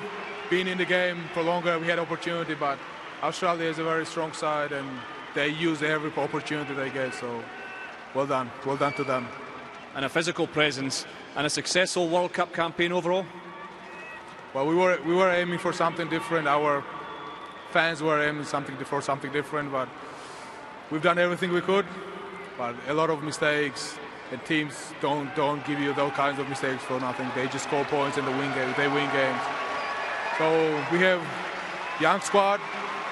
D: been in the game for longer. We had opportunity, but Australia is a very strong side and they use every opportunity they get, so well done to them.
B: And a physical presence and a successful World Cup campaign overall?
D: Well, we were aiming for something different. Our fans were aiming for something different, but we've done everything we could. But a lot of mistakes, and teams don't give you those kinds of mistakes for nothing. They just score points and they win games. So we have young squad,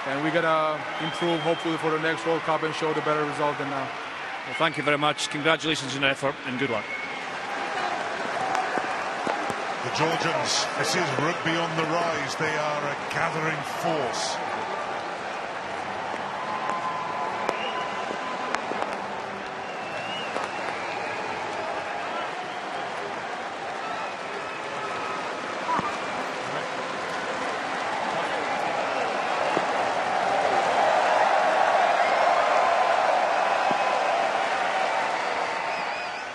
D: and we're gonna improve hopefully for the next World Cup and show the better result than now.
B: Well, thank you very much. Congratulations on your effort and good luck.
A: The Georgians, this is rugby on the rise. They are a gathering force.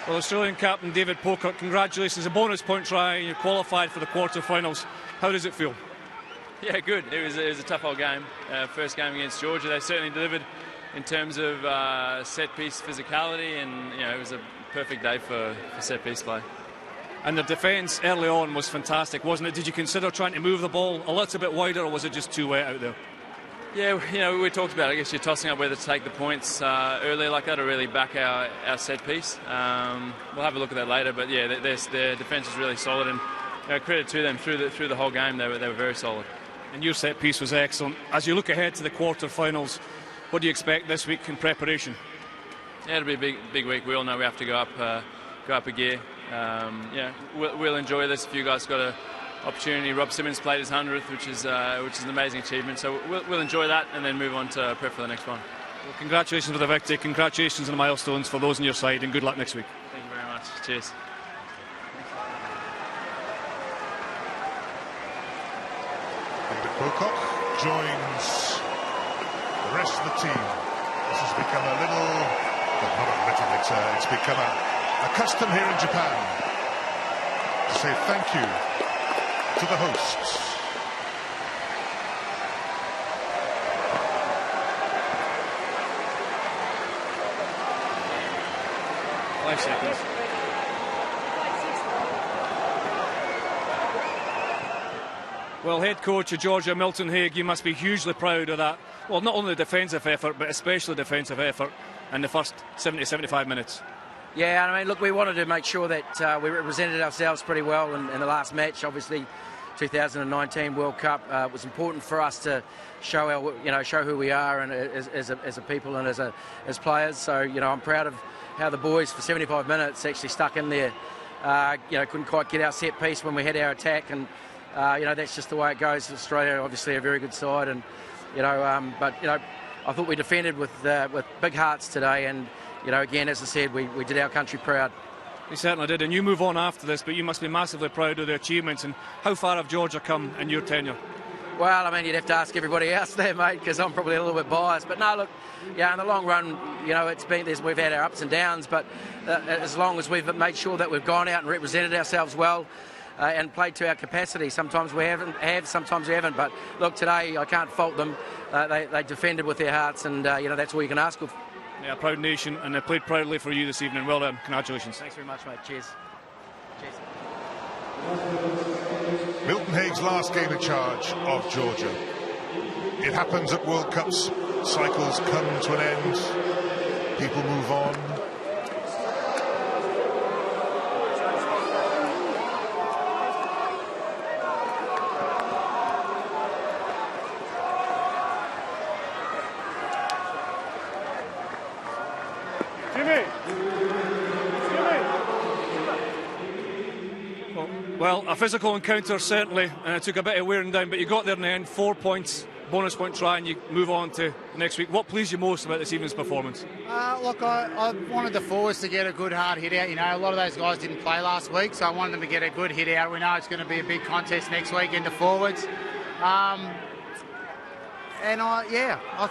B: Well, Australian captain David Pocock, congratulations. A bonus point try and you're qualified for the quarter-finals. How does it feel?
I: Yeah, good. It was a tough old game. First game against Georgia. They certainly delivered in terms of set-piece physicality, and it was a perfect day for set-piece play.
B: And the defence early on was fantastic, wasn't it? Did you consider trying to move the ball a little bit wider, or was it just too wet out there?
I: Yeah, we talked about it. I guess you're tossing up whether to take the points early like that or really back our set piece. We'll have a look at that later, but yeah, their defence is really solid, and credit to them through the whole game. They were very solid.
B: And your set piece was excellent. As you look ahead to the quarter-finals, what do you expect this week in preparation?
I: Yeah, it'll be a big week. We all know we have to go up a gear. We'll enjoy this. If you guys got a opportunity, Rob Simmons played his 100th, which is an amazing achievement. So we'll enjoy that and then move on to prep for the next one.
B: Well, congratulations for the victory, congratulations on the milestones for those on your side, and good luck next week.
I: Thank you very much. Cheers.
A: David Pocock joins the rest of the team This has become a little, well, not a little, it's become a custom here in Japan to say thank you to the hosts.
B: 5 seconds. Well, head coach of Georgia, Milton Haig, you must be hugely proud of that. Well, not only the defensive effort, but especially defensive effort in the first 70-75 minutes.
J: Yeah, I mean, look, we wanted to make sure that we represented ourselves pretty well in the last match. Obviously, 2019 World Cup was important for us to show show who we are and as a people and as players. So, I'm proud of how the boys for 75 minutes actually stuck in there. Couldn't quite get our set piece when we had our attack, and that's just the way it goes. Australia, obviously, a very good side, and I thought we defended with big hearts today, and again, as I said, we did our country proud.
B: You certainly did, and you move on after this, but you must be massively proud of the achievements. And how far have Georgia come in your tenure?
J: Well, I mean, you'd have to ask everybody else there, mate, because I'm probably a little bit biased. But no, look, in the long run, we've had our ups and downs, but as long as we've made sure that we've gone out and represented ourselves well and played to our capacity, sometimes we have, sometimes we haven't. But look, today I can't fault them. They defended with their hearts, and that's all you can ask of.
B: Yeah, a proud nation, and they played proudly for you this evening. Well done. Congratulations.
J: Thanks very much, mate. Cheers. Cheers.
A: Milton Haig's last game in charge of Georgia. It happens at World Cups. Cycles come to an end. People move on.
B: Well, a physical encounter certainly, and it took a bit of wearing down, but you got there in the end. 4 points, bonus point try, and you move on to next week. What pleased you most about this evening's performance?
K: Look, I wanted the forwards to get a good hard hit out. A lot of those guys didn't play last week, so I wanted them to get a good hit out. We know it's going to be a big contest next week in the forwards. I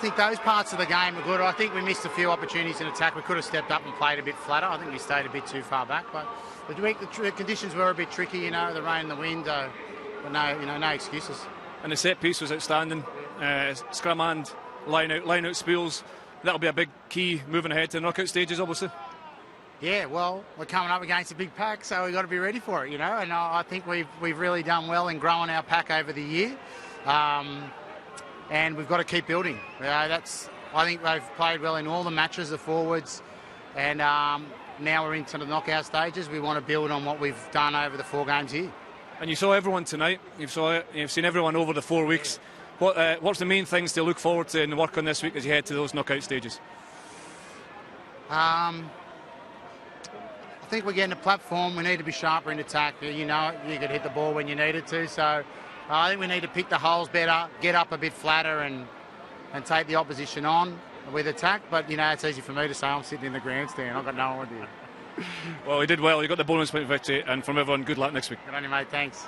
K: think those parts of the game are good. I think we missed a few opportunities in attack. We could have stepped up and played a bit flatter. I think we stayed a bit too far back, but the conditions were a bit tricky, the rain and the wind, but no excuses.
B: And the set piece was outstanding. Scrum and line out spills. That'll be a big key moving ahead to the knockout stages, obviously. Yeah, well, we're coming up against a big pack, so we've got to be ready for it, And I think we've really done well in growing our pack over the year, and we've got to keep building. I think they've played well in all the matches, the forwards, and now we're into the knockout stages. We want to build on what we've done over the 4 games here. And you saw everyone tonight. You've seen everyone over the 4 weeks. What's the main things to look forward to and work on this week as you head to those knockout stages? I think we're getting a platform. We need to be sharper in attack. You could hit the ball when you need it to. So I think we need to pick the holes better, get up a bit flatter, and take the opposition on with attack. But it's easy for me to say. I'm sitting in the grandstand. I've got no idea. Well, you did well. You got the bonus point victory, and from everyone, good luck next week. Good on you, mate. Thanks.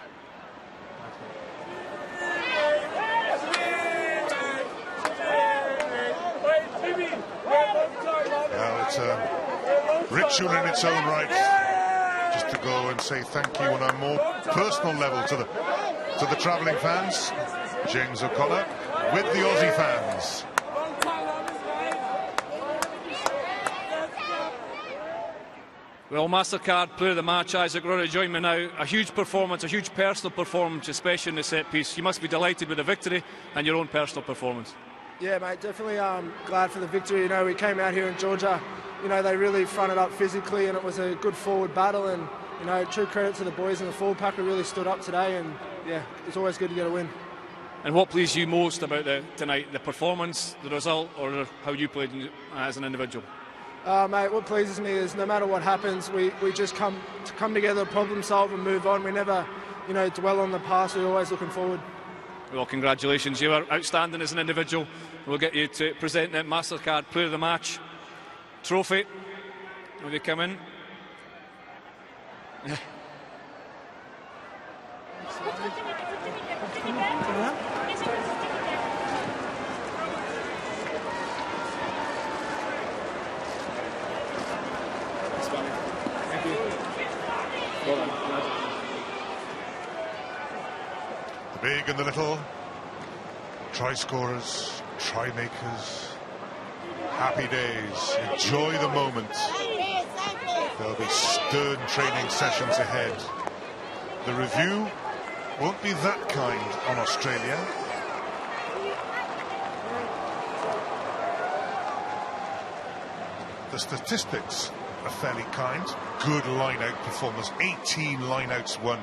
A: Well, it's a ritual in its own right, just to go and say thank you on a more personal level to the travelling fans. James O'Connor with the Aussie fans.
B: Well, MasterCard player of the match, Izack, Rory, join me now. A huge performance, a huge personal performance, especially in the set piece. You must be delighted with the victory and your own personal performance.
L: Yeah, mate, definitely glad for the victory. We came out here in Georgia, they really fronted up physically, and it was a good forward battle, and true credit to the boys in the forward pack who really stood up today, and yeah, it's always good to get a win.
B: And what pleased you most about tonight, the performance, the result, or how you played as an individual?
L: Mate, what pleases me is no matter what happens, we just come together, problem solve and move on. We never, dwell on the past. We're always looking forward.
B: Well, congratulations. You are outstanding as an individual. We'll get you to present that MasterCard Player of the Match trophy. Will you come in?
A: big and the little, try scorers, try makers, happy days, enjoy the moment. There'll be stern training sessions ahead. The review won't be that kind on Australia. The statistics are fairly kind. Good line-out performance, 18 line-outs won,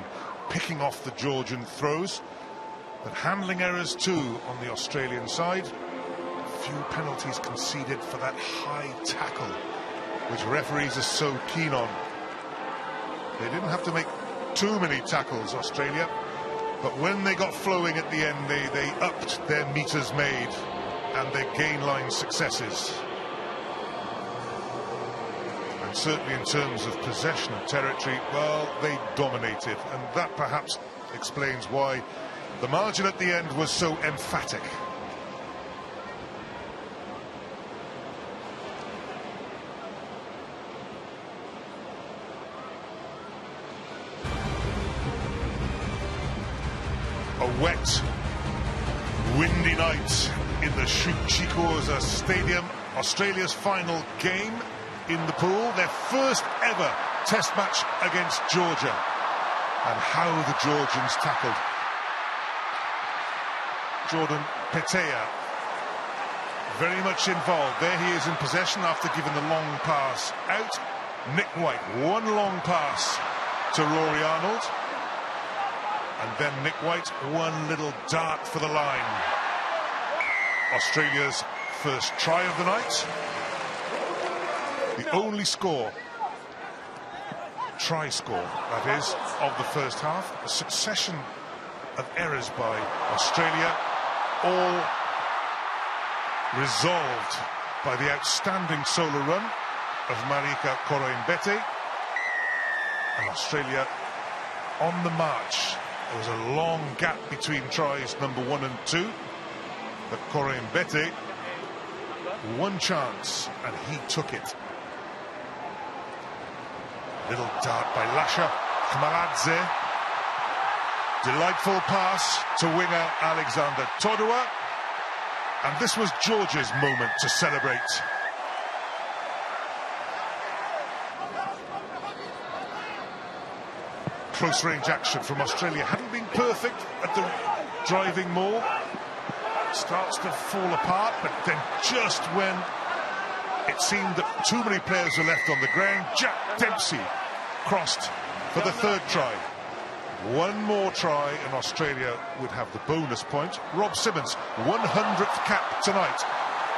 A: picking off the Georgian throws, but handling errors too on the Australian side. Few penalties conceded for that high tackle, which referees are so keen on. They didn't have to make too many tackles, Australia, but when they got flowing at the end, they upped their meters made and their gain line successes. And certainly in terms of possession of territory, well, they dominated, and that perhaps explains why the margin at the end was so emphatic. A wet, windy night in the Chikoza Stadium. Australia's final game in the pool, their first ever test match against Georgia. And how the Georgians tackled. Jordan Petaia very much involved. There he is in possession after giving the long pass out. Nick White, one long pass to Rory Arnold. And then Nick White, one little dart for the line. Australia's first try of the night. The only score, try score, that is, of the first half. A succession of errors by Australia, all resolved by the outstanding solo run of Marika Koroibete. And Australia on the march. There was a long gap between tries number 1 and 2, but Koroibete, one chance, and he took it. Little dart by Lasha Khmaladze. Delightful pass to winger Alexander Todua. And this was Georgia's moment to celebrate. Close range action from Australia. Hadn't been perfect at the driving maul. Starts to fall apart, but then just when it seemed that too many players were left on the ground, Jack Dempsey crossed for the third try. One more try and Australia would have the bonus point. Rob Simmons, 100th cap tonight.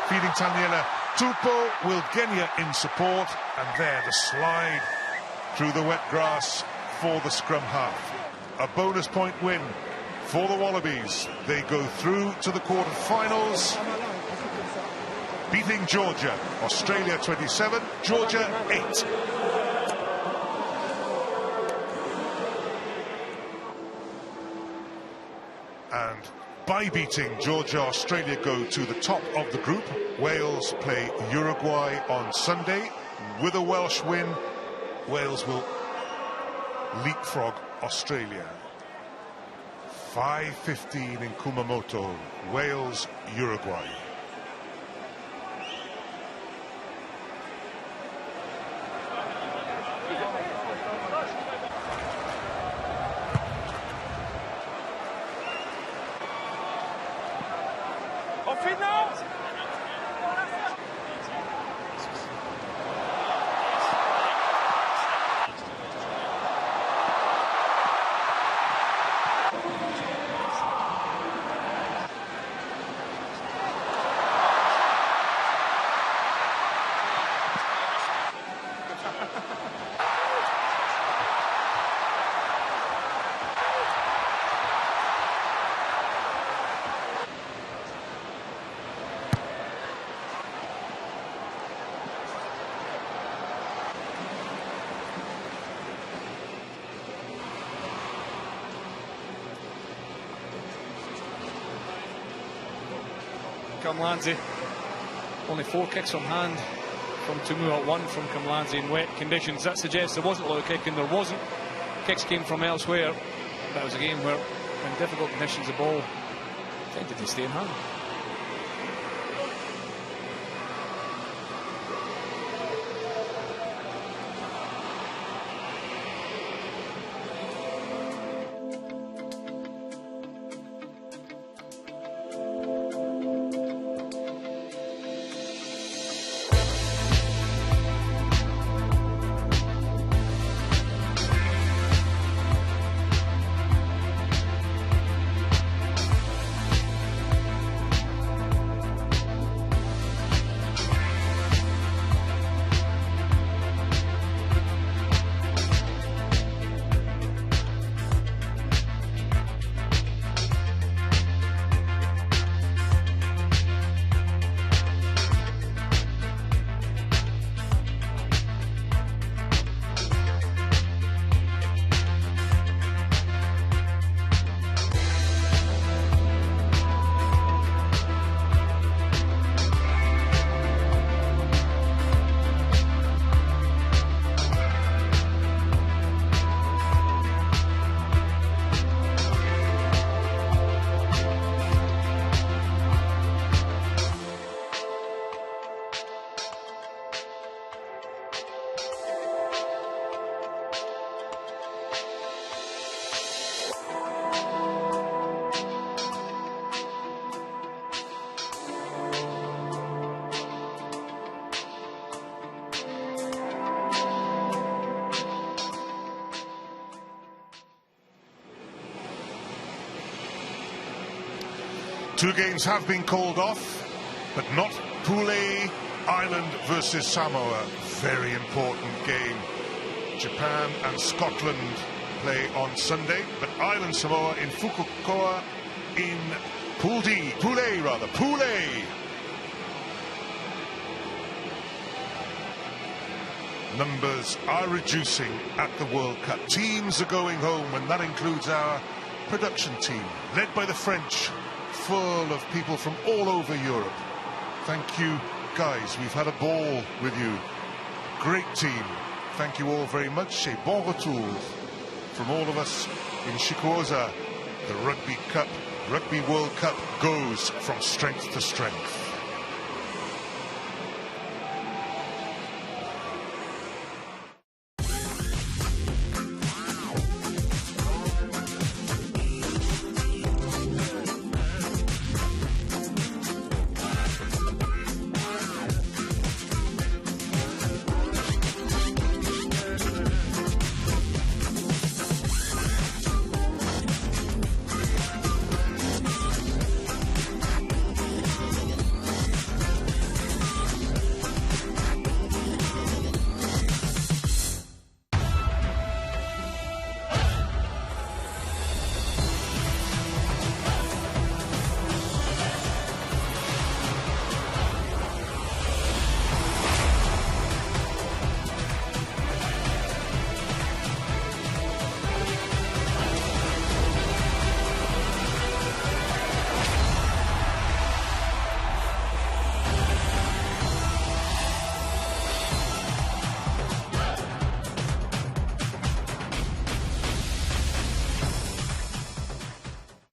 A: Feeding Taniela. Tupou will Genia in support, and there the slide through the wet grass for the scrum half. A bonus point win for the Wallabies. They go through to the quarterfinals, beating Georgia. Australia 27, Georgia 8. And by beating Georgia, Australia go to the top of the group. Wales play Uruguay on Sunday. With a Welsh win, Wales will leapfrog Australia. 5:15 in Kumamoto, Wales, Uruguay.
B: Kamlanzi, only 4 kicks on hand from Tumu at 1 from Kamlanzi in wet conditions. That suggests there wasn't a lot of kicking, there wasn't. Kicks came from elsewhere. That was a game where in difficult conditions, the ball tended to stay in hand.
A: Two games have been called off, but not Pool A, Ireland versus Samoa. Very important game. Japan and Scotland play on Sunday, but Ireland, Samoa in Fukuoka in Pool D. Pool A, rather. Pool A. Numbers are reducing at the World Cup. Teams are going home, and that includes our production team, led by the French, full of people from all over Europe. Thank you, guys. We've had a ball with you. Great team. Thank you all very much. A bon retour from all of us in Shikuoza. The Rugby Cup, Rugby World Cup goes from strength to strength.